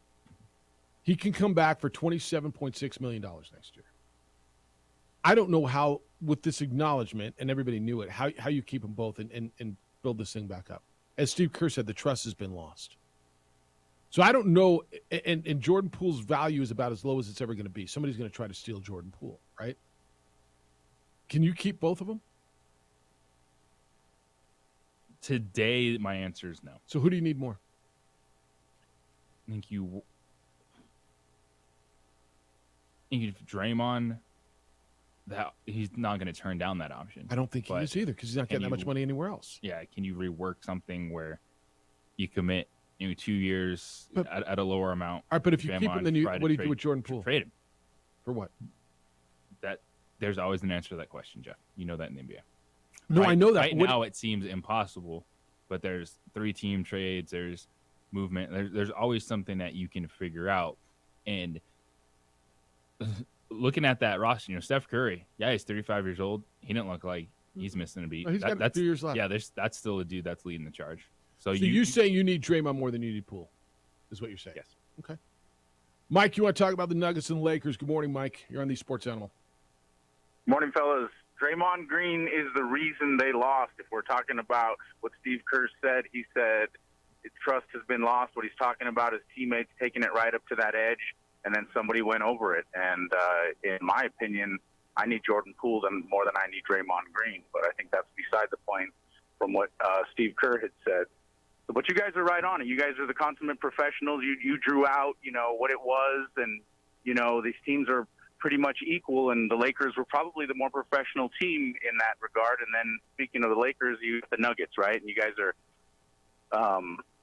He can come back for $27.6 million next year. I don't know how, with this acknowledgement, and everybody knew it, how you keep them both and build this thing back up. As Steve Kerr said, the trust has been lost. So I don't know, and Jordan Poole's value is about as low as it's ever going to be. Somebody's going to try to steal Jordan Poole, right? Can you keep both of them? Today, my answer is no. So who do you need more? I think Draymond, that he's not going to turn down that option. I don't think he is either because he's not getting that much money anywhere else. Yeah, can you rework something where you commit 2 years at a lower amount? All right, but if you keep him, then what do you do with Jordan Poole? Trade him. For what? There's always an answer to that question, Jeff. You know that in the NBA. No, I know that. Right now it seems impossible, but there's 3-team trades, there's movement, there's always something that you can figure out. And looking at that roster, Steph Curry, yeah, he's 35 years old. He didn't look like he's missing a beat. Oh, he's got a few years left. Yeah, that's still a dude that's leading the charge. So you saying you need Draymond more than you need Poole, is what you're saying? Yes. Okay. Mike, you want to talk about the Nuggets and the Lakers? Good morning, Mike. You're on the Sports Animal. Morning, fellas. Draymond Green is the reason they lost. If we're talking about what Steve Kerr said, he said trust has been lost. What he's talking about is teammates taking it right up to that edge, and then somebody went over it. And in my opinion, I need Jordan Poole more than I need Draymond Green. But I think that's beside the point from what Steve Kerr had said. But you guys are right on it. You guys are the consummate professionals. You drew out, what it was, and, these teams are pretty much equal, and the Lakers were probably the more professional team in that regard. And then speaking of the Lakers, you have the Nuggets, right? And you guys are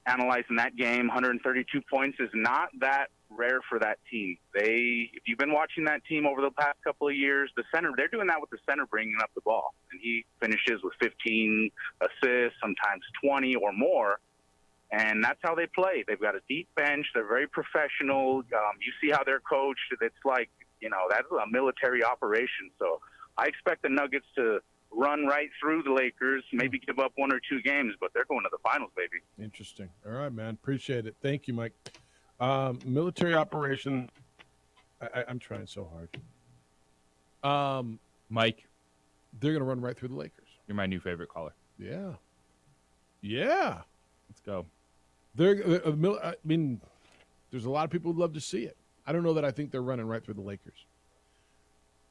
analyzing that game. 132 points is not that rare for that team. If you've been watching that team over the past couple of years, the center, they're doing that with the center bringing up the ball. And he finishes with 15 assists, sometimes 20 or more. And that's how they play. They've got a deep bench. They're very professional. You see how they're coached. It's like, that's a military operation. So I expect the Nuggets to run right through the Lakers, maybe give up 1 or 2 games, but they're going to the finals, baby. Interesting. All right, man. Appreciate it. Thank you, Mike. Military operation. I'm trying so hard. Mike, they're going to run right through the Lakers. You're my new favorite caller. Yeah. Yeah. Let's go. There's a lot of people who'd love to see it. I don't know that I think they're running right through the Lakers.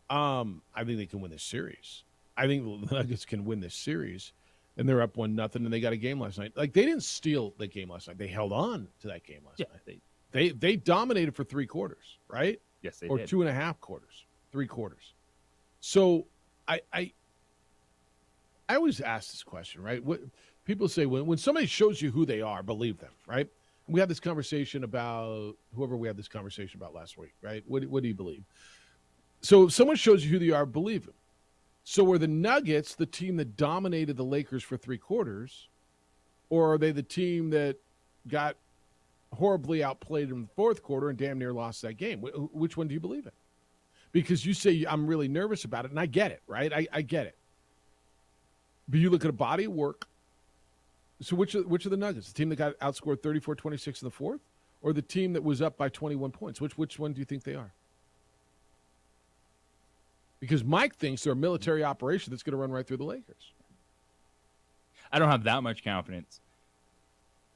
I think they can win this series. I think the Nuggets can win this series, and they're up 1-0, and they got a game last night. Like, they didn't steal the game last night. They held on to that game last night. They dominated for 3 quarters, right? Yes, they or did. 2.5 quarters, 3 quarters. So I always ask this question, right? What people say when somebody shows you who they are, believe them, right? We had this conversation about whoever we had this conversation about last week, right? What do you believe? So if someone shows you who they are, believe them. So were the Nuggets the team that dominated the Lakers for 3 quarters, or are they the team that got horribly outplayed in the 4th quarter and damn near lost that game? Which one do you believe in? Because you say, I'm really nervous about it, and I get it, right? I get it. But you look at a body of work. So which are the Nuggets? The team that got outscored 34-26 in the 4th, or the team that was up by 21 points? Which one do you think they are? Because Mike thinks they're a military operation that's going to run right through the Lakers. I don't have that much confidence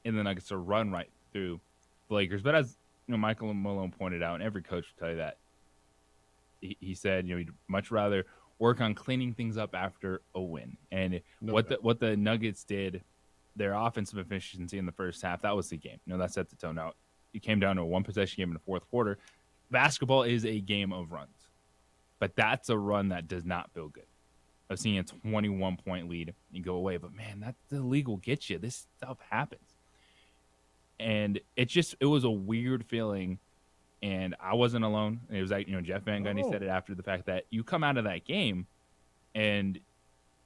in the Nuggets to run right through the Lakers. But as Michael Malone pointed out, and every coach will tell you that, he said, he'd much rather work on cleaning things up after a win. And what the Nuggets did, their offensive efficiency in the first half, that was the game. That set the tone out. It came down to a 1-possession game in the 4th quarter. Basketball is a game of runs. But that's a run that does not feel good. Of seeing a 21-point lead and go away. But, man, the league will get you. This stuff happens. And it was a weird feeling. And I wasn't alone. It was like, Jeff Van Gundy said it after the fact that you come out of that game and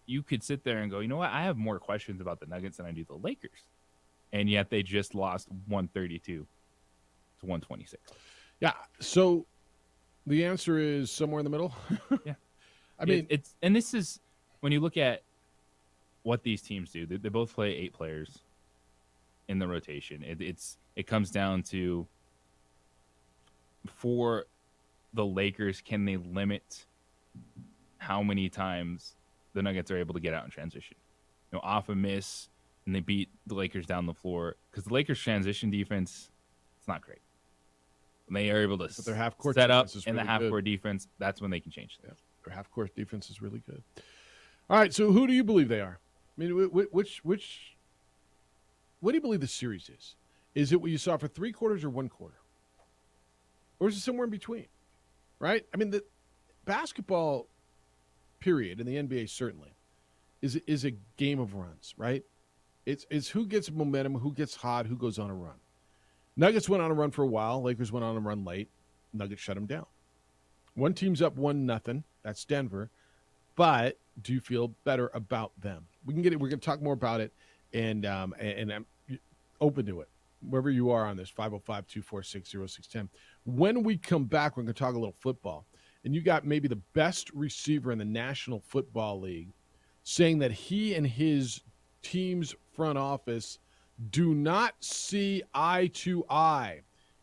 you could sit there and go, you know what? I have more questions about the Nuggets than I do the Lakers. And yet they just lost 132 to 126. Yeah. So the answer is somewhere in the middle. Yeah. I mean, and this is when you look at what these teams do, they both play 8 players in the rotation. It comes down to, for the Lakers, can they limit how many times the Nuggets are able to get out in transition? Off a miss, and they beat the Lakers down the floor. Because the Lakers' transition defense, it's not great. When they are able to their half-court set up defense is in really the half-court good. defense, that's when they can change things. Yeah, their half-court defense is really good. All right, so who do you believe they are? I mean, what do you believe the series is? Is it what you saw for 3 quarters or 1 quarter? Or is it somewhere in between? Right? I mean, the basketball, period, in the NBA certainly, is a game of runs, right? It's who gets momentum, who gets hot, who goes on a run. Nuggets went on a run for a while. Lakers went on a run late. Nuggets shut them down. One team's up 1-0. That's Denver. But do you feel better about them? We're going to talk more about it, and I'm open to it. Wherever you are on this, 505-246-0610. When we come back, we're going to talk a little football. And you got maybe the best receiver in the National Football League saying that he and his team's front office do not see eye to eye.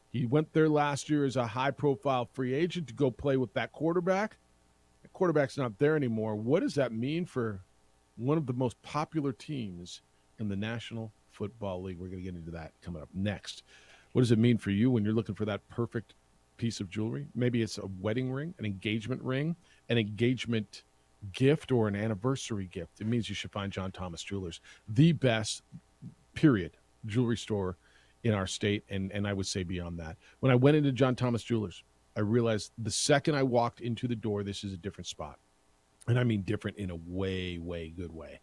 He went there last year as a high-profile free agent to go play with that quarterback. The quarterback's not there anymore. What does that mean for one of the most popular teams in the National Football League? We're going to get into that coming up next. What does it mean for you when you're looking for that perfect piece of jewelry? Maybe it's a wedding ring, an engagement gift, or an anniversary gift. It means you should find John Thomas Jewelers, the best, period, jewelry store in our state, and I would say beyond that. When I went into John Thomas Jewelers, I realized the second I walked into the door, this is a different spot. And I mean different in a way, way good way.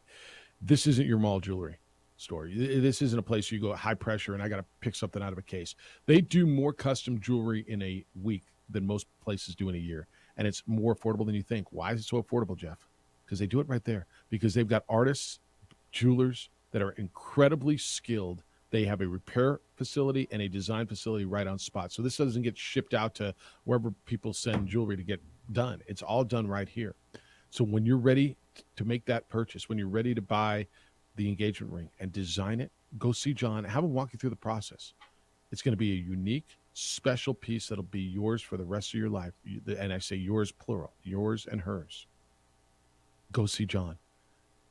This isn't your mall jewelry store. This isn't a place you go high pressure and I got to pick something out of a case. They do more custom jewelry in a week than most places do in a year. And it's more affordable than you think. Why is it so affordable, Jeff? Because they do it right there. Because they've got artists, jewelers that are incredibly skilled They have a repair facility and a design facility right on spot. So this doesn't get shipped out to wherever people send jewelry to get done. It's all done right here. So when you're ready to make that purchase, when you're ready to buy the engagement ring and design it, go see John. Have him walk you through the process. It's going to be a unique, special piece that'll be yours for the rest of your life. And I say yours, plural, yours and hers. Go see John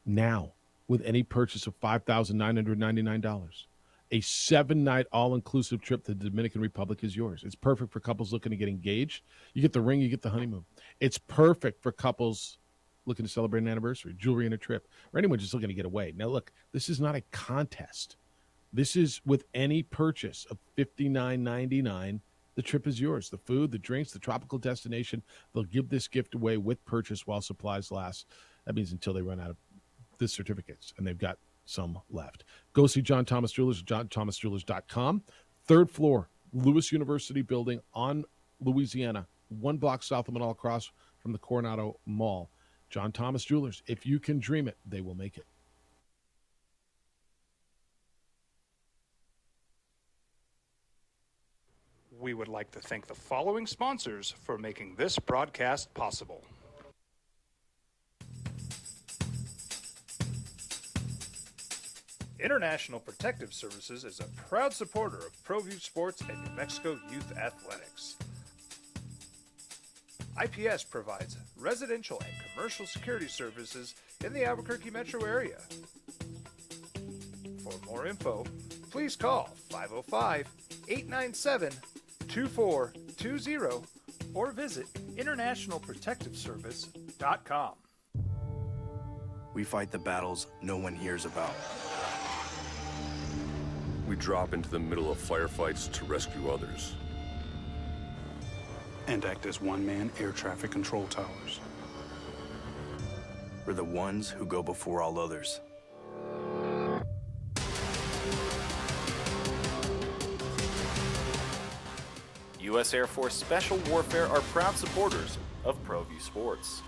now with any purchase of $5,999. A 7-night all-inclusive trip to the Dominican Republic is yours. It's perfect for couples looking to get engaged. You get the ring, you get the honeymoon. It's perfect for couples looking to celebrate an anniversary, jewelry and a trip, or anyone just looking to get away. Now, look, this is not a contest. This is with any purchase of $59.99, the trip is yours. The food, the drinks, the tropical destination, they'll give this gift away with purchase while supplies last. That means until they run out of the certificates, and they've got some left. Go see John Thomas Jewelers at johnthomasjewelers.com. 3rd floor, Lewis University building on Louisiana, 1 block south of Manal across from the Coronado Mall. John Thomas Jewelers. If you can dream it, they will make it. We would like to thank the following sponsors for making this broadcast possible. International Protective Services is a proud supporter of ProView Sports and New Mexico Youth Athletics. IPS provides residential and commercial security services in the Albuquerque metro area. For more info, please call 505-897-2420 or visit internationalprotectiveservice.com. We fight the battles no one hears about. We drop into the middle of firefights to rescue others. And act as one-man air traffic control towers. We're the ones who go before all others. U.S. Air Force Special Warfare are proud supporters of ProView Sports.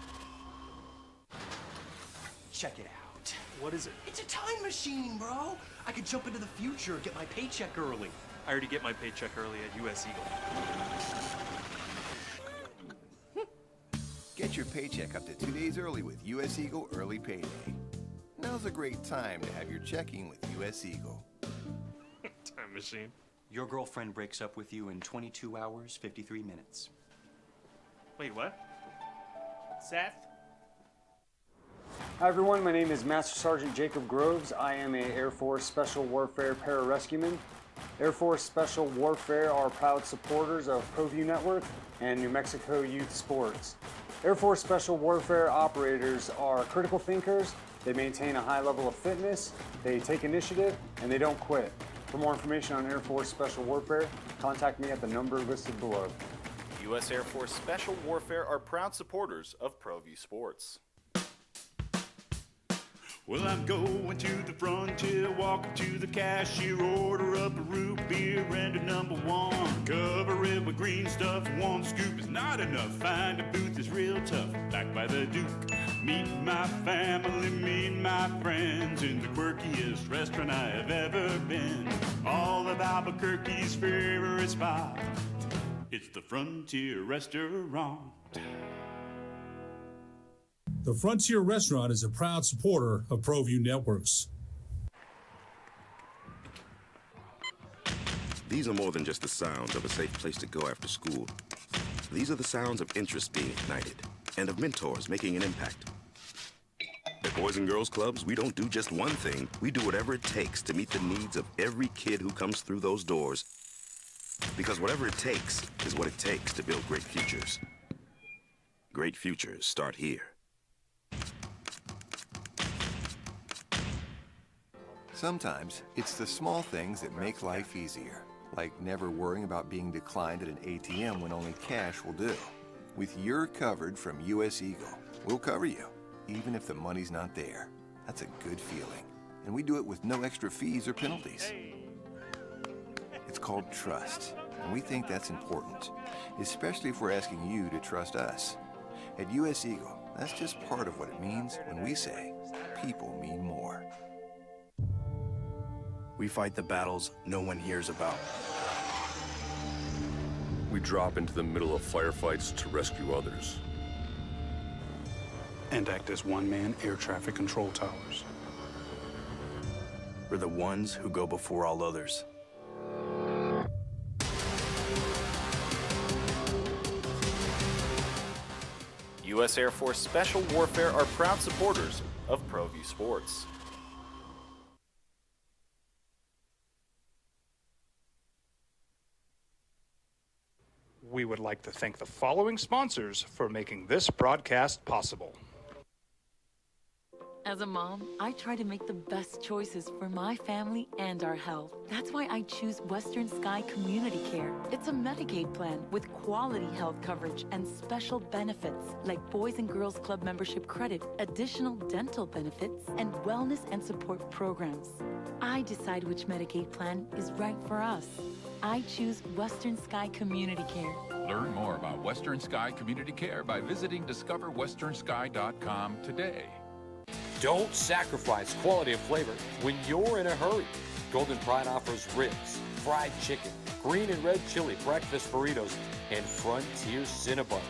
Check it out. What is it? It's a time machine, bro. I could jump into the future, get my paycheck early. I already get my paycheck early at U.S. Eagle. Get your paycheck up to 2 days early with U.S. Eagle Early Payday. Now's a great time to have your checking with U.S. Eagle. Time machine. Your girlfriend breaks up with you in 22 hours, 53 minutes. Wait, what? Seth? Hi everyone, my name is Master Sergeant Jacob Groves. I am a Air Force Special Warfare Pararescueman. Air Force Special Warfare are proud supporters of ProView Network and New Mexico Youth Sports. Air Force Special Warfare operators are critical thinkers. They maintain a high level of fitness, they take initiative, and they don't quit. For more information on Air Force Special Warfare, contact me at the number listed below. U.S. Air Force Special Warfare are proud supporters of ProView Sports. Well, I'm going to the frontier, walking to the cashier, order up a root beer and a number one. Cover it with green stuff, one scoop is not enough. Find a booth is real tough, back by the Duke. Meet my family, meet my friends in the quirkiest restaurant I have ever been. All of Albuquerque's favorite spot, it's the Frontier Restaurant. The Frontier Restaurant is a proud supporter of ProView Networks. These are more than just the sounds of a safe place to go after school. These are the sounds of interest being ignited and of mentors making an impact. At Boys and Girls Clubs, we don't do just one thing. We do whatever it takes to meet the needs of every kid who comes through those doors. Because whatever it takes is what it takes to build great futures. Great futures start here. Sometimes it's the small things that make life easier, like never worrying about being declined at an ATM when only cash will do. With You're Covered from U.S. Eagle, we'll cover you, even if the money's not there. That's a good feeling. And we do it with no extra fees or penalties. It's called trust, and we think that's important, especially if we're asking you to trust us. At U.S. Eagle, that's just part of what it means when we say people mean more. We fight the battles no one hears about. We drop into the middle of firefights to rescue others. And act as one-man air traffic control towers. We're the ones who go before all others. U.S. Air Force Special Warfare are proud supporters of ProView Sports. We would like to thank the following sponsors for making this broadcast possible. As a mom, I try to make the best choices for my family and our health. That's why I choose Western Sky Community Care. It's a Medicaid plan with quality health coverage and special benefits like Boys and Girls Club membership credit, additional dental benefits, and wellness and support programs. I decide which Medicaid plan is right for us. I choose Western Sky Community Care. Learn more about Western Sky Community Care by visiting discoverwesternsky.com today. Don't sacrifice quality and flavor when you're in a hurry. Golden Pride offers ribs, fried chicken, green and red chili breakfast burritos, and Frontier Cinnabons.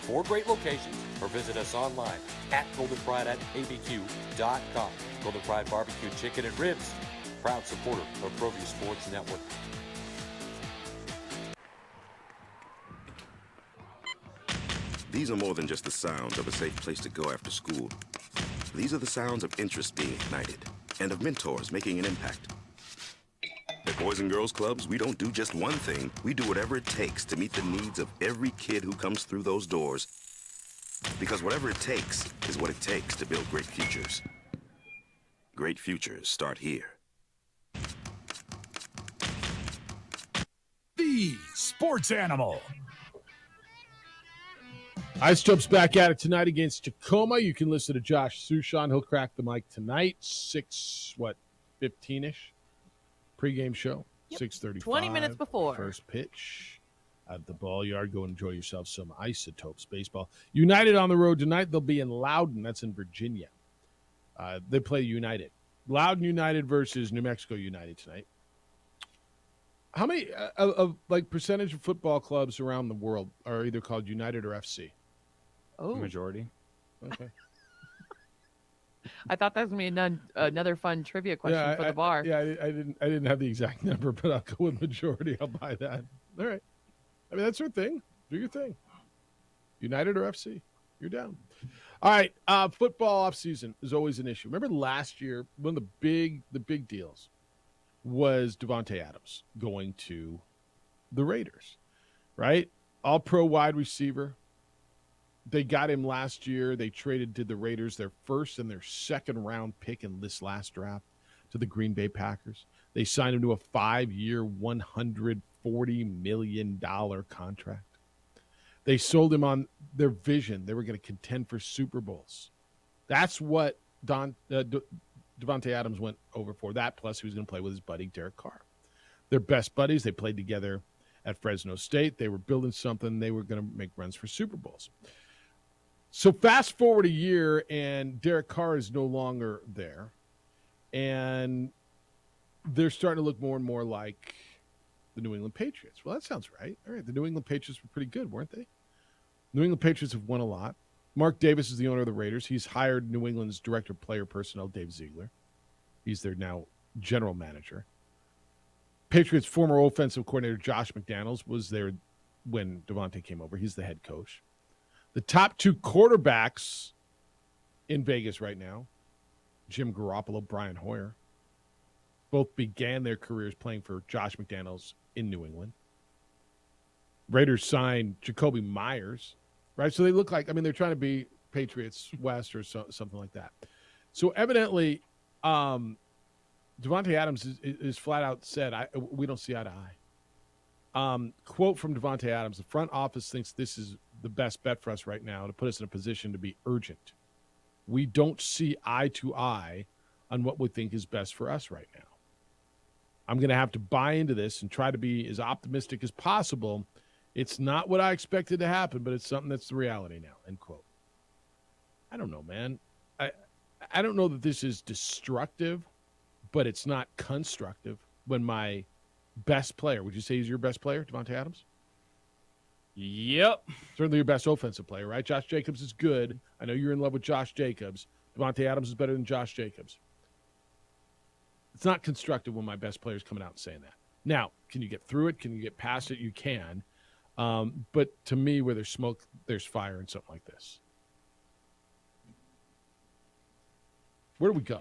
4 great locations, or visit us online at goldenpride@abq.com. Golden Pride Barbecue Chicken and Ribs, proud supporter of ProView Sports Network. These are more than just the sounds of a safe place to go after school. These are the sounds of interest being ignited and of mentors making an impact. At Boys and Girls Clubs, we don't do just one thing. We do whatever it takes to meet the needs of every kid who comes through those doors. Because whatever it takes is what it takes to build great futures. Great futures start here. The Sports Animal. Ice Jumps back at it tonight against Tacoma. You can listen to Josh Sushan. He'll crack the mic tonight. 15-ish pregame show. Yep. 6:35. 20 minutes before. First pitch at the ball yard. Go enjoy yourself some Isotopes baseball. United on the road tonight. They'll be in Loudon. That's in Virginia. They play United. Loudon United versus New Mexico United tonight. How many percentage of football clubs around the world are either called United or FC? Oh, Majority. Okay. I thought that was gonna be another fun trivia question for the bar. Yeah, I didn't have the exact number, but I'll go with majority. I'll buy that. All right. I mean, that's your thing. Do your thing. United or FC, you're down. All right. Football offseason is always an issue. Remember last year, one of the big deals was Davante Adams going to the Raiders, right? All-pro wide receiver. They got him last year. They traded to the Raiders their first and their second round pick in this last draft to the Green Bay Packers. They signed him to a 5-year, $140 million contract. They sold him on their vision. They were going to contend for Super Bowls. That's what Davante Adams went over for. That plus he was going to play with his buddy Derek Carr. They're best buddies. They played together at Fresno State. They were building something. They were going to make runs for Super Bowls. So fast forward a year, and Derek Carr is no longer there. And they're starting to look more and more like the New England Patriots. Well, that sounds right. All right, the New England Patriots were pretty good, weren't they? New England Patriots have won a lot. Mark Davis is the owner of the Raiders. He's hired New England's director of player personnel, Dave Ziegler. He's their now general manager. Patriots' former offensive coordinator, Josh McDaniels, was there when Davante came over. He's the head coach. The top 2 quarterbacks in Vegas right now, Jim Garoppolo, Brian Hoyer, both began their careers playing for Josh McDaniels in New England. Raiders signed Jacoby Myers, right? So they look like, they're trying to be Patriots West or something like that. So evidently, Davante Adams is flat out said, we don't see eye to eye. Quote from Davante Adams, the front office thinks this is the best bet for us right now to put us in a position to be urgent. We don't see eye to eye on what we think is best for us right now. I'm going to have to buy into this and try to be as optimistic as possible. It's not what I expected to happen, but it's something that's the reality now, end quote. I don't know, man. I don't know that this is destructive, but it's not constructive when my best player, would you say he's your best player, Davante Adams? Yep. Certainly your best offensive player, right? Josh Jacobs is good. I know you're in love with Josh Jacobs. Davante Adams is better than Josh Jacobs. It's not constructive when my best player is coming out and saying that. Now, can you get through it? Can you get past it? You can. But to me, where there's smoke, there's fire and something like this. Where do we go?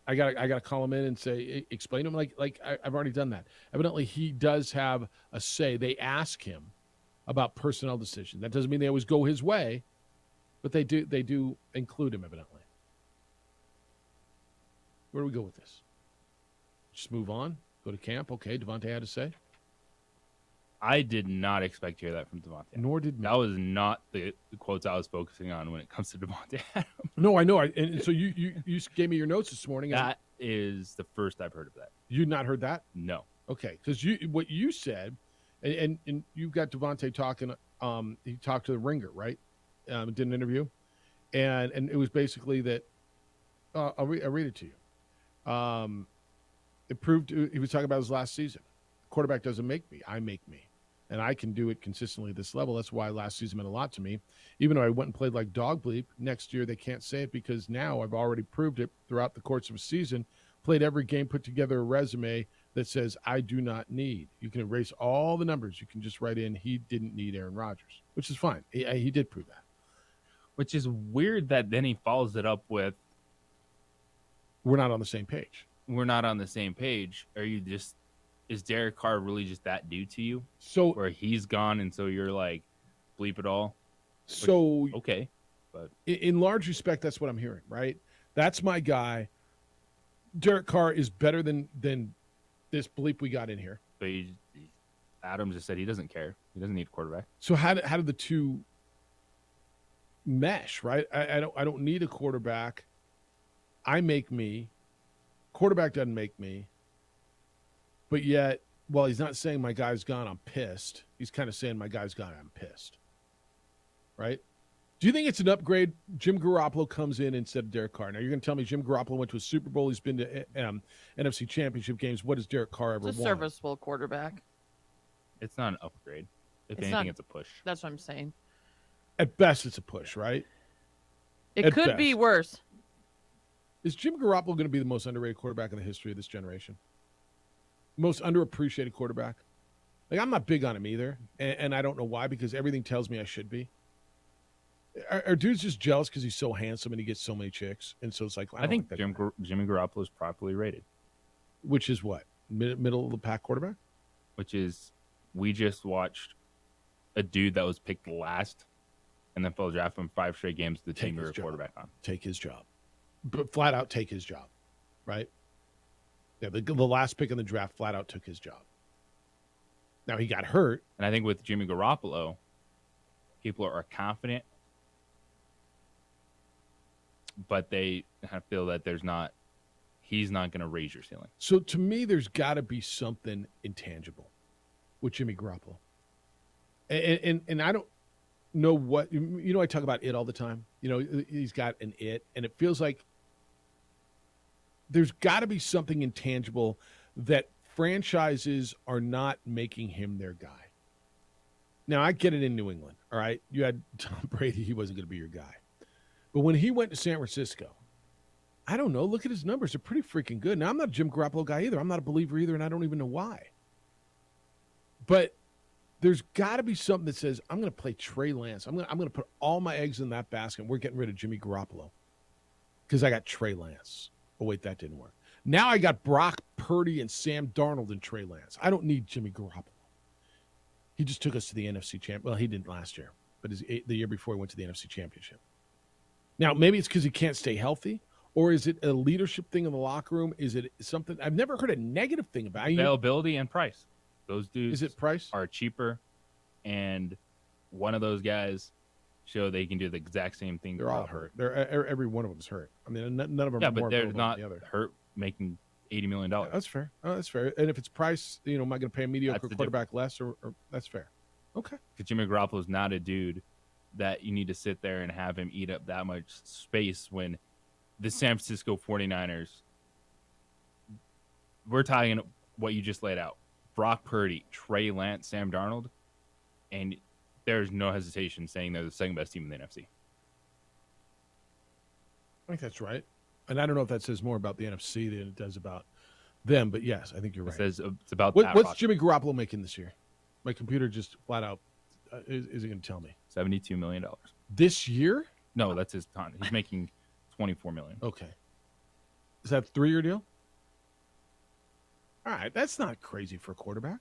I gotta call him in and say, explain to him like I've already done that. Evidently, he does have a say. They ask him about personnel decisions. That doesn't mean they always go his way, but they do include him evidently. Where do we go with this? Just move on. Go to camp. Okay, Davante had to say. I did not expect to hear that from Davante. Nor did me. That was not the quotes I was focusing on when it comes to Davante Adams. No, I know. And so you gave me your notes this morning. That is the first I've heard of that. You'd not heard that? No. Okay, because what you said, and you got Davante talking. He talked to the Ringer, right? Did an interview, and it was basically that. I'll read it to you. It proved he was talking about his last season. Quarterback doesn't make me; I make me. And I can do it consistently at this level. That's why last season meant a lot to me. Even though I went and played like dog bleep, next year they can't say it because now I've already proved it throughout the course of a season, played every game, put together a resume that says I do not need. You can erase all the numbers. You can just write in he didn't need Aaron Rodgers, which is fine. He did prove that. Which is weird that then he follows it up with, we're not on the same page. We're not on the same page. Is Derek Carr really just that dude to you? So where he's gone, and so you're like, bleep it all. So okay, but in large respect, that's what I'm hearing. Right? That's my guy. Derek Carr is better than this bleep we got in here. But Adams just said he doesn't care. He doesn't need a quarterback. So how did the two mesh? Right? I don't need a quarterback. I make me. Quarterback doesn't make me. But yet, while he's not saying my guy's gone, I'm pissed. He's kind of saying my guy's gone, I'm pissed. Right? Do you think it's an upgrade? Jim Garoppolo comes in instead of Derek Carr. Now, you're going to tell me Jim Garoppolo went to a Super Bowl. He's been to NFC Championship games. What does Derek Carr ever It's a want? serviceable quarterback. It's not an upgrade. If anything, it's a push. That's what I'm saying. At best, it's a push, right? It could be worse. Is Jim Garoppolo going to be the most underrated quarterback in the history of this generation? Most underappreciated quarterback? Like, I'm not big on him either, and I don't know why, because everything tells me I should be. Are dudes just jealous because he's so handsome and he gets so many chicks? And so it's like, I think Jimmy Garoppolo is properly rated. Which is what? Middle of the pack quarterback? Which is, we just watched a dude that was picked last and then NFL draft him 5 straight games to the team we were quarterback on. Take his job. But flat out take his job, right? Yeah, the last pick in the draft flat out took his job. Now, he got hurt. And I think with Jimmy Garoppolo, people are confident, but they feel that he's not going to raise your ceiling. So to me, there's got to be something intangible with Jimmy Garoppolo. And I don't know what, I talk about it all the time. He's got an it, and it feels like there's got to be something intangible that franchises are not making him their guy. Now, I get it in New England, all right? You had Tom Brady. He wasn't going to be your guy. But when he went to San Francisco, I don't know. Look at his numbers. They're pretty freaking good. Now, I'm not a Jim Garoppolo guy either. I'm not a believer either, and I don't even know why. But there's got to be something that says, I'm going to play Trey Lance. I'm going to put all my eggs in that basket. We're getting rid of Jimmy Garoppolo because I got Trey Lance. Oh, wait, that didn't work. Now I got Brock Purdy and Sam Darnold and Trey Lance. I don't need Jimmy Garoppolo. He just took us to the NFC Championship. Well, he didn't last year, but the year before he went to the NFC Championship. Now, maybe it's because he can't stay healthy, or is it a leadership thing in the locker room? Is it something? I've never heard a negative thing about it. Availability and price. Those dudes is it price? Are cheaper, and one of those guys show they can do the exact same thing. They're all hurt. Every one of them's hurt. I mean, none of them yeah, are more but they're available not than the other. hurt making $80 million. That's fair. Oh, that's fair. And if it's price, am I going to pay a mediocre quarterback less, or that's fair? Okay. Because Jimmy Garoppolo is not a dude that you need to sit there and have him eat up that much space when the San Francisco 49ers we're tying what you just laid out. Brock Purdy, Trey Lance, Sam Darnold, and there's no hesitation saying they're the second best team in the NFC. I think that's right. And I don't know if that says more about the NFC than it does about them, but yes, I think you're right. It says it's about what's Jimmy Garoppolo making this year? My computer just flat out isn't going to tell me. $72 million. This year? No, that's his ton. He's making $24 million. Okay. Is that a 3-year deal? All right, that's not crazy for a quarterback.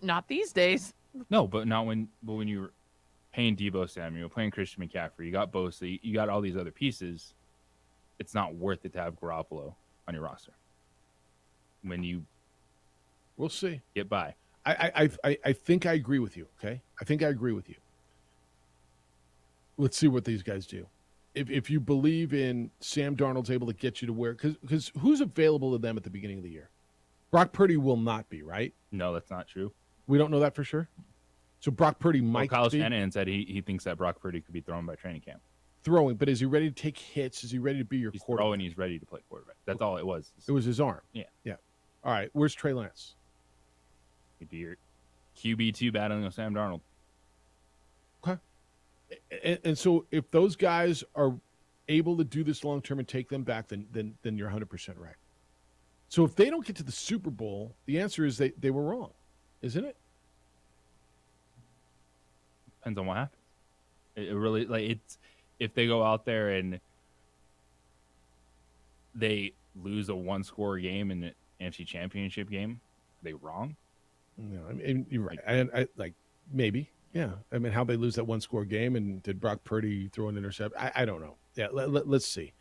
Not these days. No, but not when you're paying Deebo Samuel, playing Christian McCaffrey, you got Bosa, you got all these other pieces. It's not worth it to have Garoppolo on your roster. We'll see. Get by. I think I agree with you. Okay, I think I agree with you. Let's see what these guys do. If you believe in Sam Darnold's able to get you to where, because who's available to them at the beginning of the year? Brock Purdy will not be, right? No, that's not true. We don't know that for sure. So Brock Purdy might. Kyle Shanahan said he thinks that Brock Purdy could be thrown by training camp. Throwing, but is he ready to take hits? Is he ready to be your quarterback? Throwing, he's ready to play quarterback. That's all it was. It was his arm. Yeah. Yeah. All right. Where's Trey Lance? He'd be your QB2 battling with Sam Darnold. Okay. And so if those guys are able to do this long term and take them back, then you're 100% right. So if they don't get to the Super Bowl, the answer is they were wrong, isn't it? Depends on what happens. It really, it's if they go out there and they lose a 1-score game in the NFC Championship game, are they wrong? No, I mean, you're right. I maybe, yeah. I mean, how they lose that 1-score game, and did Brock Purdy throw an intercept? I don't know. Yeah, let's see.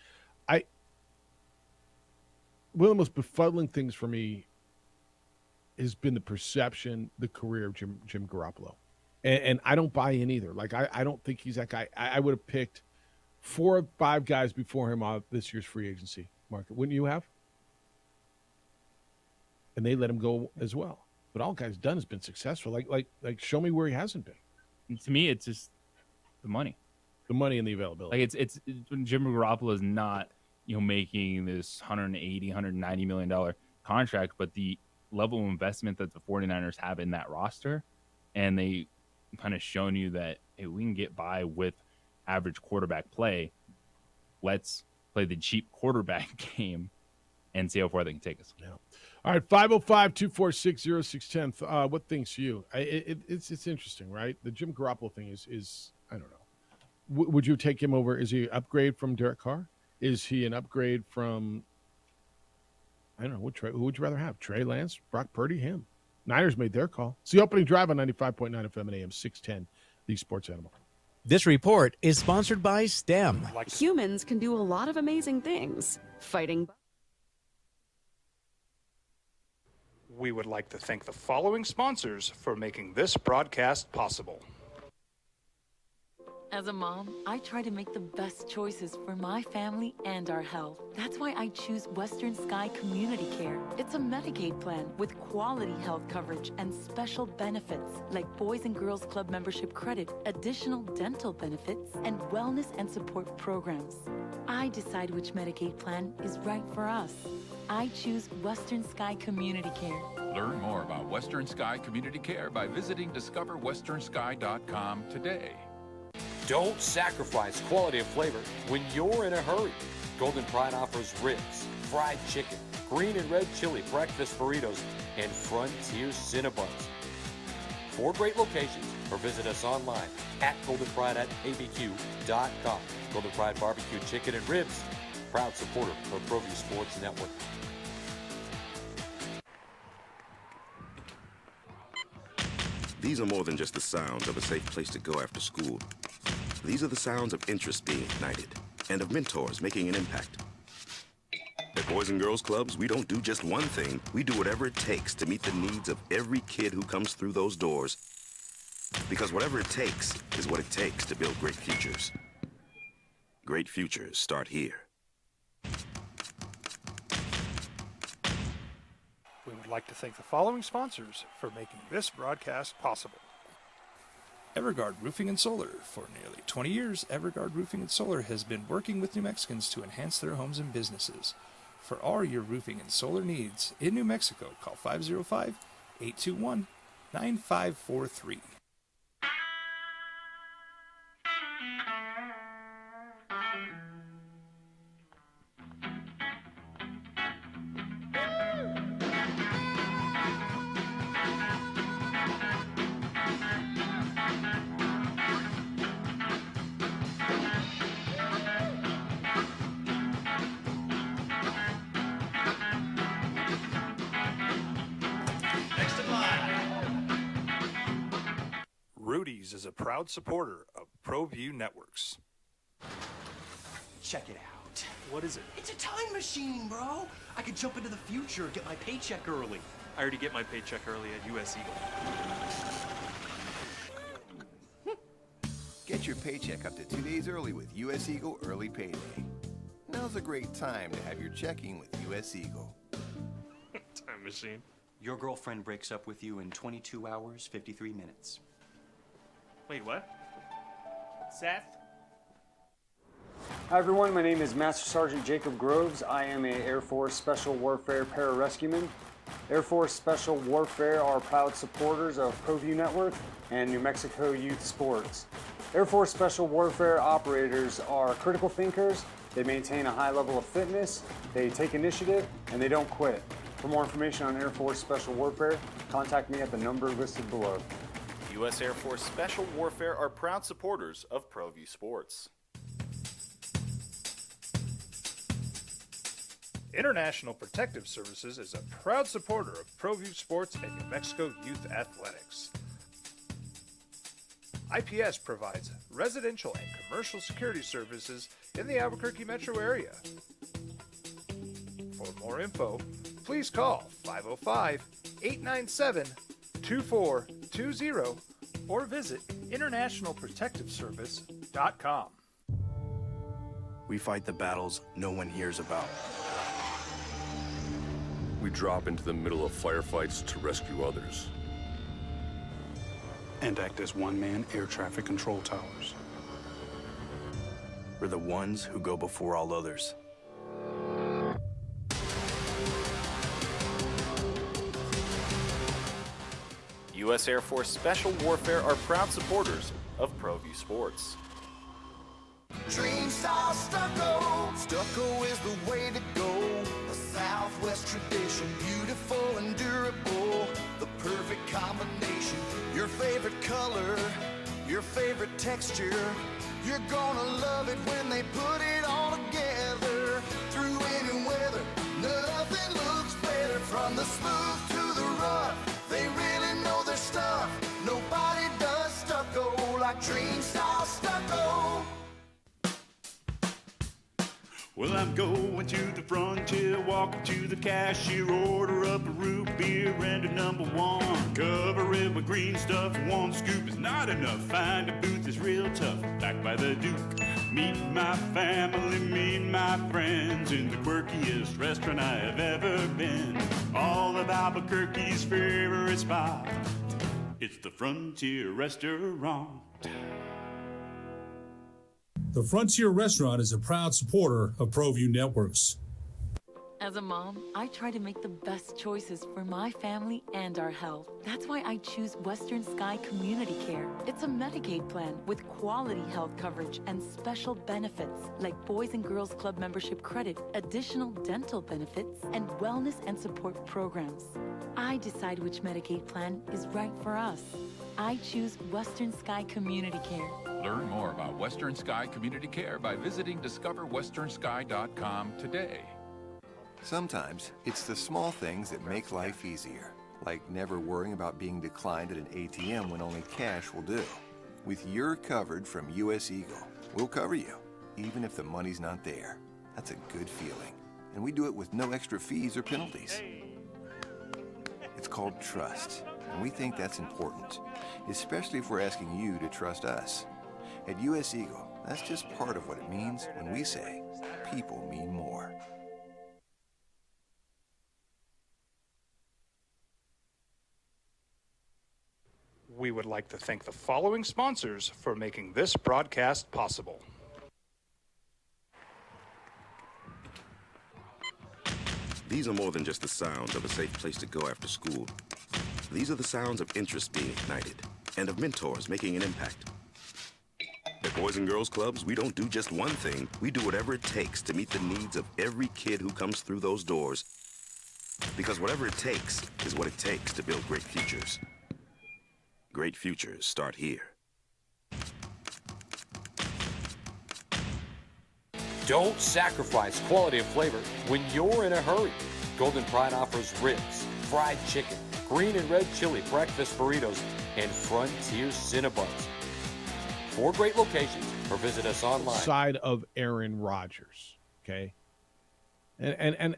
One of the most befuddling things for me has been the perception, the career of Jim Garoppolo. And I don't buy in either. Like, I don't think he's that guy. I would have picked 4 or 5 guys before him on this year's free agency market. Wouldn't you have? And they let him go as well. But all guy's done has been successful. Like show me where he hasn't been. And to me, it's just the money. The money and the availability. Like it's Jim Garoppolo is not, making this $180, $190 million contract, but the level of investment that the 49ers have in that roster, and they kind of shown you that, hey, we can get by with average quarterback play. Let's play the cheap quarterback game and see how far they can take us. Yeah. All right, 505-246-0610. What thinks you? It's interesting, right? The Jim Garoppolo thing is I don't know. Would you take him over? Is he an upgrade from Derek Carr? Is he an upgrade from, I don't know, who would you rather have? Trey Lance, Brock Purdy, him? Niners made their call. It's the opening drive on 95.9 FM and AM 610, the Sports Animal. This report is sponsored by STEM. Humans can do a lot of amazing things. Fighting. We would like to thank the following sponsors for making this broadcast possible. As a mom, I try to make the best choices for my family and our health. That's why I choose Western Sky Community Care. It's a Medicaid plan with quality health coverage and special benefits like Boys and Girls Club membership credit, additional dental benefits, and wellness and support programs. I decide which Medicaid plan is right for us. I choose Western Sky Community Care. Learn more about Western Sky Community Care by visiting discoverwesternsky.com today. Don't sacrifice quality of flavor when you're in a hurry. Golden Pride offers ribs, fried chicken, green and red chili breakfast burritos, and Frontier Cinnabons. 4 great locations, or visit us online at goldenpride@abq.com. Golden Pride Barbecue Chicken and Ribs, proud supporter of ProView Sports Network. These are more than just the sounds of a safe place to go after school. These are the sounds of interest being ignited and of mentors making an impact. At Boys and Girls Clubs, we don't do just one thing. We do whatever it takes to meet the needs of every kid who comes through those doors. Because whatever it takes is what it takes to build great futures. Great futures start here. We would like to thank the following sponsors for making this broadcast possible. Everguard Roofing and Solar. For nearly 20 years, Everguard Roofing and Solar has been working with New Mexicans to enhance their homes and businesses. For all your roofing and solar needs in New Mexico, call 505-821-9543. Rudy's is a proud supporter of ProView Networks. Check it out. What is it? It's a time machine, bro. I could jump into the future, get my paycheck early. I already get my paycheck early at US Eagle. Get your paycheck up to 2 days early with US Eagle Early Payday. Now's a great time to have your checking with US Eagle. Time machine. Your girlfriend breaks up with you in 22 hours, 53 minutes. Wait, what? Seth? Hi everyone, my name is Master Sergeant Jacob Groves. I am a Air Force Special Warfare Pararescueman. Air Force Special Warfare are proud supporters of ProView Network and New Mexico Youth Sports. Air Force Special Warfare operators are critical thinkers. They maintain a high level of fitness, they take initiative, and they don't quit. For more information on Air Force Special Warfare, contact me at the number listed below. U.S. Air Force Special Warfare are proud supporters of ProView Sports. International Protective Services is a proud supporter of ProView Sports and New Mexico Youth Athletics. IPS provides residential and commercial security services in the Albuquerque metro area. For more info, please call 505-897-2420 or visit internationalprotectiveservice.com. We fight the battles no one hears about. We drop into the middle of firefights to rescue others. And act as one-man air traffic control towers. We're the ones who go before all others. U.S. Air Force Special Warfare are proud supporters of ProView Sports. Dream style stucco. Stucco is the way to go. A Southwest tradition, beautiful and durable. The perfect combination. Your favorite color, your favorite texture. You're gonna love it when they put it all together. Through any weather, nothing looks better. From the smooth to the rough, they really know their stuff. Nobody does stucco like Dream style stucco. Well, I'm going to the frontier, walking to the cashier, order up a root beer and a number one. Cover it with green stuff, one scoop is not enough. Find a booth is real tough, back by the Duke. Meet my family, meet my friends in the quirkiest restaurant I have ever been. All of Albuquerque's favorite spot, it's the Frontier Restaurant. The Frontier Restaurant is a proud supporter of ProView Networks. As a mom, I try to make the best choices for my family and our health. That's why I choose Western Sky Community Care. It's a Medicaid plan with quality health coverage and special benefits like Boys and Girls Club membership credit, additional dental benefits, and wellness and support programs. I decide which Medicaid plan is right for us. I choose Western Sky Community Care. Learn more about Western Sky Community Care by visiting discoverwesternsky.com today. Sometimes it's the small things that make life easier, like never worrying about being declined at an ATM when only cash will do. With your covered from US Eagle, we'll cover you, even if the money's not there. That's a good feeling. And we do it with no extra fees or penalties. It's called trust, and we think that's important, especially if we're asking you to trust us. At US Eagle, that's just part of what it means when we say people mean more. We would like to thank the following sponsors for making this broadcast possible. These are more than just the sounds of a safe place to go after school. These are the sounds of interest being ignited and of mentors making an impact. At Boys and Girls Clubs, we don't do just one thing. We do whatever it takes to meet the needs of every kid who comes through those doors. Because whatever it takes is what it takes to build great futures. Great futures start here. Don't sacrifice quality and flavor when you're in a hurry. Golden Pride offers ribs, fried chicken, green and red chili breakfast burritos, and Frontier Cinnabons. 4 great locations, or visit us online. Side of Aaron Rodgers, okay? And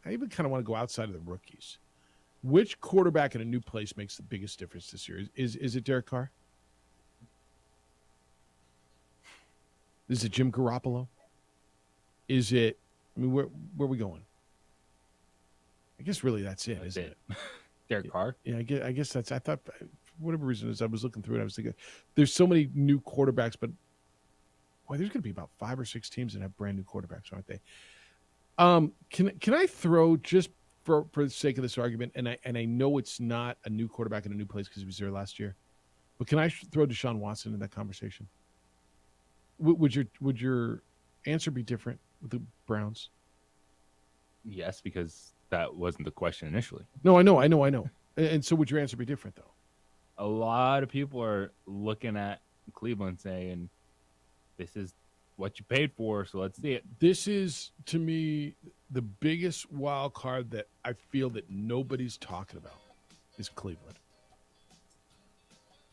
I even kind of want to go outside of the rookies. Which quarterback in a new place makes the biggest difference this year? Is it Derek Carr? Is it Jim Garoppolo? Is it, I mean, where are we going? I guess really that's it, isn't it? Derek Carr? Yeah, I guess that's, I thought, for whatever reason, as I was looking through it, I was thinking, there's so many new quarterbacks, but boy, there's going to be about 5 or 6 teams that have brand new quarterbacks, aren't they? Can I throw, just for the sake of this argument, and I know it's not a new quarterback in a new place because he was there last year, but can I throw Deshaun Watson in that conversation? Would your answer be different with the Browns? Yes, because that wasn't the question initially. No, I know. And so would your answer be different, though? A lot of people are looking at Cleveland saying, this is what you paid for, so let's see it. This is, to me, the biggest wild card that I feel that nobody's talking about is Cleveland.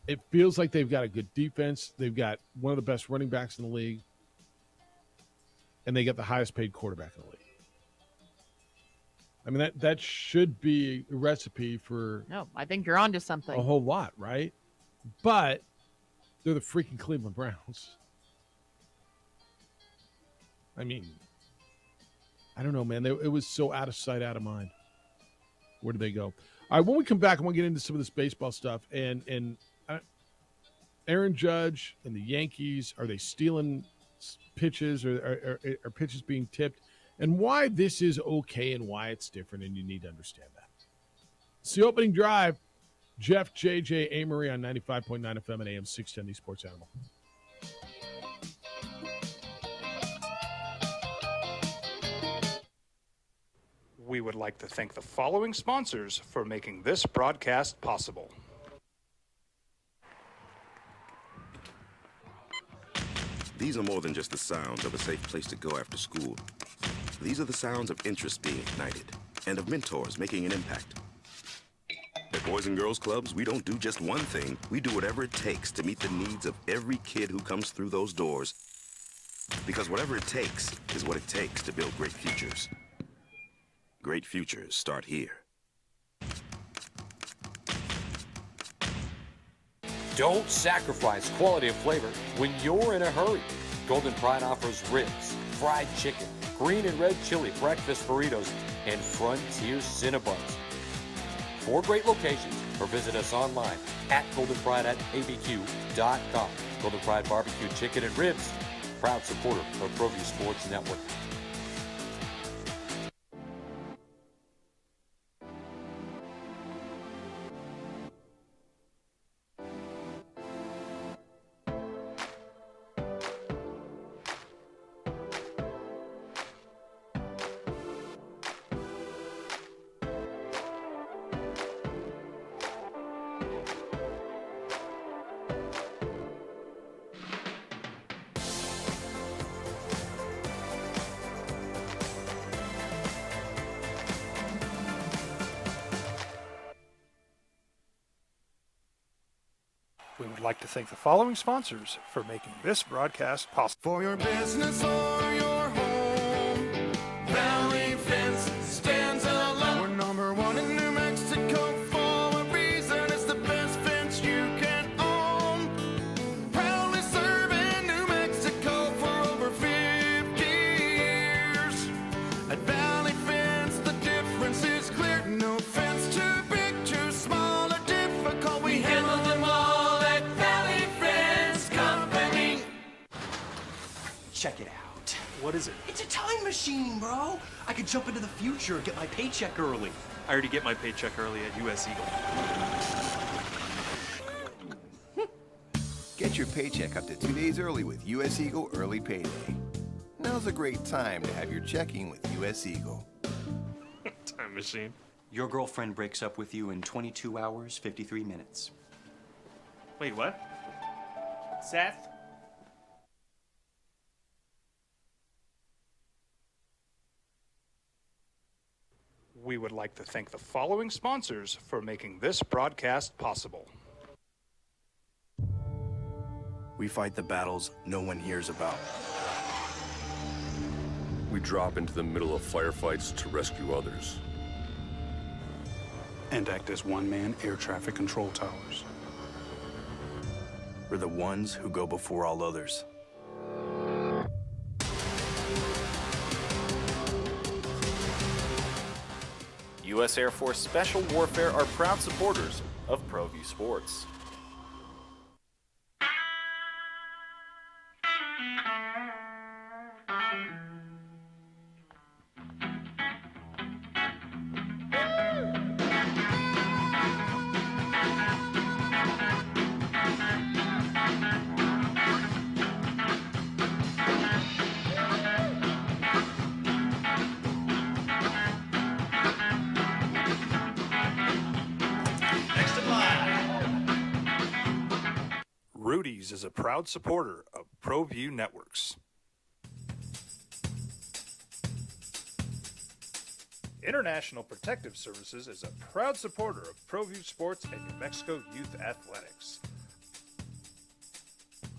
It feels like they've got a good defense. They've got one of the best running backs in the league. And they get the highest paid quarterback in the league. I mean, that should be a recipe for No, I think you're onto something. a whole lot, right? But they're the freaking Cleveland Browns. I mean, I don't know, man. It was so out of sight, out of mind. Where did they go? All right, when we come back, I want to get into some of this baseball stuff. And Aaron Judge and the Yankees, are they stealing pitches or are pitches being tipped? And why this is okay and why it's different, and you need to understand that. It's the opening drive. Jeff, JJ, Amory on 95.9 FM and AM 610, the Sports Animal. We would like to thank the following sponsors for making this broadcast possible. These are more than just the sounds of a safe place to go after school. These are the sounds of interest being ignited and of mentors making an impact. At Boys and Girls Clubs, we don't do just one thing. We do whatever it takes to meet the needs of every kid who comes through those doors. Because whatever it takes is what it takes to build great futures. Great futures start here. Don't sacrifice quality and flavor when you're in a hurry. Golden Pride offers ribs, fried chicken, green and red chili breakfast burritos, and Frontier Cinnabons. 4 great locations, or visit us online at goldenpride@abq.com. Golden Pride Barbecue Chicken and Ribs, proud supporter of ProView Sports Network. We would like to thank the following sponsors for making this broadcast possible. For your business or your home, Valley Fence stands alone. We're number 1 in New Mexico for a reason. It's the best fence you can own. Proudly serving New Mexico for over 50 years. At Valley Fence, the difference is clear. No fence too big, too small, or difficult. We handle them all. Check it out. What is it? It's a time machine, bro. I could jump into the future, get my paycheck early. I already get my paycheck early at US Eagle. Get your paycheck up to 2 days early with US Eagle Early Payday. Now's a great time to have your checking with US Eagle. Time machine. Your girlfriend breaks up with you in 22 hours, 53 minutes. Wait, what? Seth? We would like to thank the following sponsors for making this broadcast possible. We fight the battles no one hears about. We drop into the middle of firefights to rescue others. And act as one-man air traffic control towers. We're the ones who go before all others. U.S. Air Force Special Warfare are proud supporters of ProView Sports. Rudy's is a proud supporter of ProView Networks. International Protective Services is a proud supporter of ProView Sports and New Mexico Youth Athletics.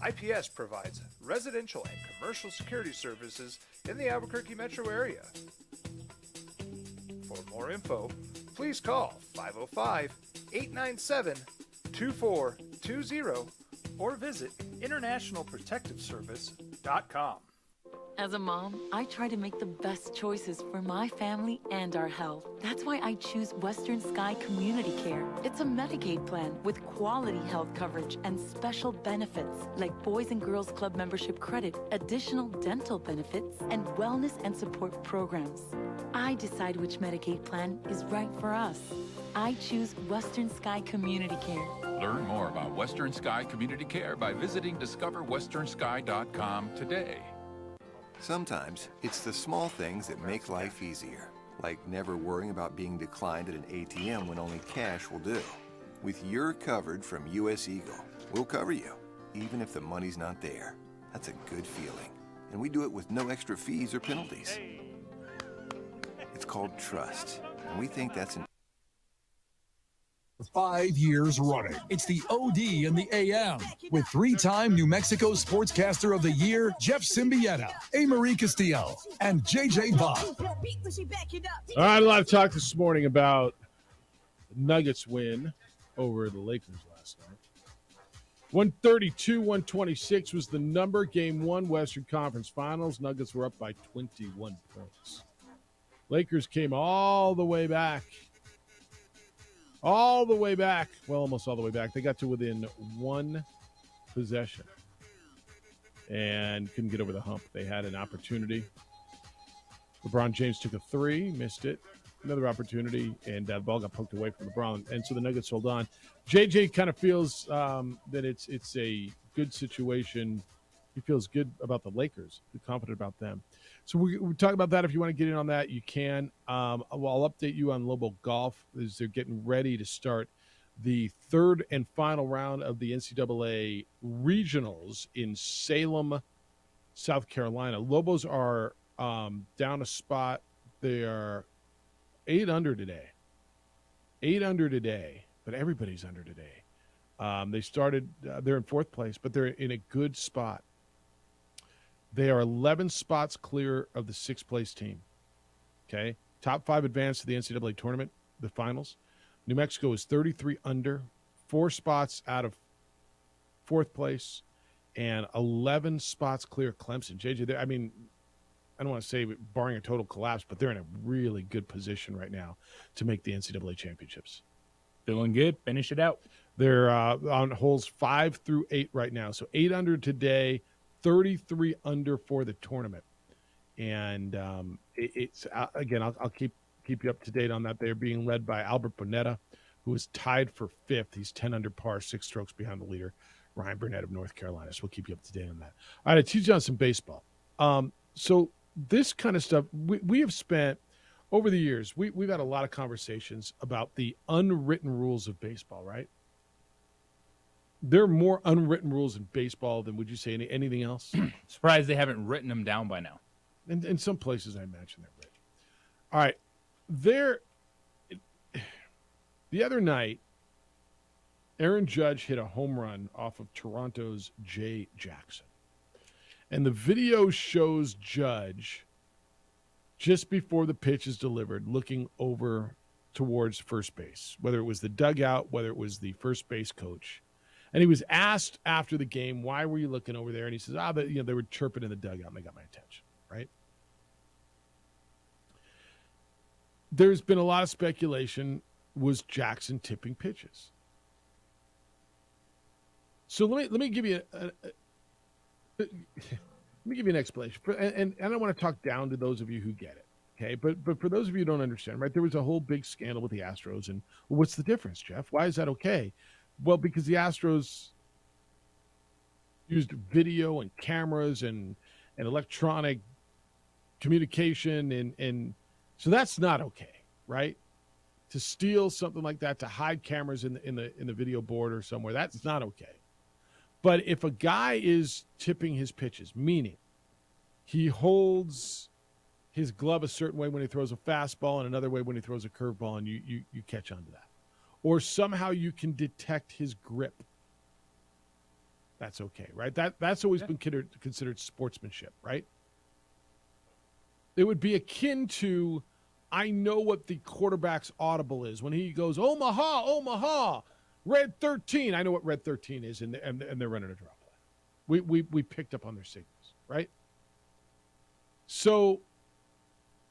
IPS provides residential and commercial security services in the Albuquerque metro area. For more info, please call 505-897-2420 or visit internationalprotectiveservice.com. As a mom, I try to make the best choices for my family and our health. That's why I choose Western Sky Community Care. It's a Medicaid plan with quality health coverage and special benefits like Boys and Girls Club membership credit, additional dental benefits, and wellness and support programs. I decide which Medicaid plan is right for us. I choose Western Sky Community Care. Learn more about Western Sky Community Care by visiting discoverwesternsky.com today. Sometimes it's the small things that make life easier, like never worrying about being declined at an ATM when only cash will do. With your covered from US Eagle, we'll cover you, even if the money's not there. That's a good feeling. And we do it with no extra fees or penalties. It's called trust, and we think that's important. 5 years running. It's the OD in the AM with 3-time New Mexico Sportscaster of the Year, Jeff Symbieta, A. Marie Castillo, and JJ Bob. All right, a lot of talk this morning about Nuggets win over the Lakers last night. 132-126 was the number. Game 1, Western Conference Finals. Nuggets were up by 21 points. Lakers came all the way back. All the way back. Well, almost all the way back. They got to within one possession and couldn't get over the hump. They had an opportunity. LeBron James took a three, missed it. Another opportunity, and the ball got poked away from LeBron. And so the Nuggets hold on. JJ kind of feels that it's a good situation. He feels good about the Lakers, confident about them. So we'll talk about that. If you want to get in on that, you can. I'll update you on Lobo Golf as they're getting ready to start the third and final round of the NCAA Regionals in Salem, South Carolina. Lobos are down a spot. They are 8 under today. 8 under today, but everybody's under today. They started, they're in fourth place, but they're in a good spot. They are 11 spots clear of the sixth place team. Okay. Top 5 advance to the NCAA tournament, the finals. New Mexico is 33 under, 4 spots out of fourth place, and 11 spots clear Clemson. JJ, I mean, I don't want to say barring a total collapse, but they're in a really good position right now to make the NCAA championships. Feeling good. Finish it out. They're on holes 5 through 8 right now. So 8 under today, 33 under for the tournament. and it's again, I'll keep you up to date on that. They're being led by Albert Bonetta, who is tied for 5th. He's 10 under par, 6 strokes behind the leader, Ryan Burnett of North Carolina. So we'll keep you up to date on that. All right, I teach you on some baseball. So this kind of stuff, we have spent over the years, we've had a lot of conversations about the unwritten rules of baseball, right? There are more unwritten rules in baseball than, would you say, anything else? Surprised they haven't written them down by now. And in some places, I imagine they're written. All right. The other night, Aaron Judge hit a home run off of Toronto's Jay Jackson. And the video shows Judge just before the pitch is delivered, looking over towards first base, whether it was the dugout, whether it was the first base coach. And he was asked after the game, why were you looking over there? And he says, they were chirping in the dugout and they got my attention, right? There's been a lot of speculation, was Jackson tipping pitches? So let me give you let me give you an explanation. And I don't want to talk down to those of you who get it, okay? But for those of you who don't understand, right, there was a whole big scandal with the Astros. And what's the difference, Jeff? Why is that okay? Well, because the Astros used video and cameras and electronic communication, and so that's not okay, right? To steal something like that, to hide cameras in the video board or somewhere, that's not okay. But if a guy is tipping his pitches, meaning he holds his glove a certain way when he throws a fastball and another way when he throws a curveball, and you catch on to that, or somehow you can detect his grip, that's okay, right? That's always been considered sportsmanship, right? It would be akin to, I know what the quarterback's audible is when he goes, Omaha, Omaha, red 13. I know what red 13 is, and they're running a drop play. We picked up on their signals, right? So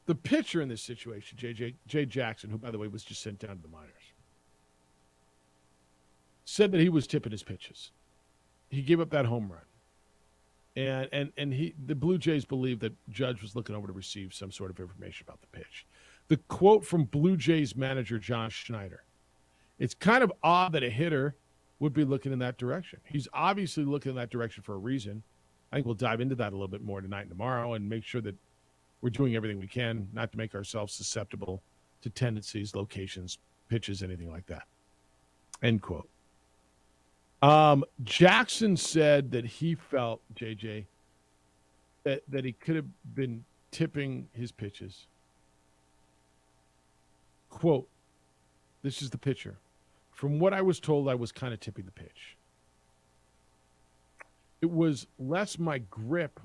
the pitcher in this situation, Jay Jackson, who, by the way, was just sent down to the minors, said that he was tipping his pitches. He gave up that home run. And the Blue Jays believe that Judge was looking over to receive some sort of information about the pitch. The quote from Blue Jays manager John Schneider: it's kind of odd that a hitter would be looking in that direction. He's obviously looking in that direction for a reason. I think we'll dive into that a little bit more tonight and tomorrow and make sure that we're doing everything we can not to make ourselves susceptible to tendencies, locations, pitches, anything like that. End quote. Jackson said that he felt, JJ, that he could have been tipping his pitches. Quote, this is the pitcher. From what I was told, I was kind of tipping the pitch. It was less my grip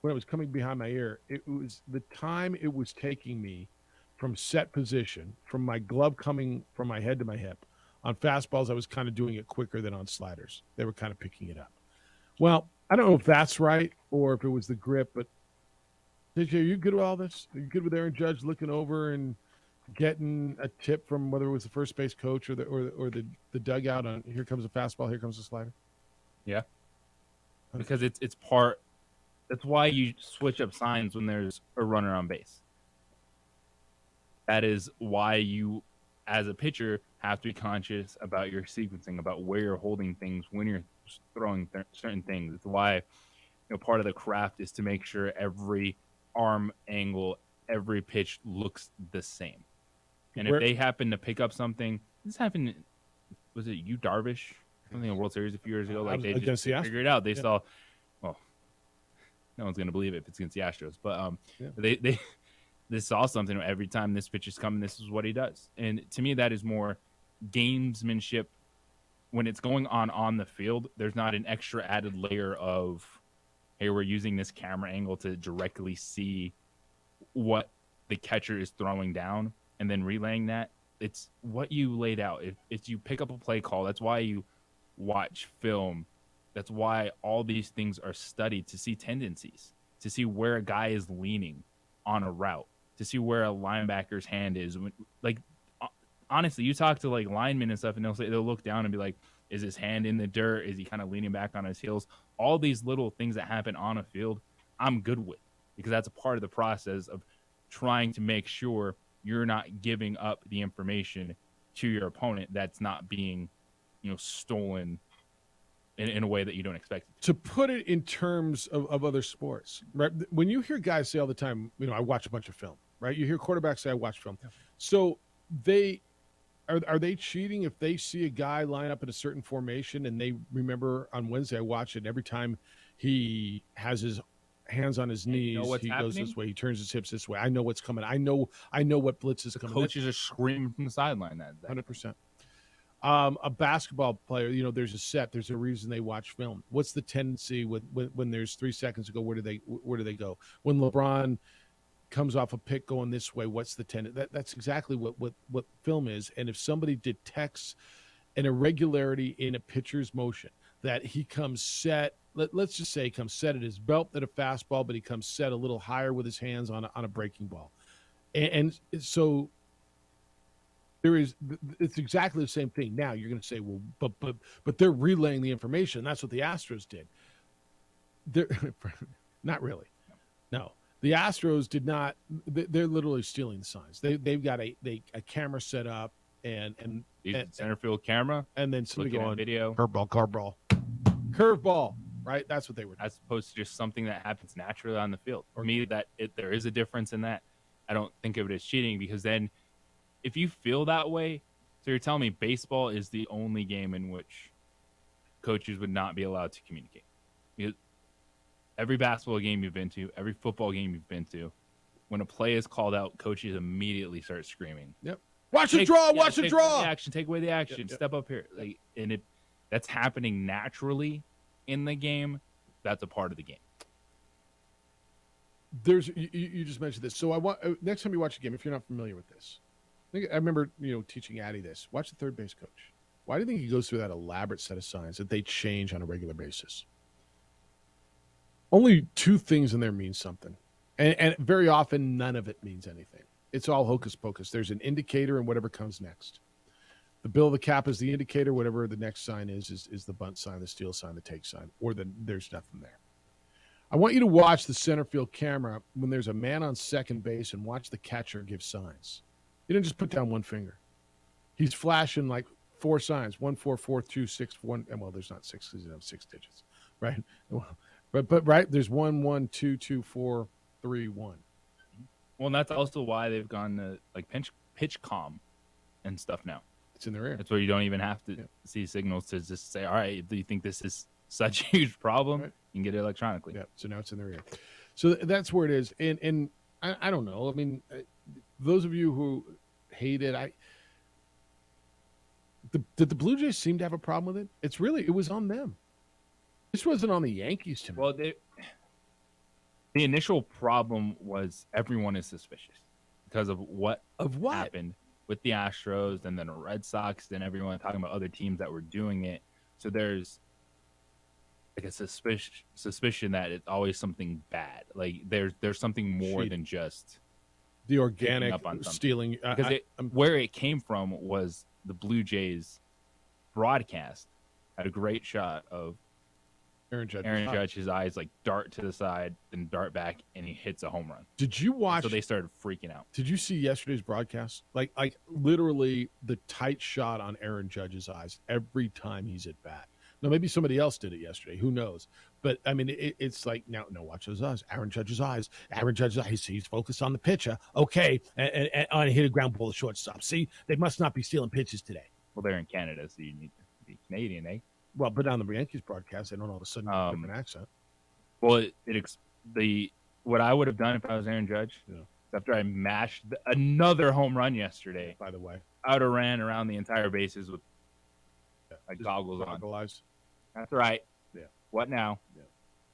when it was coming behind my ear. It was the time it was taking me from set position, from my glove coming from my head to my hip. On fastballs, I was kind of doing it quicker than on sliders. They were kind of picking it up. Well, I don't know if that's right or if it was the grip, but JJ, are you good with all this? Are you good with Aaron Judge looking over and getting a tip from whether it was the first base coach or the dugout on, here comes a fastball, here comes a slider? Yeah. Because it's part, that's why you switch up signs when there's a runner on base. That is why you, as a pitcher, have to be conscious about your sequencing, about where you're holding things when you're throwing certain things. It's why, part of the craft is to make sure every arm angle, every pitch looks the same. And if they happen to pick up something, this happened, was it Yu Darvish? Something in the World Series a few years ago. Like they just figured it out. They saw, well, no one's going to believe it if it's against the Astros, but they saw something every time this pitch is coming. This is what he does. And to me, that is more gamesmanship. When it's going on the field, there's not an extra added layer of, hey, we're using this camera angle to directly see what the catcher is throwing down and then relaying that. It's what you laid out. If you pick up a play call, that's why you watch film. That's why all these things are studied, to see tendencies, to see where a guy is leaning on a route, to see where a linebacker's hand is. Like, honestly, you talk to like linemen and stuff, and they'll look down and be like, is his hand in the dirt? Is he kind of leaning back on his heels? All these little things that happen on a field, I'm good with. because that's a part of the process of trying to make sure you're not giving up the information to your opponent that's not being, stolen in a way that you don't expect it to put it in terms of other sports, right? When you hear guys say all the time, I watch a bunch of film, right? You hear quarterbacks say, I watch film. So are they cheating if they see a guy line up in a certain formation and they remember on Wednesday, I watched it, and every time he has his hands on his knees, he goes this way, he turns his hips this way. I know what's coming. I know what blitz is coming. Coaches are screaming from the sideline. That 100%. A basketball player, there's a set. There's a reason they watch film. What's the tendency when there's 3 seconds to go? Where do they go? When LeBron comes off a pick going this way, what's the tendency? That's exactly what film is. And if somebody detects an irregularity in a pitcher's motion, that he comes set, let's just say he comes set at his belt at a fastball, but he comes set a little higher with his hands on a breaking ball, and so. It's exactly the same thing. Now you're going to say, well, but they're relaying the information. That's what the Astros did. They're not really. No, the Astros did not. They're literally stealing the signs. They've got a camera set up and center field camera, and then somebody go on video. Curveball. Right. That's what they were doing. As opposed to just something that happens naturally on the field. For me, there is a difference in that. I don't think of it as cheating, because then, if you feel that way, so you're telling me baseball is the only game in which coaches would not be allowed to communicate. Because every basketball game you've been to, every football game you've been to, when a play is called out, coaches immediately start screaming. Yep. Watch the draw. Take away the action. Yep. Step up here. That's happening naturally in the game. That's a part of the game. You just mentioned this. So I want next time you watch a game, if you're not familiar with this, I remember, teaching Addie this. Watch the third base coach. Why do you think he goes through that elaborate set of signs that they change on a regular basis? Only 2 things in there mean something. And very often, none of it means anything. It's all hocus pocus. There's an indicator and whatever comes next. The bill of the cap is the indicator. Whatever the next sign is the bunt sign, the steal sign, the take sign, or there's nothing there. I want you to watch the center field camera when there's a man on second base and watch the catcher give signs. He didn't just put down one finger. He's flashing like 4 signs: 1, 4, 4, 2, 6, 1. And well, there's not 6 because you have 6 digits, right? But right, there's 1, 1, 2, 2, 4, 3, 1. Well, and that's also why they've gone to like pitch calm and stuff now. It's in their ear. That's where you don't even have to see signals to just say, all right, do you think this is such a huge problem? Right. You can get it electronically. Yeah. So now it's in their ear. So that's where it is. And I don't know. I mean, those of you who hate it, did the Blue Jays seem to have a problem with it? It was on them. This wasn't on the Yankees to me. Well, the initial problem was everyone is suspicious because of what happened with the Astros and then the Red Sox and everyone talking about other teams that were doing it. So there's like a suspicion that it's always something bad. Like there's something more than just the organic stealing. Because where it came from was the Blue Jays broadcast had a great shot of Aaron Judge's eyes like dart to the side, then dart back, and he hits a home run. Did you watch? So they started freaking out. Did you see yesterday's broadcast? Like literally the tight shot on Aaron Judge's eyes every time he's at bat. Now maybe somebody else did it yesterday. Who knows? But I mean, it's like no, watch those eyes. Aaron Judge's eyes. He's focused on the pitcher. Okay, and hit a ground ball to shortstop. See, they must not be stealing pitches today. Well, they're in Canada, so you need to be Canadian, eh? Well, but on the Yankees broadcast, they don't all of a sudden have a different accent. Well, what I would have done if I was Aaron Judge, after I mashed another home run yesterday. By the way, I would have ran around the entire bases with goggles on. Eyes. That's right. Yeah. What now?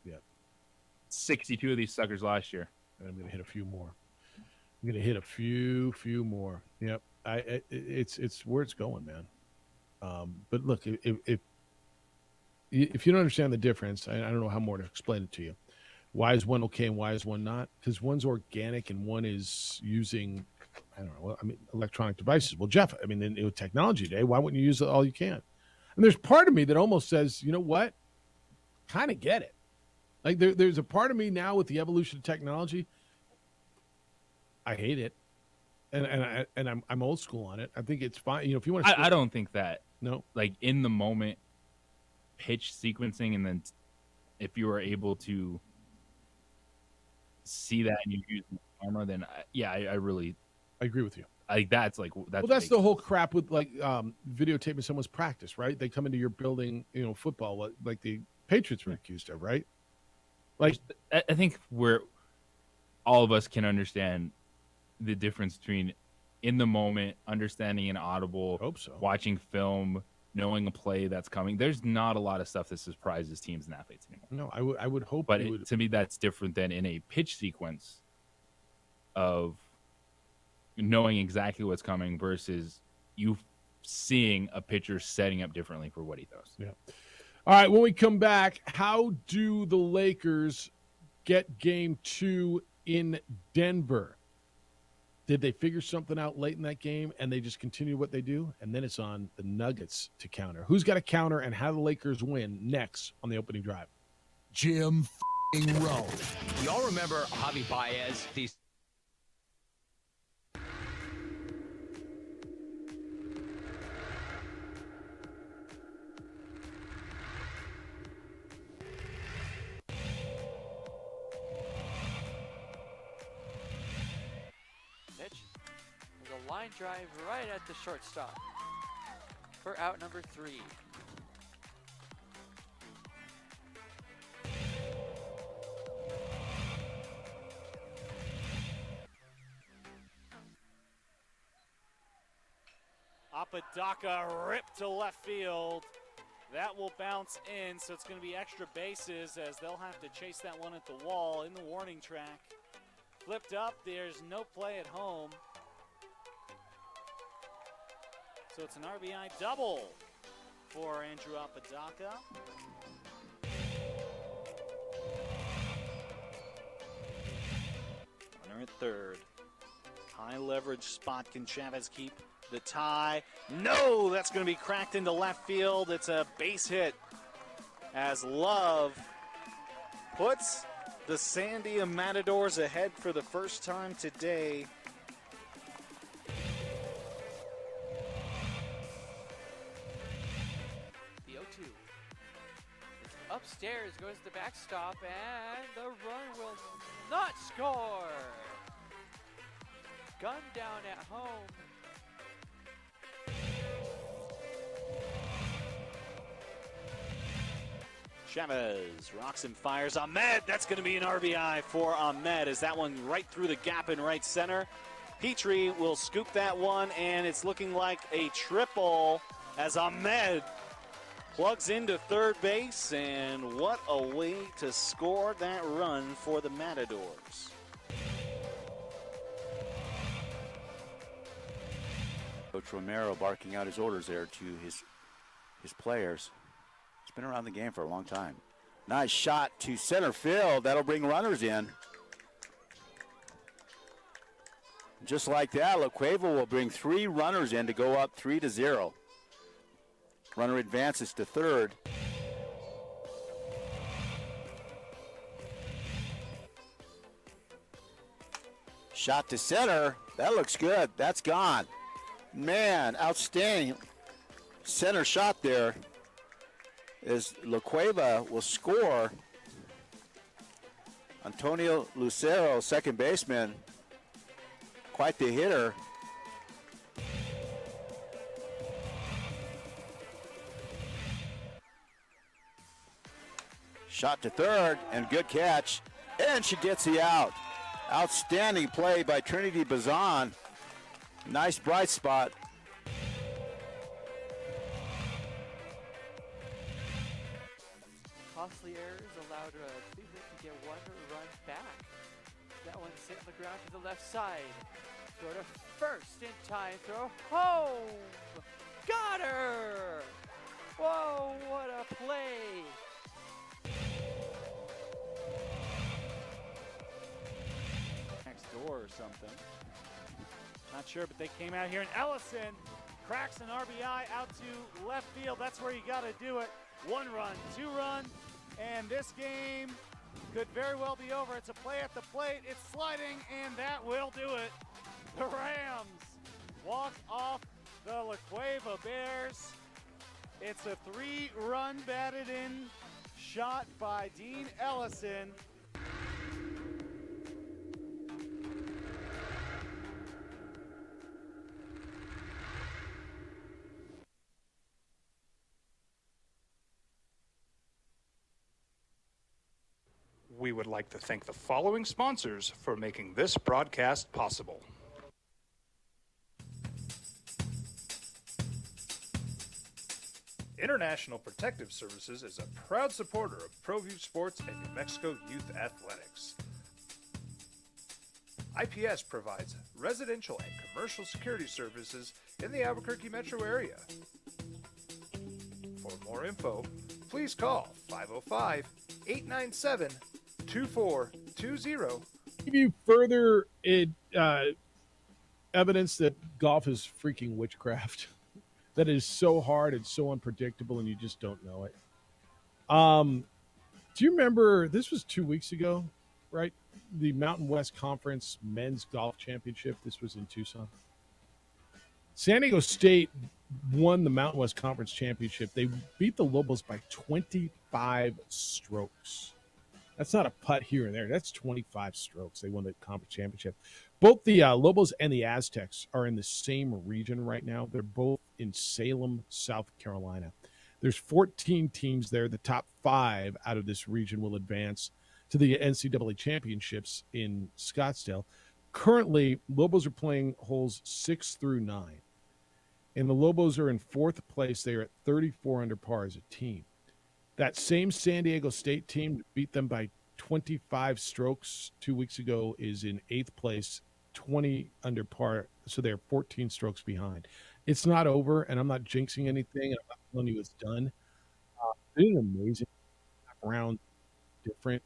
Yeah. 62 of these suckers last year. And I'm going to hit a few more. I'm going to hit a few more. Yep. It's where it's going, man. But look, if you don't understand the difference, I don't know how more to explain it to you. Why is one okay and why is one not? Because one's organic and one is using, electronic devices. Well, Jeff, in technology today, why wouldn't you use all you can? And there's part of me that almost says, you know what? Kind of get it. Like there's a part of me now with the evolution of technology. I hate it, and I'm old school on it. I think it's fine. You know, if you want to, I don't think that. No, like in the moment, pitch sequencing, and then if you were able to see that and you use the camera, then I really agree with you. Like that's that's the whole crap with like videotaping someone's practice, right? They come into your building, you know, football, like the Patriots were accused of, right? Like I think where all of us can understand the difference between in the moment, understanding an audible, watching film, knowing a play that's coming. There's not a lot of stuff that surprises teams and athletes anymore. No, I would hope, but to me, that's different than in a pitch sequence of knowing exactly what's coming versus you seeing a pitcher setting up differently for what he throws. Yeah. All right, when we come back, how do the Lakers get game 2 in Denver? Did they figure something out late in that game and they just continue what they do? And then it's on the Nuggets to counter. Who's got to counter and how the Lakers win next on the opening drive? Jim Rowe. Y'all remember Javi Baez? These line drive right at the shortstop for out number 3. Apodaca ripped to left field. That will bounce in, so it's going to be extra bases as they'll have to chase that one at the wall in the warning track. Flipped up, there's no play at home. So it's an RBI double for Andrew Apodaca. Runner at third. High leverage spot. Can Chavez keep the tie? No, that's going to be cracked into left field. It's a base hit as Love puts the Sandia Matadors ahead for the first time today. Upstairs goes the backstop, and the run will not score. Gun down at home. Chavez rocks and fires. Ahmed, that's going to be an RBI for Ahmed as that one right through the gap in right center. Petrie will scoop that one, and it's looking like a triple as Ahmed plugs into third base, and what a way to score that run for the Matadors. Coach Romero barking out his orders there to his players. He's been around the game for a long time. Nice shot to center field. That'll bring runners in. Just like that, La Cueva will bring 3 runners in to go up 3-0. Runner advances to third. Shot to center. That looks good. That's gone. Man, outstanding center shot there. As La Cueva will score. Antonio Lucero, second baseman. Quite the hitter. Shot to third, and good catch. And she gets the out. Outstanding play by Trinity Bazan. Nice bright spot. Costly errors allowed Cleveland to get 1 run back. That one hit on the ground to the left side. Throw to first in time. Throw home. Got her. Whoa, what a play. Next door or something. Not sure, but they came out here, and Ellison cracks an RBI out to left field. That's where you got to do it. 1 run, 2 run, and this game could very well be over. It's a play at the plate. It's sliding, and that will do it. The Rams walk off the La Cueva Bears. It's a 3-run batted in shot by Dean Ellison. We would like to thank the following sponsors for making this broadcast possible. International Protective Services is a proud supporter of ProView Sports and New Mexico Youth Athletics. IPS provides residential and commercial security services in the Albuquerque metro area. For more info, please call 505-897-2420. Give you further evidence that golf is freaking witchcraft. That is so hard and so unpredictable, and you just don't know it. Do you remember, this was 2 weeks ago, right? The Mountain West Conference Men's Golf Championship. This was in Tucson. San Diego State won the Mountain West Conference Championship. They beat the Lobos by 25 strokes. That's not a putt here and there. That's 25 strokes. They won the conference championship. Both the Lobos and the Aztecs are in the same region right now. They're both in Salem, South Carolina. There's 14 teams there. The top 5 out of this region will advance to the NCAA championships in Scottsdale. Currently, Lobos are playing holes 6 through 9. And the Lobos are in 4th place. They are at 34 under par as a team. That same San Diego State team beat them by 25 strokes 2 weeks ago is in 8th place, 20 under par. So they're 14 strokes behind. It's not over, and I'm not jinxing anything. I'm not telling you it's done. It's an amazing round, different,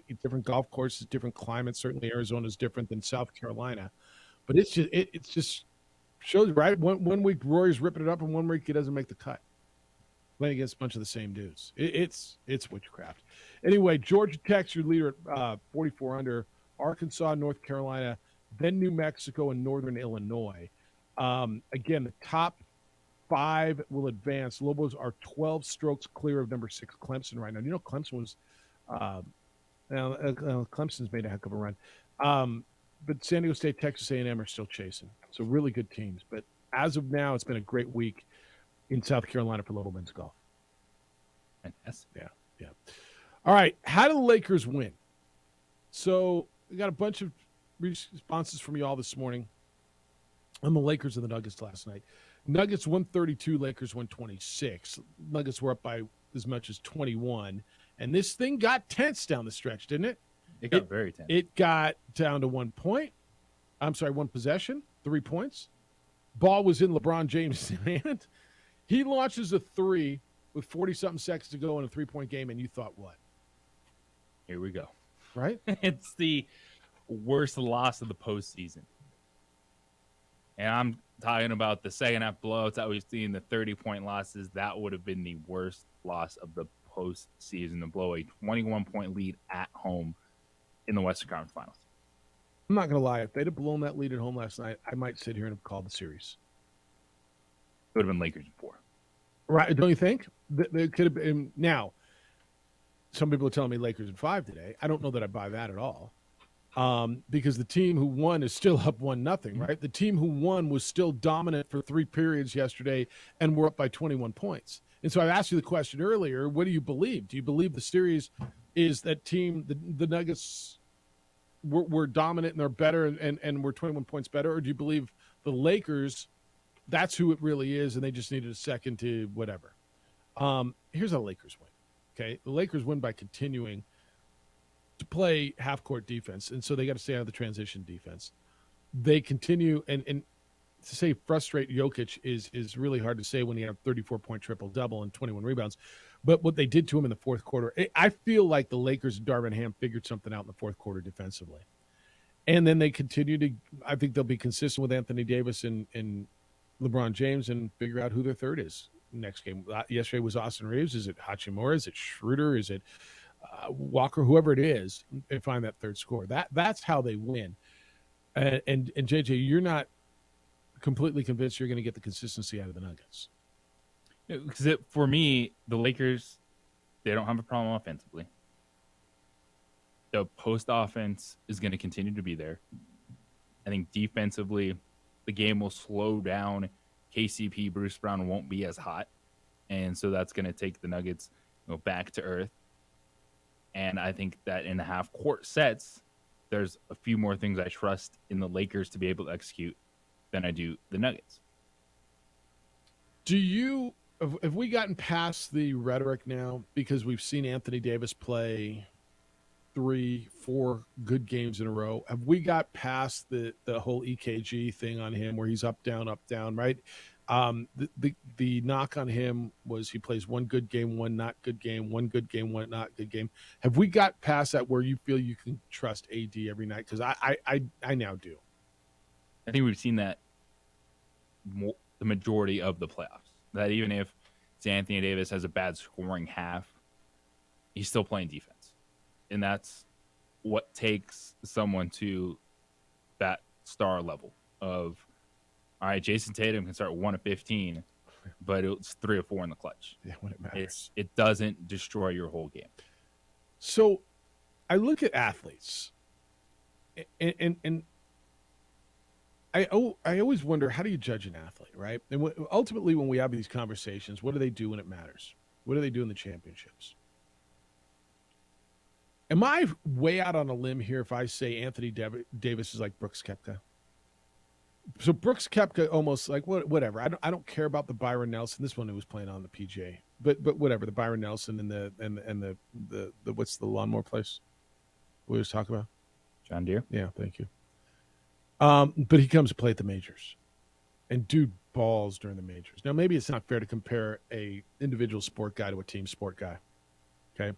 different golf courses, different climates. Certainly, Arizona is different than South Carolina, but it's just shows right. One week Rory's ripping it up, and 1 week he doesn't make the cut. Playing against a bunch of the same dudes. It's witchcraft. Anyway, Georgia Tech's your leader at 44 under. Arkansas, North Carolina, then New Mexico and Northern Illinois. Again, the top 5 will advance. Lobos are 12 strokes clear of number 6 Clemson right now. You know, Clemson was Clemson's made a heck of a run. But San Diego State, Texas A&M are still chasing. So really good teams. But as of now, it's been a great week in South Carolina for Little Men's Golf. And yeah. All right. How do the Lakers win? So we got a bunch of responses from you all this morning on the Lakers and the Nuggets last night. Nuggets 132, Lakers 126. Nuggets were up by as much as 21. And this thing got tense down the stretch, didn't it? It got very tense. It got down to 1 point. I'm sorry, 1 possession, 3 points. Ball was in LeBron James' hand. He launches a 3 with 40-something seconds to go in a 3-point game, and you thought what? Here we go. Right? It's the worst loss of the postseason. And I'm talking about the second half blowouts that we've seen, the 30-point losses. That would have been the worst loss of the postseason to blow a 21-point lead at home in the Western Conference Finals. I'm not going to lie. If they'd have blown that lead at home last night, I might sit here and have called the series. It would have been Lakers in 4. Right, don't you think? They could have been. Now, some people are telling me Lakers in 5 today. I don't know that I buy that at all, because the team who won is still up 1-0, right? The team who won was still dominant for 3 periods yesterday, and we're up by 21 points. And so I asked you the question earlier, what do you believe? Do you believe the series is that team, the Nuggets were dominant and they're better and we're 21 points better? Or do you believe the Lakers, that's who it really is, and they just needed a second to whatever? Here's how the Lakers win. Okay, the Lakers win by continuing to play half-court defense, and so they got to stay out of the transition defense. They continue, and to say frustrate Jokic is really hard to say when you have 34-point triple-double and 21 rebounds. But what they did to him in the fourth quarter, I feel like the Lakers and Darvin Ham figured something out in the fourth quarter defensively. And then they continue to, I think they'll be consistent with Anthony Davis and LeBron James and figure out who their third is. next game. Yesterday was Austin Reeves. Is it Hachimura? Is it Schroeder? Is it Walker? Whoever it is, and find that third score. That's how they win. And JJ, you're not completely convinced you're going to get the consistency out of the Nuggets. Because for me, the Lakers, they don't have a problem offensively. The post offense is going to continue to be there. I think defensively, the game will slow down. KCP, Bruce Brown won't be as hot. And so that's going to take the Nuggets back to earth. And I think that in the half-court sets, there's a few more things I trust in the Lakers to be able to execute than I do the Nuggets. Have we gotten past the rhetoric now? Because we've seen Anthony Davis play 3-4 good games in a row. Have we got past the whole EKG thing on him where he's up, down, right? The knock on him was he plays one good game, one not good game, one good game, one not good game. Have we got past that where you feel you can trust AD every night? Because I now do. I think we've seen that the majority of the playoffs. That even if Anthony Davis has a bad scoring half, he's still playing defense. And that's what takes someone to that star level of, all right, Jason Tatum can start 1 of 15, but it's 3 or 4 in the clutch. Yeah, when it matters. It doesn't destroy your whole game. So I look at athletes, and I always wonder, how do you judge an athlete, right? And ultimately, when we have these conversations, what do they do when it matters? What do they do in the championships? Am I way out on a limb here if I say Anthony Davis is like Brooks Koepka? So Brooks Koepka almost like whatever. I don't care about the Byron Nelson. This one who was playing on the PJ, but whatever. The Byron Nelson and the what's the lawnmower place we was talking about? John Deere. Yeah, thank you. But he comes to play at the majors, and dude balls during the majors. Now maybe it's not fair to compare a individual sport guy to a team sport guy. Okay.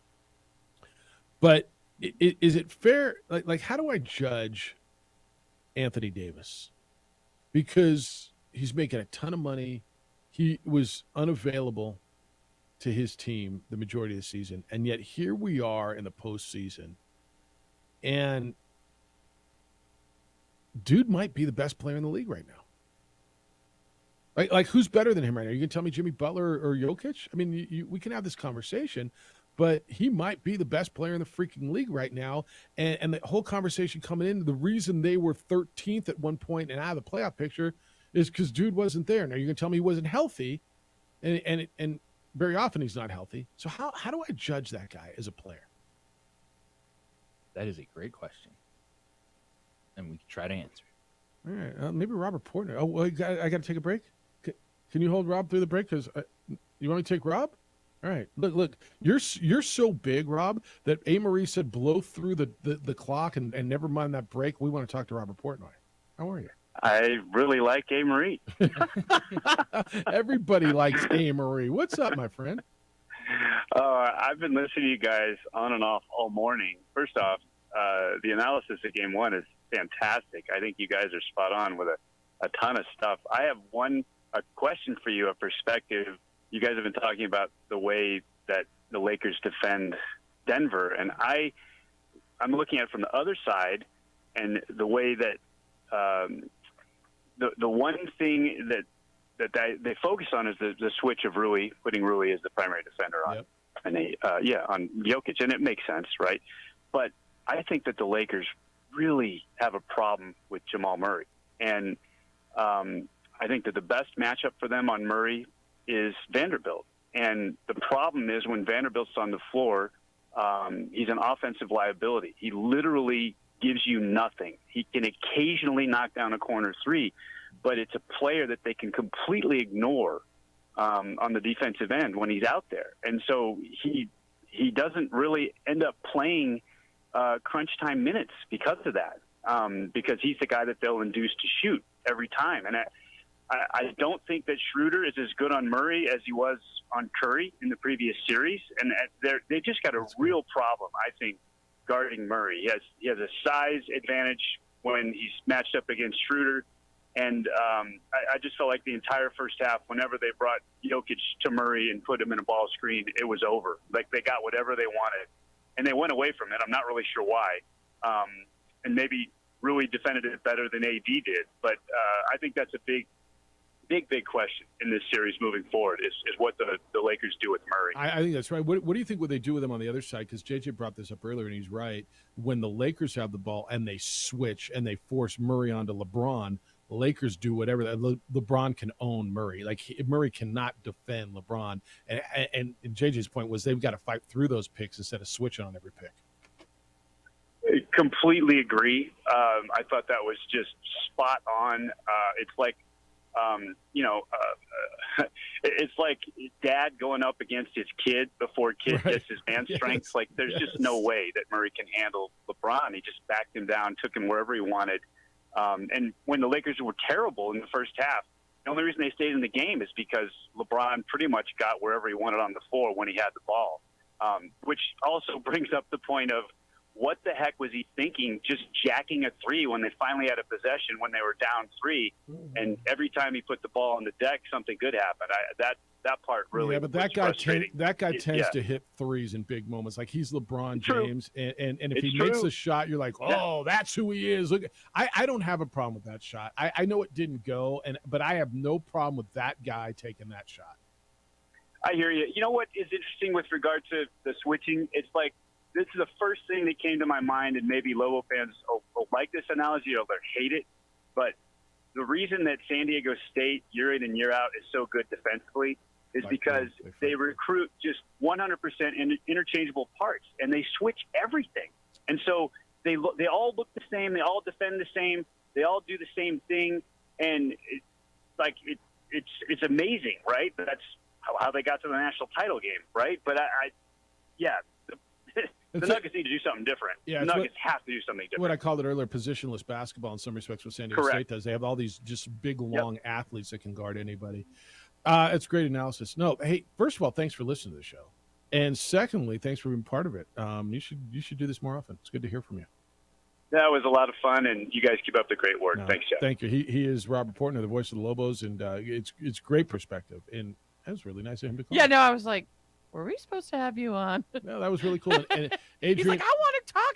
But is it fair? Like, how do I judge Anthony Davis? Because he's making a ton of money. He was unavailable to his team the majority of the season. And yet here we are in the postseason. And dude might be the best player in the league right now. Like who's better than him right now? You can tell me Jimmy Butler or Jokic? I mean, we can have this conversation. But he might be the best player in the freaking league right now. And the whole conversation coming in, the reason they were 13th at one point and out of the playoff picture is because dude wasn't there. Now, you're going to tell me he wasn't healthy, and very often he's not healthy. So how do I judge that guy as a player? That is a great question. And we can try to answer. All right. Maybe Robert Portner. Oh, well, I got to take a break? Can you hold Rob through the break? Because you want me to take Rob? All right. Look, you're so big, Rob, that A. Marie said blow through the clock and never mind that break. We want to talk to Robert Portnoy. How are you? I really like A. Marie. Everybody likes A. Marie. What's up, my friend? I've been listening to you guys on and off all morning. First off, the analysis of Game 1 is fantastic. I think you guys are spot on with a ton of stuff. I have a question for you, a perspective. You guys have been talking about the way that the Lakers defend Denver, and I'm looking at it from the other side, and the way that the one thing that they focus on is the switch of Rui, putting Rui as the primary defender on, on Jokic, and it makes sense, right? But I think that the Lakers really have a problem with Jamal Murray, and I think that the best matchup for them on Murray is Vanderbilt. And the problem is when Vanderbilt's on the floor, he's an offensive liability. He literally gives you nothing. He can occasionally knock down a corner three, but it's a player that they can completely ignore on the defensive end when he's out there. And so he doesn't really end up playing crunch time minutes because of that, because he's the guy that they'll induce to shoot every time. And I don't think that Schroeder is as good on Murray as he was on Curry in the previous series, and they just got a real problem, I think, guarding Murray. He has a size advantage when he's matched up against Schroeder. And I just felt like the entire first half, whenever they brought Jokic to Murray and put him in a ball screen, it was over. Like they got whatever they wanted, and they went away from it. I'm not really sure why. And maybe Rui defended it better than AD did. But I think that's a big question in this series moving forward is what the Lakers do with Murray. I think that's right. What do you think what they do with him on the other side? Because JJ brought this up earlier, and he's right. When the Lakers have the ball and they switch and they force Murray onto LeBron, the Lakers do whatever. LeBron can own Murray. Like Murray cannot defend LeBron. And JJ's point was they've got to fight through those picks instead of switching on every pick. I completely agree. I thought that was just spot on. It's like, it's like dad going up against his kid before kid gets his man strength. Like there's just no way that Murray can handle LeBron. He just backed him down, took him wherever he wanted. And when the Lakers were terrible in the first half, the only reason they stayed in the game is because LeBron pretty much got wherever he wanted on the floor when he had the ball, which also brings up the point of what the heck was he thinking just jacking a three when they finally had a possession when they were down 3, and every time he put the ball on the deck, something good happened. That part really but that guy tends to hit threes in big moments. Like he's LeBron James, and if he makes a shot, you're like, oh, that's who he is. Look, I don't have a problem with that shot. I know it didn't go, but I have no problem with that guy taking that shot. I hear you. You know what is interesting with regard to the switching? It's like this is the first thing that came to my mind, and maybe Lobo fans will like this analogy or they'll hate it, but the reason that San Diego State year in and year out is so good defensively is because they recruit just 100% interchangeable parts, and they switch everything. And so they all look the same, they all defend the same, they all do the same thing, and it's amazing, right? That's how they got to the national title game, right? But the Nuggets need to do something different. Yeah, the Nuggets have to do something different. What I called it earlier, positionless basketball in some respects, what San Diego State does. They have all these just big, long athletes that can guard anybody. It's great analysis. No, hey, first of all, thanks for listening to the show. And secondly, thanks for being part of it. You should do this more often. It's good to hear from you. That was a lot of fun, and you guys keep up the great work. Thanks, Jeff. Thank you. He is Robert Portner, the voice of the Lobos, and it's great perspective. And that was really nice of him to call. Yeah, no, I was like, were we supposed to have you on? No, that was really cool. And Adrian, he's like, I want to talk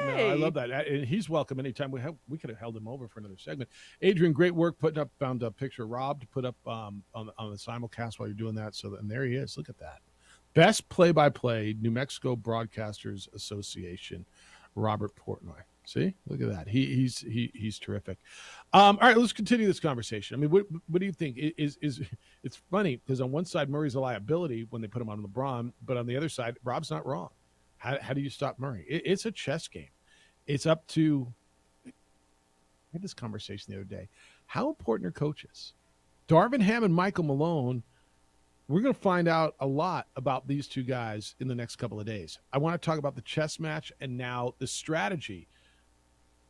NBA. No, I love that. And he's welcome anytime. We could have held him over for another segment. Adrian, great work found a picture of Rob to put up on the simulcast while you're doing that. And there he is. Look at that. Best play-by-play, New Mexico Broadcasters Association, Robert Portnoy. See, look at that. He's terrific. All right, let's continue this conversation. I mean, what do you think? It's funny because on one side Murray's a liability when they put him on LeBron, but on the other side, Rob's not wrong. How do you stop Murray? It's a chess game. It's up to. I had this conversation the other day. How important are coaches? Darvin Ham and Michael Malone. We're going to find out a lot about these two guys in the next couple of days. I want to talk about the chess match and now the strategy.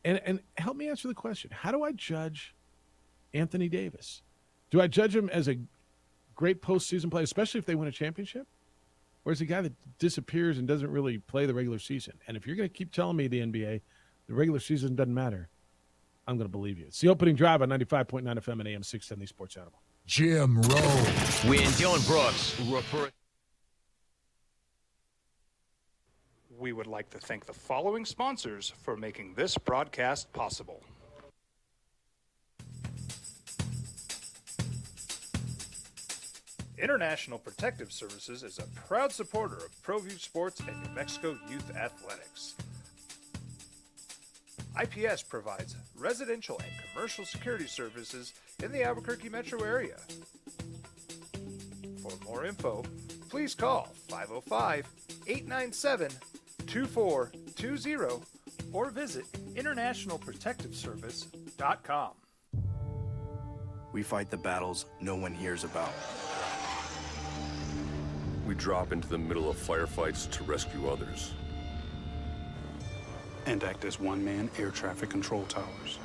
And help me answer the question. How do I judge Anthony Davis? Do I judge him as a great postseason player, especially if they win a championship? Or is he a guy that disappears and doesn't really play the regular season? And if you're going to keep telling me the NBA, the regular season doesn't matter, I'm going to believe you. It's the opening drive on 95.9 FM and AM 610, the Sports Animal. Jim Rowe. When Dylan Brooks We would like to thank the following sponsors for making this broadcast possible. International Protective Services is a proud supporter of ProView Sports and New Mexico Youth Athletics. IPS provides residential and commercial security services in the Albuquerque metro area. For more info, please call 505-897-2420 or visit internationalprotectiveservice.com. We fight the battles no one hears about. We drop into the middle of firefights to rescue others. And act as one-man air traffic control towers.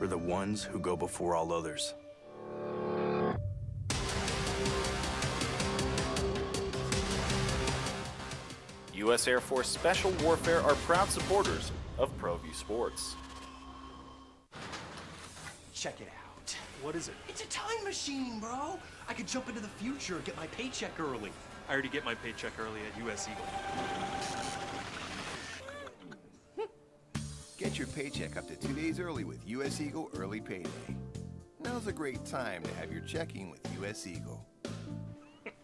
We're the ones who go before all others. U.S. Air Force Special Warfare are proud supporters of ProView Sports. Check it out. What is it? It's a time machine, bro. I could jump into the future, get my paycheck early. I already get my paycheck early at US Eagle. Get your paycheck up to 2 days early with US Eagle Early Payday. Now's a great time to have your checking with US Eagle.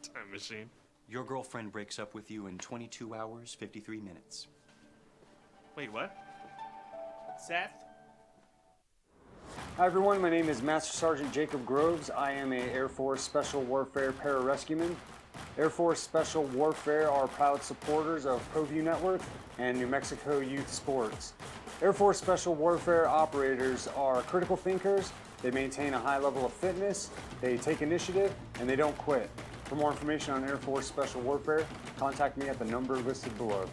Time machine. Your girlfriend breaks up with you in 22 hours, 53 minutes. Wait, what? Seth? Hi everyone, my name is Master Sergeant Jacob Groves. I am a Air Force Special Warfare Pararescueman. Air Force Special Warfare are proud supporters of ProView Network and New Mexico Youth Sports. Air Force Special Warfare operators are critical thinkers. They maintain a high level of fitness, they take initiative, and they don't quit. For more information on Air Force Special Warfare, contact me at the number listed below.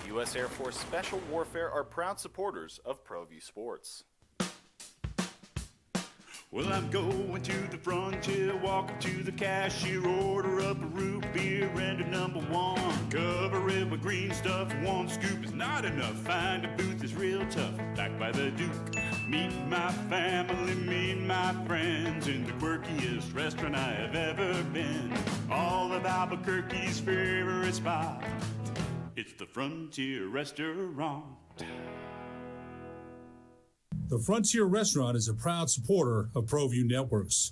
U.S. Air Force Special Warfare are proud supporters of ProView Sports. Well, I'm going to the frontier, walk up to the cashier, order up a root beer and a number one. Cover it with green stuff, one scoop is not enough. Find a booth is real tough, back by the Duke. Meet my family, meet my friends in the quirkiest restaurant I have ever been. All of Albuquerque's favorite spot, it's the Frontier Restaurant. The Frontier Restaurant is a proud supporter of ProView Networks.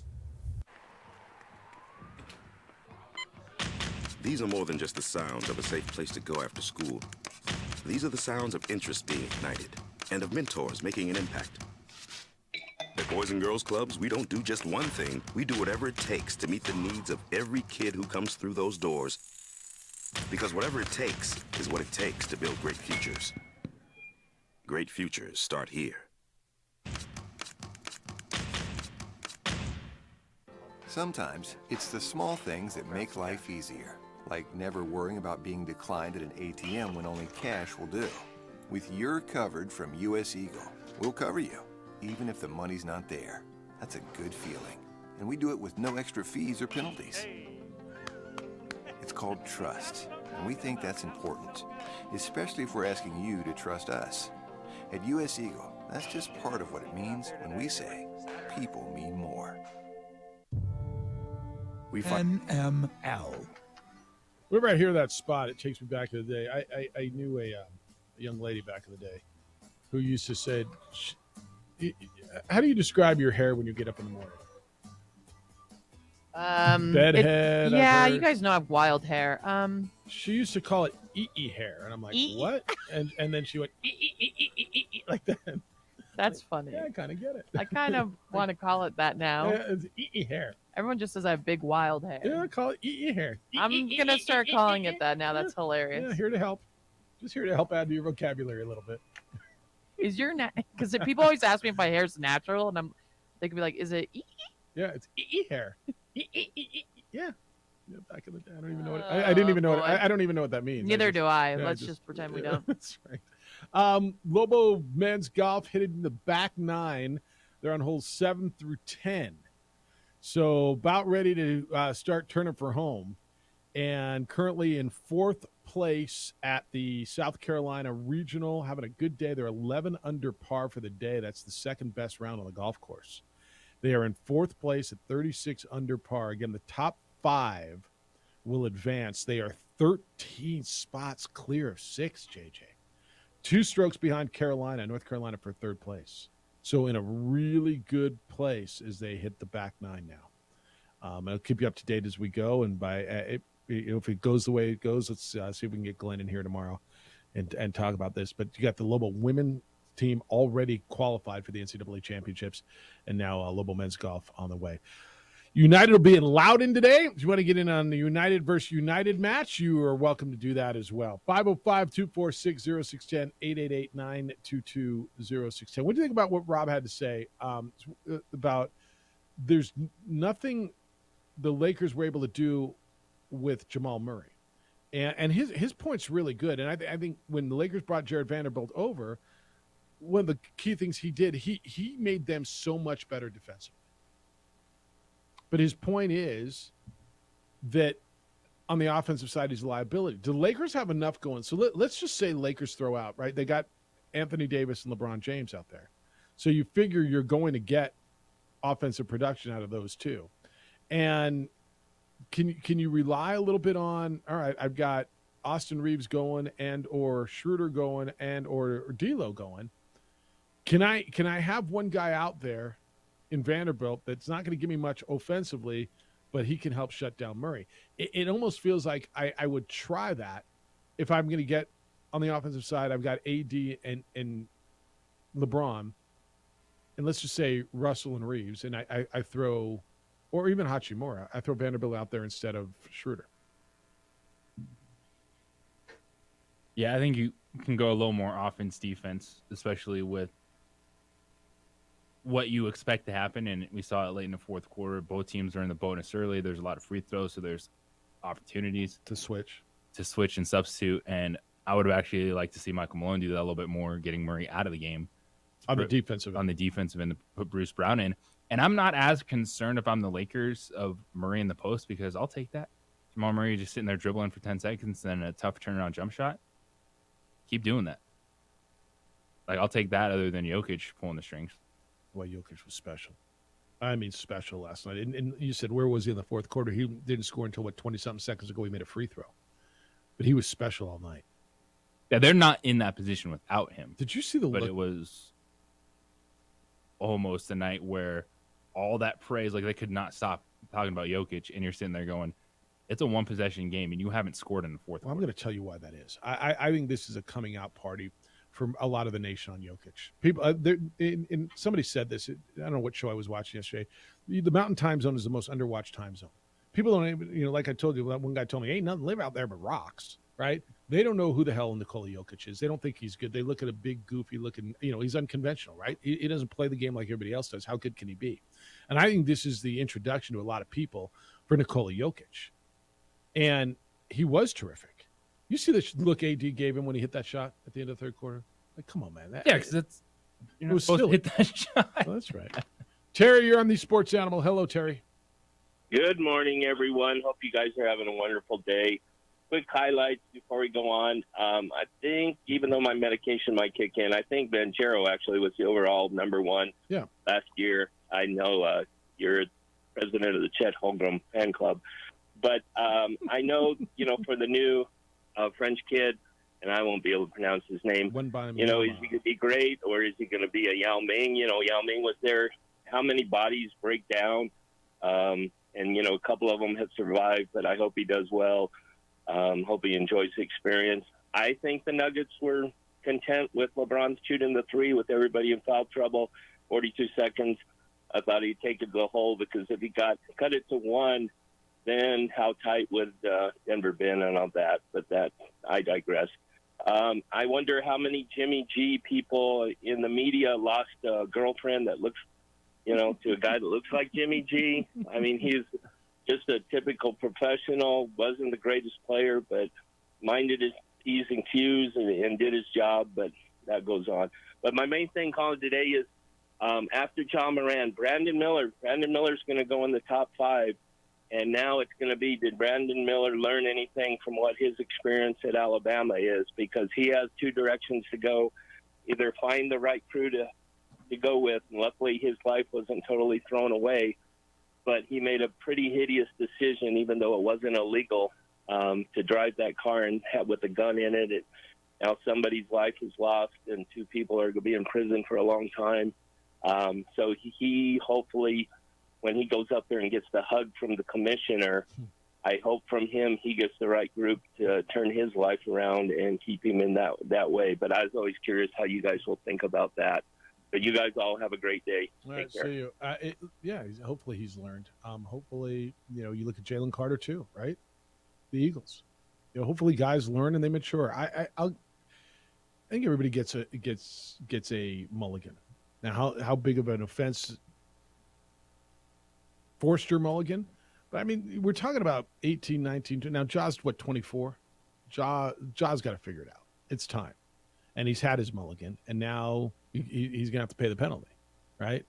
These are more than just the sounds of a safe place to go after school. These are the sounds of interest being ignited and of mentors making an impact. At Boys and Girls Clubs, we don't do just one thing. We do whatever it takes to meet the needs of every kid who comes through those doors. Because whatever it takes is what it takes to build great futures. Great futures start here. Sometimes it's the small things that make life easier, like never worrying about being declined at an ATM when only cash will do. With You're Covered from US Eagle, we'll cover you, even if the money's not there. That's a good feeling. And we do it with no extra fees or penalties. It's called trust, and we think that's important, especially if we're asking you to trust us. At US Eagle, that's just part of what it means when we say people mean more. NML. Whenever I hear that spot, it takes me back to the day. I knew a young lady back in the day who used to say, how do you describe your hair when you get up in the morning? Bedhead. Yeah, you guys know I have wild hair. She used to call it ee hair, and I'm like, what? And then she went ee like that. That's funny. Yeah, I kind of get it. I kind of want to call it that now. Yeah, it's ee hair. Everyone just says I have big wild hair. Yeah, call it ee hair. I'm gonna start calling it that now. That's hilarious. Yeah, here to help. Just here to help add to your vocabulary a little bit. Is your because people always ask me if my hair's natural, and they could be like, "Is it?" Yeah, it's hair. Yeah. Back in the day, I don't even know what I didn't even know. I don't even know what that means. Neither do I. Let's just pretend we don't. That's right. Lobo men's golf headed in the back nine. They're on holes 7 through 10. So about ready to start turning for home, and currently in fourth place at the South Carolina Regional, having a good day. They're 11 under par for the day. That's the second best round on the golf course. They are in fourth place at 36 under par. Again, the top 5 will advance. They are 13 spots clear of 6, JJ. 2 strokes behind North Carolina for third place. So in a really good place as they hit the back nine now. I'll keep you up to date as we go. And if it goes the way it goes, let's see if we can get Glenn in here tomorrow and talk about this. But you got the Lobo women team already qualified for the NCAA championships, and now Lobo men's golf on the way. United will be in Loudon today. If you want to get in on the United versus United match, you are welcome to do that as well. 505-246-0610, 888-922-0610. What do you think about what Rob had to say about there's nothing the Lakers were able to do with Jamal Murray? And his point's really good. And I think when the Lakers brought Jared Vanderbilt over, one of the key things he did, he made them so much better defensively. But his point is that on the offensive side, he's a liability. Do the Lakers have enough going? So let's just say Lakers throw out, right? They got Anthony Davis and LeBron James out there. So you figure you're going to get offensive production out of those two. And can you rely a little bit on, all right, I've got Austin Reeves going and or Schroeder going and or D'Lo going. Can I have one guy out there in Vanderbilt that's not going to give me much offensively, but he can help shut down Murray? It almost feels like I would try that if I'm going to get on the offensive side. I've got AD and LeBron, and let's just say Russell and Reeves, and I throw, or even Hachimura, I throw Vanderbilt out there instead of Schroeder. Yeah, I think you can go a little more offense, defense, especially with what you expect to happen. And we saw it late in the fourth quarter. Both teams are in the bonus early. There's a lot of free throws, so there's opportunities to switch and substitute. And I would have actually liked to see Michael Malone do that a little bit more, getting Murray out of the game. On the defensive end to put Bruce Brown in. And I'm not as concerned if I'm the Lakers of Murray in the post, because I'll take that. Jamal Murray just sitting there dribbling for 10 seconds and a tough turnaround jump shot. Keep doing that. Like, I'll take that other than Jokic pulling the strings. Well, Jokic was special. I mean, special last night. And you said, where was he in the fourth quarter? He didn't score until, 20-something seconds ago he made a free throw. But he was special all night. Yeah, they're not in that position without him. Did you see the But look? it was almost a night where all that praise, like, they could not stop talking about Jokic, and you're sitting there going, it's a one-possession game, and you haven't scored in the fourth quarter. I'm going to tell you why that is. I think this is a coming-out party for a lot of the nation on Jokic. People, and somebody said this. I don't know what show I was watching yesterday. The Mountain Time Zone is the most underwatched time zone. People don't even, like I told you, one guy told me, ain't nothing live out there but rocks, right? They don't know who the hell Nikola Jokic is. They don't think he's good. They look at a big, goofy-looking, he's unconventional, right? He doesn't play the game like everybody else does. How good can he be? And I think this is the introduction to a lot of people for Nikola Jokic. And he was terrific. You see the look AD gave him when he hit that shot at the end of the third quarter? Like, come on, man. Yeah, because you're not supposed to hit that shot. Well, that's right. Terry, you're on the Sports Animal. Hello, Terry. Good morning, everyone. Hope you guys are having a wonderful day. Quick highlights before we go on. I think, even though my medication might kick in, I think Banchero actually was the overall number one last year. I know you're president of the Chet Holmgren fan club. But I know, for the new French kid, and I won't be able to pronounce his name, is he going to be great, or is he going to be a Yao Ming? Yao Ming was there. How many bodies break down? And, a couple of them have survived, but I hope he does well. Hope he enjoys the experience. I think the Nuggets were content with LeBron shooting the three with everybody in foul trouble, 42 seconds. I thought he'd take it to the hole, because if he cut it to one, then how tight would Denver been and all that? But I digress. I wonder how many Jimmy G people in the media lost a girlfriend that looks, to a guy that looks like Jimmy G. I mean, he's just a typical professional, wasn't the greatest player, but minded his P's and Q's and did his job, but that goes on. But my main thing calling today is after John Moran, Brandon Miller's going to go in the top 5. And now it's going to be, did Brandon Miller learn anything from what his experience at Alabama is? Because he has two directions to go. Either find the right crew to go with, and luckily his life wasn't totally thrown away, but he made a pretty hideous decision, even though it wasn't illegal, to drive that car and with a gun in it. Now somebody's life is lost, and 2 people are going to be in prison for a long time. So he hopefully, when he goes up there and gets the hug from the commissioner, I hope from him he gets the right group to turn his life around and keep him in that way. But I was always curious how you guys will think about that. But you guys all have a great day. All right, see you. Hopefully he's learned. Hopefully, you look at Jalen Carter too, right? The Eagles. Hopefully guys learn and they mature. I think everybody gets a mulligan. Now, how big of an offense? Forster mulligan? But, I mean, we're talking about 18, 19. Now, Ja's, 24? Ja's got to figure it out. It's time. And he's had his mulligan, and now he's going to have to pay the penalty, right?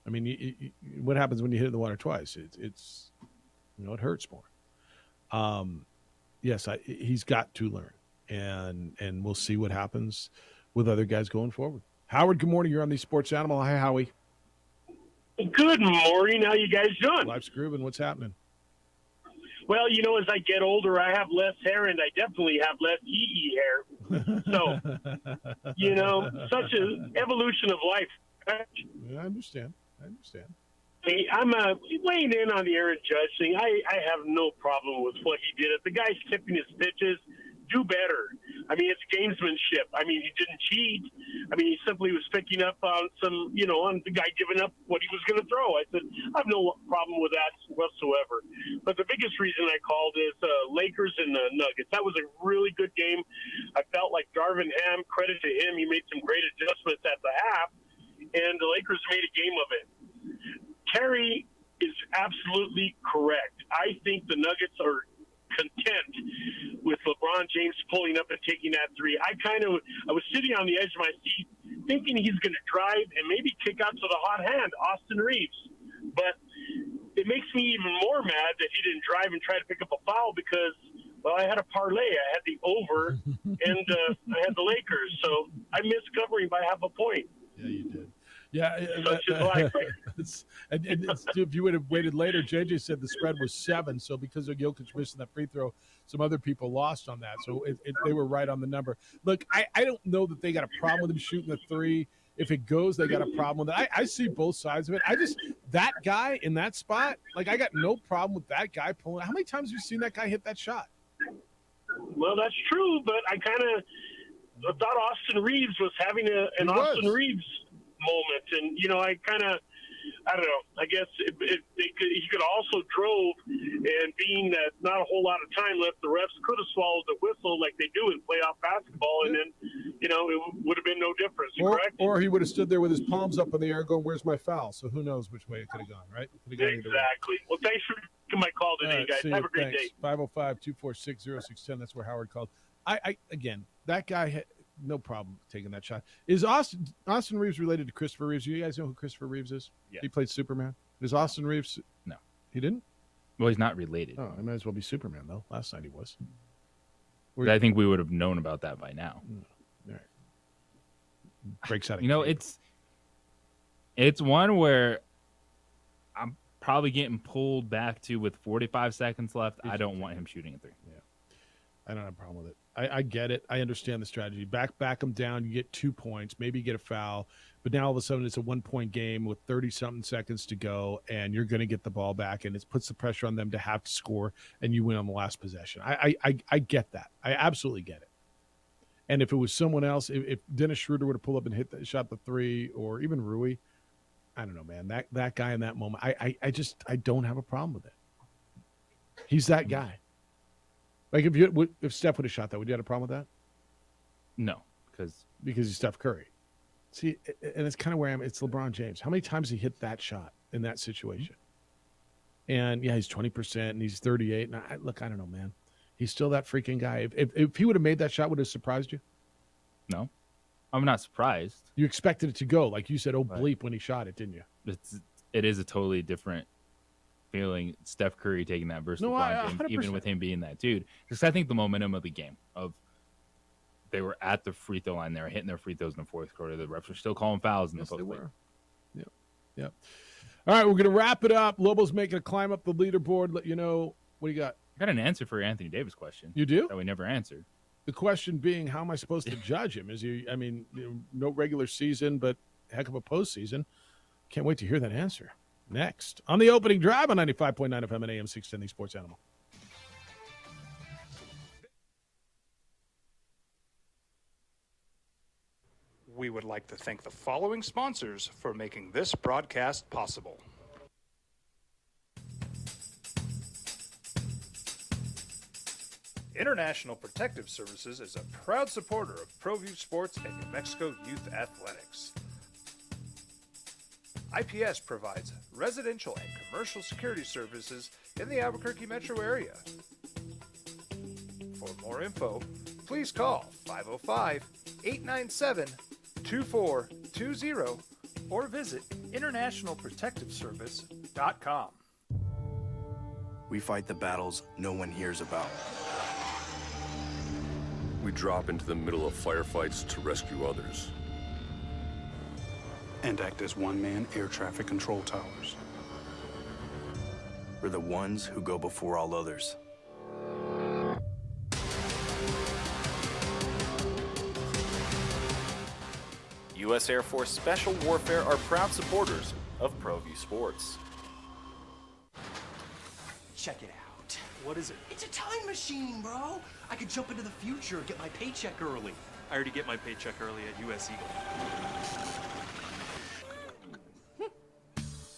I mean, what happens when you hit the water twice? It's it hurts more. Yes, he's got to learn, and we'll see what happens with other guys going forward. Howard, good morning. You're on the Sports Animal. Hi, Howie. Good morning. How you guys doing? Life's grooving. What's happening? Well, you know, as I get older, I have less hair, and I definitely have less EE hair. So, you know, such an evolution of life. Yeah, I understand. Hey, I'm weighing in on the Aaron Judge thing. I have no problem with what he did. If the guy's tipping his pitches, do better. I mean, it's gamesmanship. I mean, he didn't cheat. I mean, he simply was picking up on some, you know, on the guy giving up what he was going to throw. I said, I have no problem with that whatsoever. But the biggest reason I called is Lakers and the Nuggets. That was a really good game. I felt like Darvin Ham, credit to him, he made some great adjustments at the half, and the Lakers made a game of it. Terry is absolutely correct. I think the Nuggets are content with LeBron James pulling up and taking that three. I was sitting on the edge of my seat thinking he's going to drive and maybe kick out to the hot hand, Austin Reeves. But it makes me even more mad that he didn't drive and try to pick up a foul because, well, I had a parlay. I had the over and I had the Lakers. So I missed covering by half a point. Yeah, you did. Yeah, Such is life. If you would have waited later, JJ said the spread was 7. So because of Jokic missing that free throw, some other people lost on that. So they were right on the number. Look, I don't know that they got a problem with him shooting the three. If it goes, they got a problem with it. I see both sides of it. That guy in that spot, like I got no problem with that guy pulling. How many times have you seen that guy hit that shot? Well, that's true, but I kind of thought Austin Reeves was having an Austin Reeves moment, and you know, I don't know. I guess he could also drove, and being that not a whole lot of time left, the refs could have swallowed the whistle like they do in playoff basketball, and then you know it would have been no difference. Correct? Or he would have stood there with his palms up in the air, going, "Where's my foul?" So who knows which way it could have gone, right? Exactly. Well, thanks for taking my call today, guys. Have a great day. 505-246-0610. That's where Howard called. I again, that guy had no problem taking that shot. Is Austin Reeves related to Christopher Reeves? You guys know who Christopher Reeves is? Yeah. He played Superman. Is Austin Reeves? No. He didn't? Well, he's not related. Oh, he might as well be Superman, though. Last night he was. I think we would have known about that by now. All right. Breaks out of You know, it's one where I'm probably getting pulled back to with 45 seconds left. I don't want him shooting a three. Yeah. I don't have a problem with it. I get it. I understand the strategy. Back them down. You get 2 points. Maybe you get a foul. But now all of a sudden it's a 1-point game with 30-something seconds to go, and you're going to get the ball back, and it puts the pressure on them to have to score, and you win on the last possession. I get that. I absolutely get it. And if it was someone else, if Dennis Schroeder would have pulled up and shot the three, or even Rui, I don't know, man. That guy in that moment, I don't have a problem with it. He's that guy. Like if Steph would have shot that, would you have a problem with that? No, because he's Steph Curry. See, and it's kind of where I am. It's LeBron James. How many times he hit that shot in that situation? And yeah, he's 20% and he's 38. And I don't know, man. He's still that freaking guy. If he would have made that shot, would it have surprised you? No, I'm not surprised. You expected it to go, like you said, bleep when he shot it, didn't you? It is a totally different feeling. Steph Curry taking that versus LeBron James, even with him being that dude. Because I think the momentum of the game they were at the free throw line, they were hitting their free throws in the fourth quarter. The refs were still calling fouls in the post. Yep. All right, we're gonna wrap it up. Lobo's making a climb up the leaderboard. Let you know what do you got. I got an answer for your Anthony Davis question. You do? That we never answered. The question being, how am I supposed to judge him? No regular season, but heck of a postseason. Can't wait to hear that answer. Next, on the opening drive on 95.9 FM and AM 610, the Sports Animal. We would like to thank the following sponsors for making this broadcast possible. International Protective Services is a proud supporter of ProView Sports and New Mexico Youth Athletics. IPS provides residential and commercial security services in the Albuquerque metro area. For more info, please call 505-897-2420 or visit internationalprotectiveservice.com. We fight the battles no one hears about. We drop into the middle of firefights to rescue others. and act as one-man air traffic control towers. We're the ones who go before all others. U.S. Air Force Special Warfare are proud supporters of ProView Sports. Check it out. What is it? It's a time machine, bro. I could jump into the future, get my paycheck early. I already get my paycheck early at US Eagle.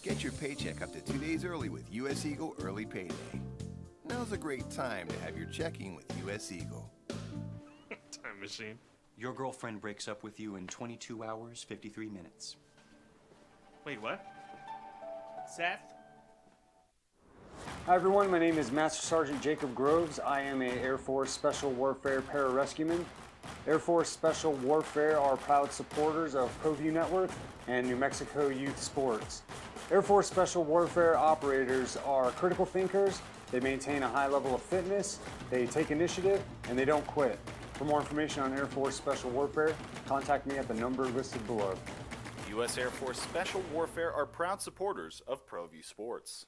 Get your paycheck up to 2 days early with US Eagle Early Payday. Now's a great time to have your checking with US Eagle. Time machine. Your girlfriend breaks up with you in 22 hours, 53 minutes. Wait, what? Seth? Hi everyone, my name is Master Sergeant Jacob Groves. I am a Air Force Special Warfare Pararescueman. Air Force Special Warfare are proud supporters of ProView Network and New Mexico Youth Sports. Air Force Special Warfare operators are critical thinkers. They maintain a high level of fitness, they take initiative, and they don't quit. For more information on Air Force Special Warfare, contact me at the number listed below. U.S. Air Force Special Warfare are proud supporters of ProView Sports.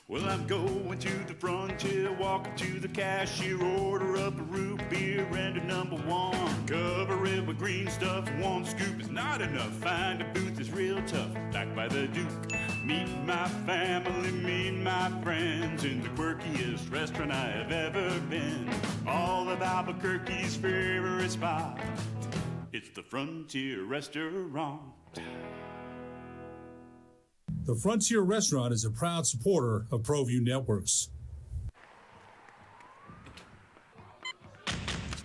Well, I'm going to the frontier, walking to the cashier, order up a root beer and a number one. Cover it with green stuff, one scoop is not enough. Find a booth is real tough, back by the Duke. Meet my family, meet my friends in the quirkiest restaurant I have ever been. All of Albuquerque's favorite spot, it's the Frontier Restaurant. The Frontier Restaurant is a proud supporter of ProView Networks.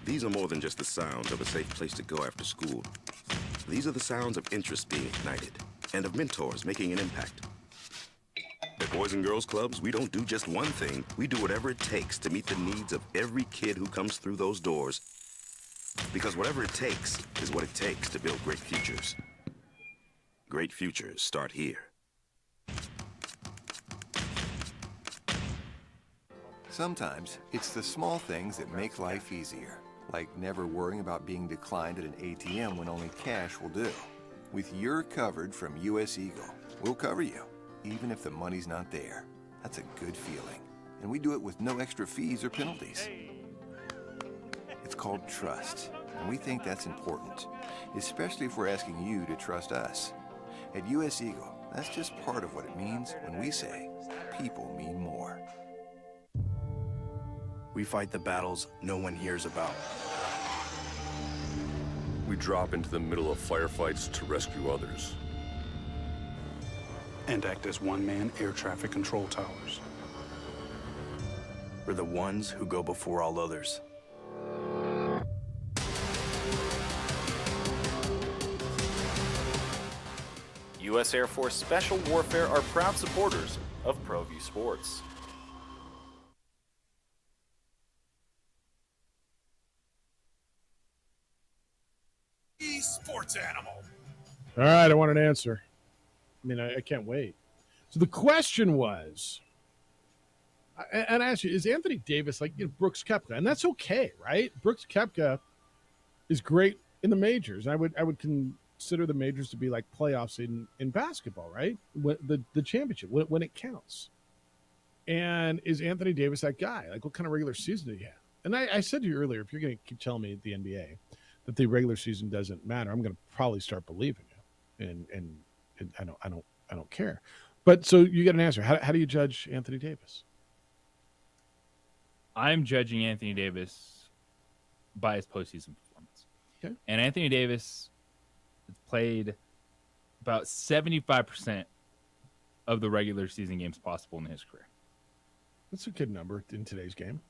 These are more than just the sounds of a safe place to go after school. These are the sounds of interest being ignited and of mentors making an impact. At Boys and Girls Clubs, we don't do just one thing. We do whatever it takes to meet the needs of every kid who comes through those doors. Because whatever it takes is what it takes to build great futures. Great futures start here. Sometimes it's the small things that make life easier, like never worrying about being declined at an ATM when only cash will do. With your coverage from US Eagle, we'll cover you, even if the money's not there. That's a good feeling. And we do it with no extra fees or penalties. It's called trust, and we think that's important, especially if we're asking you to trust us. At US Eagle, that's just part of what it means when we say people mean more. We fight the battles no one hears about. We drop into the middle of firefights to rescue others. And act as one-man air traffic control towers. We're the ones who go before all others. U.S. Air Force Special Warfare are proud supporters of ProView Sports. Sports animal. All right, I want an answer. I mean, I can't wait. So the question was, and I asked you, is Anthony Davis like Brooks Koepka? And that's okay, right? Brooks Koepka is great in the majors. I would consider the majors to be like playoffs in basketball, right? The championship, when it counts. And is Anthony Davis that guy? Like, what kind of regular season did he have? And I said to you earlier, if you're going to keep telling me the NBA that the regular season doesn't matter, I'm going to probably start believing you. And I don't care. But so you get an answer. How do you judge Anthony Davis? I'm judging Anthony Davis by his postseason performance. Okay. And Anthony Davis played about 75% of the regular season games possible in his career. That's a good number in today's game.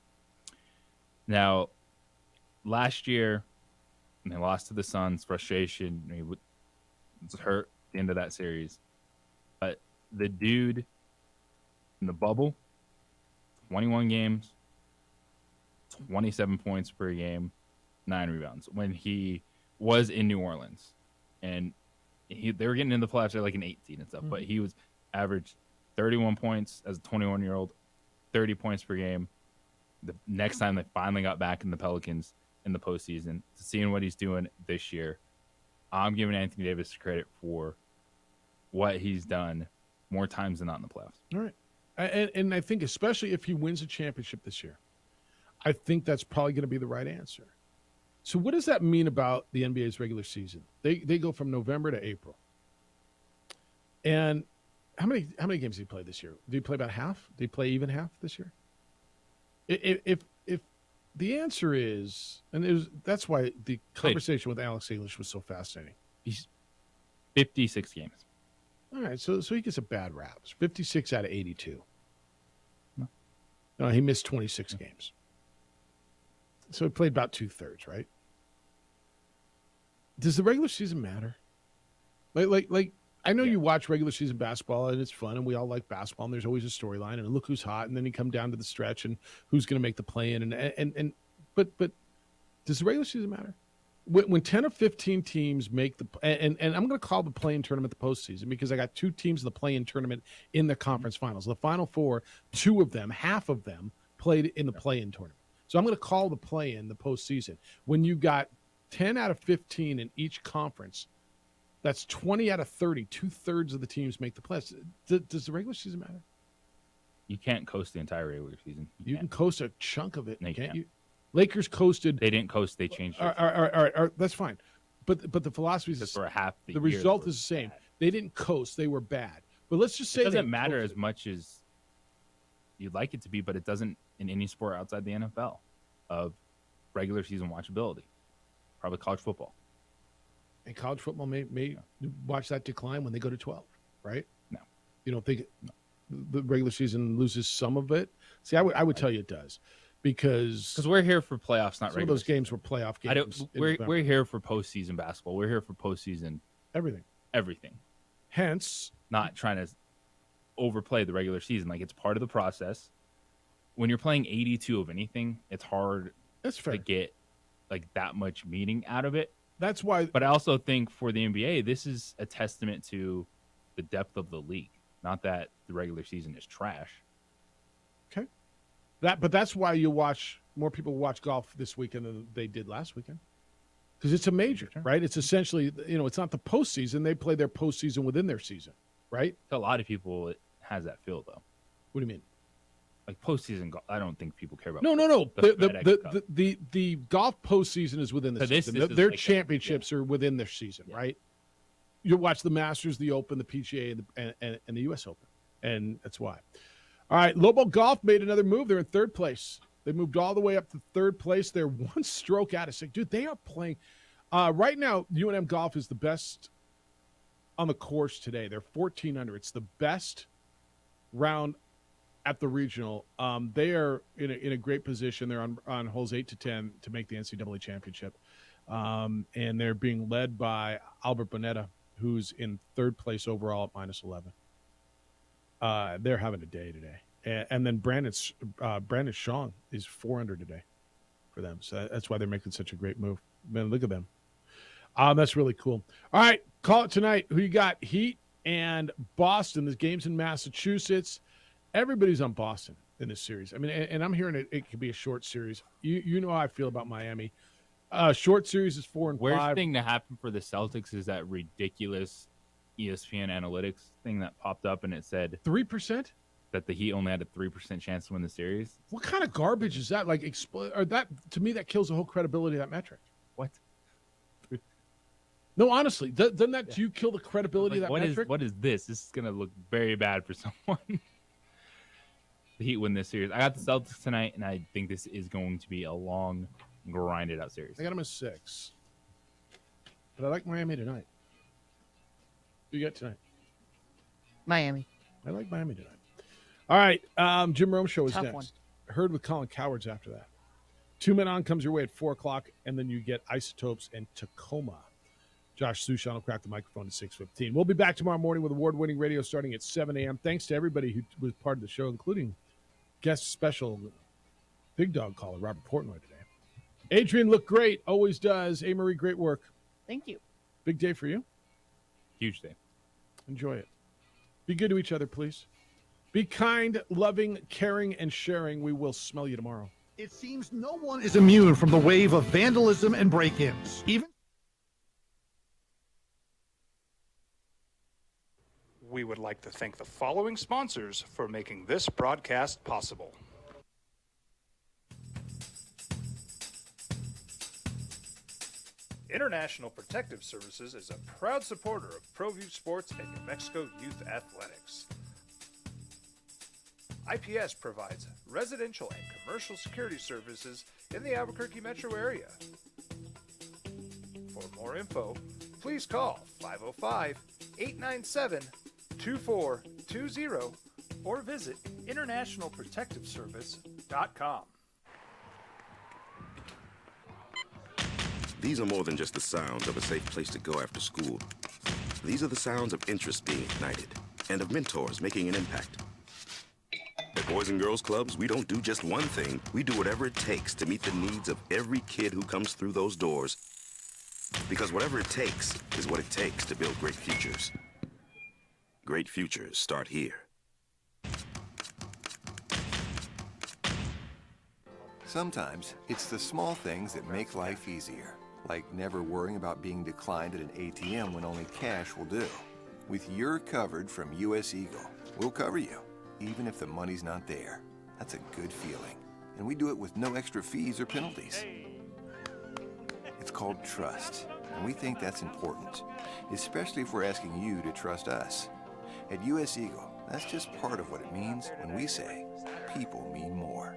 Now, last year, and they lost to the Suns, frustration. He was hurt at the end of that series. But the dude in the bubble, 21 games, 27 points per game, 9 rebounds when he was in New Orleans. And they were getting in the playoffs at like an 18 and stuff, but he was averaged 31 points as a 21-year-old, 30 points per game. The next time they finally got back in the Pelicans in the postseason, seeing what he's doing this year, I'm giving Anthony Davis credit for what he's done more times than not in the playoffs. All right. And I think especially if he wins a championship this year, I think that's probably going to be the right answer. So what does that mean about the NBA's regular season? They go from November to April. And how many games did he play this year? Did he play about half? Did he play even half this year? If the answer is, and that's why the conversation with Alex English was so fascinating. He's 56 games. All right, so he gets a bad rap. 56 out of 82. No, he missed 26 games. So he played about 2/3, right? Does the regular season matter? Like I know you watch regular season basketball and it's fun and we all like basketball and there's always a storyline and look who's hot and then you come down to the stretch and who's going to make the play in but does the regular season matter? When 10 or 15 teams make the and I'm going to call the play-in tournament the postseason because I got 2 teams in the play-in tournament in the conference finals. The Final Four, 2 of them, half of them played in the play-in tournament. So I'm going to call the play-in the postseason. When you got 10 out of 15 in each conference, that's 20 out of 30. 2/3 of the teams make the playoffs. Does the regular season matter? You can't coast the entire regular season. You can coast a chunk of it, No, you can't can't. you? Lakers coasted. They didn't coast. They changed it. All right, that's fine. But the philosophy is Just for a half the the year, result they is the same. They didn't coast. They were bad. But let's just say It doesn't they matter coasted. as much as you'd like it to be, but it doesn't in any sport outside the NFL of regular season watchability. Probably college football. And college football may watch that decline when they go to 12, right? No. You don't think the regular season loses some of it? See, I would tell you it does because we're here for playoffs, not some of regular those games were playoff games. I don't. We're here for postseason basketball. We're here for postseason everything. Hence, not trying to overplay the regular season. Like it's part of the process. When you're playing 82 of anything, it's hard to get like that much meaning out of it. That's why. But I also think for the NBA, this is a testament to the depth of the league. Not that the regular season is trash. Okay. But that's why more people watch golf this weekend than they did last weekend. Because it's a major, right? It's essentially, it's not the postseason. They play their postseason within their season, right? To a lot of people, it has that feel, though. What do you mean? Like postseason golf, I don't think people care about. No. The golf postseason is within the So this season. is Their like championships are within their season, right? You watch the Masters, the Open, the PGA, and the U.S. Open, and that's why. All right, Lobo Golf made another move. They're in 3rd place. They moved all the way up to 3rd place. They're 1 stroke out of 6. Dude, they are playing. Right now, UNM Golf is the best on the course today. They're 14 under. It's the best round at the regional. They are in a great position. They're on holes 8 to 10 to make the NCAA championship. And they're being led by Albert Bonetta, who's in 3rd place overall at -11. They're having a day today. And then Brandon Shong is 4 under today for them. So that's why they're making such a great move. Man, look at them. That's really cool. All right, call it tonight. Who you got? Heat and Boston. This game's in Massachusetts. Everybody's on Boston in this series. I mean, and I'm hearing it could be a short series. You know how I feel about Miami. Short series is 4 and 5. Worst thing to happen for the Celtics is that ridiculous ESPN analytics thing that popped up and it said 3%. That the Heat only had a 3% chance to win the series. What kind of garbage is that? Like, or that to me, that kills the whole credibility of that metric. What? No, honestly, doesn't that do you kill the credibility of that metric? What is this? This is gonna look very bad for someone. The Heat win this series. I got the Celtics tonight, and I think this is going to be a long, grinded out series. I got them as 6, but I like Miami tonight. Who you got tonight? Miami. I like Miami tonight. All right, Jim Rome Show is Tough next. one. Heard with Colin Cowards after that. 2 Men On comes your way at 4 o'clock, and then you get Isotopes and Tacoma. Josh Sushan will crack the microphone at 6:15. We'll be back tomorrow morning with award-winning radio starting at 7 a.m. Thanks to everybody who was part of the show, including guest special big dog caller Robert Portnoy today. Adrian looked great, always does. A. Marie, great work. Thank you. Big day for you. Huge day. Enjoy it. Be good to each other, please. Be kind, loving, caring, and sharing. We will smell you tomorrow. It seems no one is immune from the wave of vandalism and break-ins. Even We would like to thank the following sponsors for making this broadcast possible. International Protective Services is a proud supporter of ProView Sports and New Mexico Youth Athletics. IPS provides residential and commercial security services in the Albuquerque metro area. For more info, please call 505-897-2420 or visit internationalprotectiveservice.com. These are more than just the sounds of a safe place to go after school. These are the sounds of interest being ignited and of mentors making an impact. At Boys and Girls Clubs, we don't do just one thing. We do whatever it takes to meet the needs of every kid who comes through those doors. Because whatever it takes is what it takes to build great futures. Great futures start here. Sometimes it's the small things that make life easier, like never worrying about being declined at an ATM when only cash will do. With You're Covered from US Eagle, we'll cover you, even if the money's not there. That's a good feeling. And we do it with no extra fees or penalties. It's called trust, and we think that's important, especially if we're asking you to trust us. At US Eagle, that's just part of what it means when we say people mean more.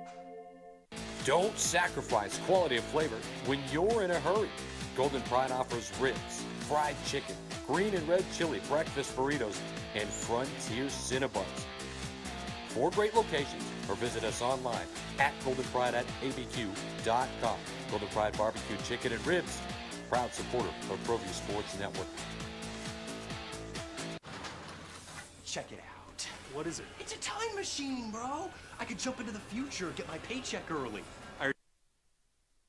Don't sacrifice quality of flavor when you're in a hurry. Golden Pride offers ribs, fried chicken, green and red chili breakfast burritos, and Frontier Cinnabons. 4 great locations, or visit us online at goldenpride@abq.com. Golden Pride Barbecue Chicken and Ribs, proud supporter of ProView Sports Network. Check it out. What is it? It's a time machine, bro. I could jump into the future, get my paycheck early.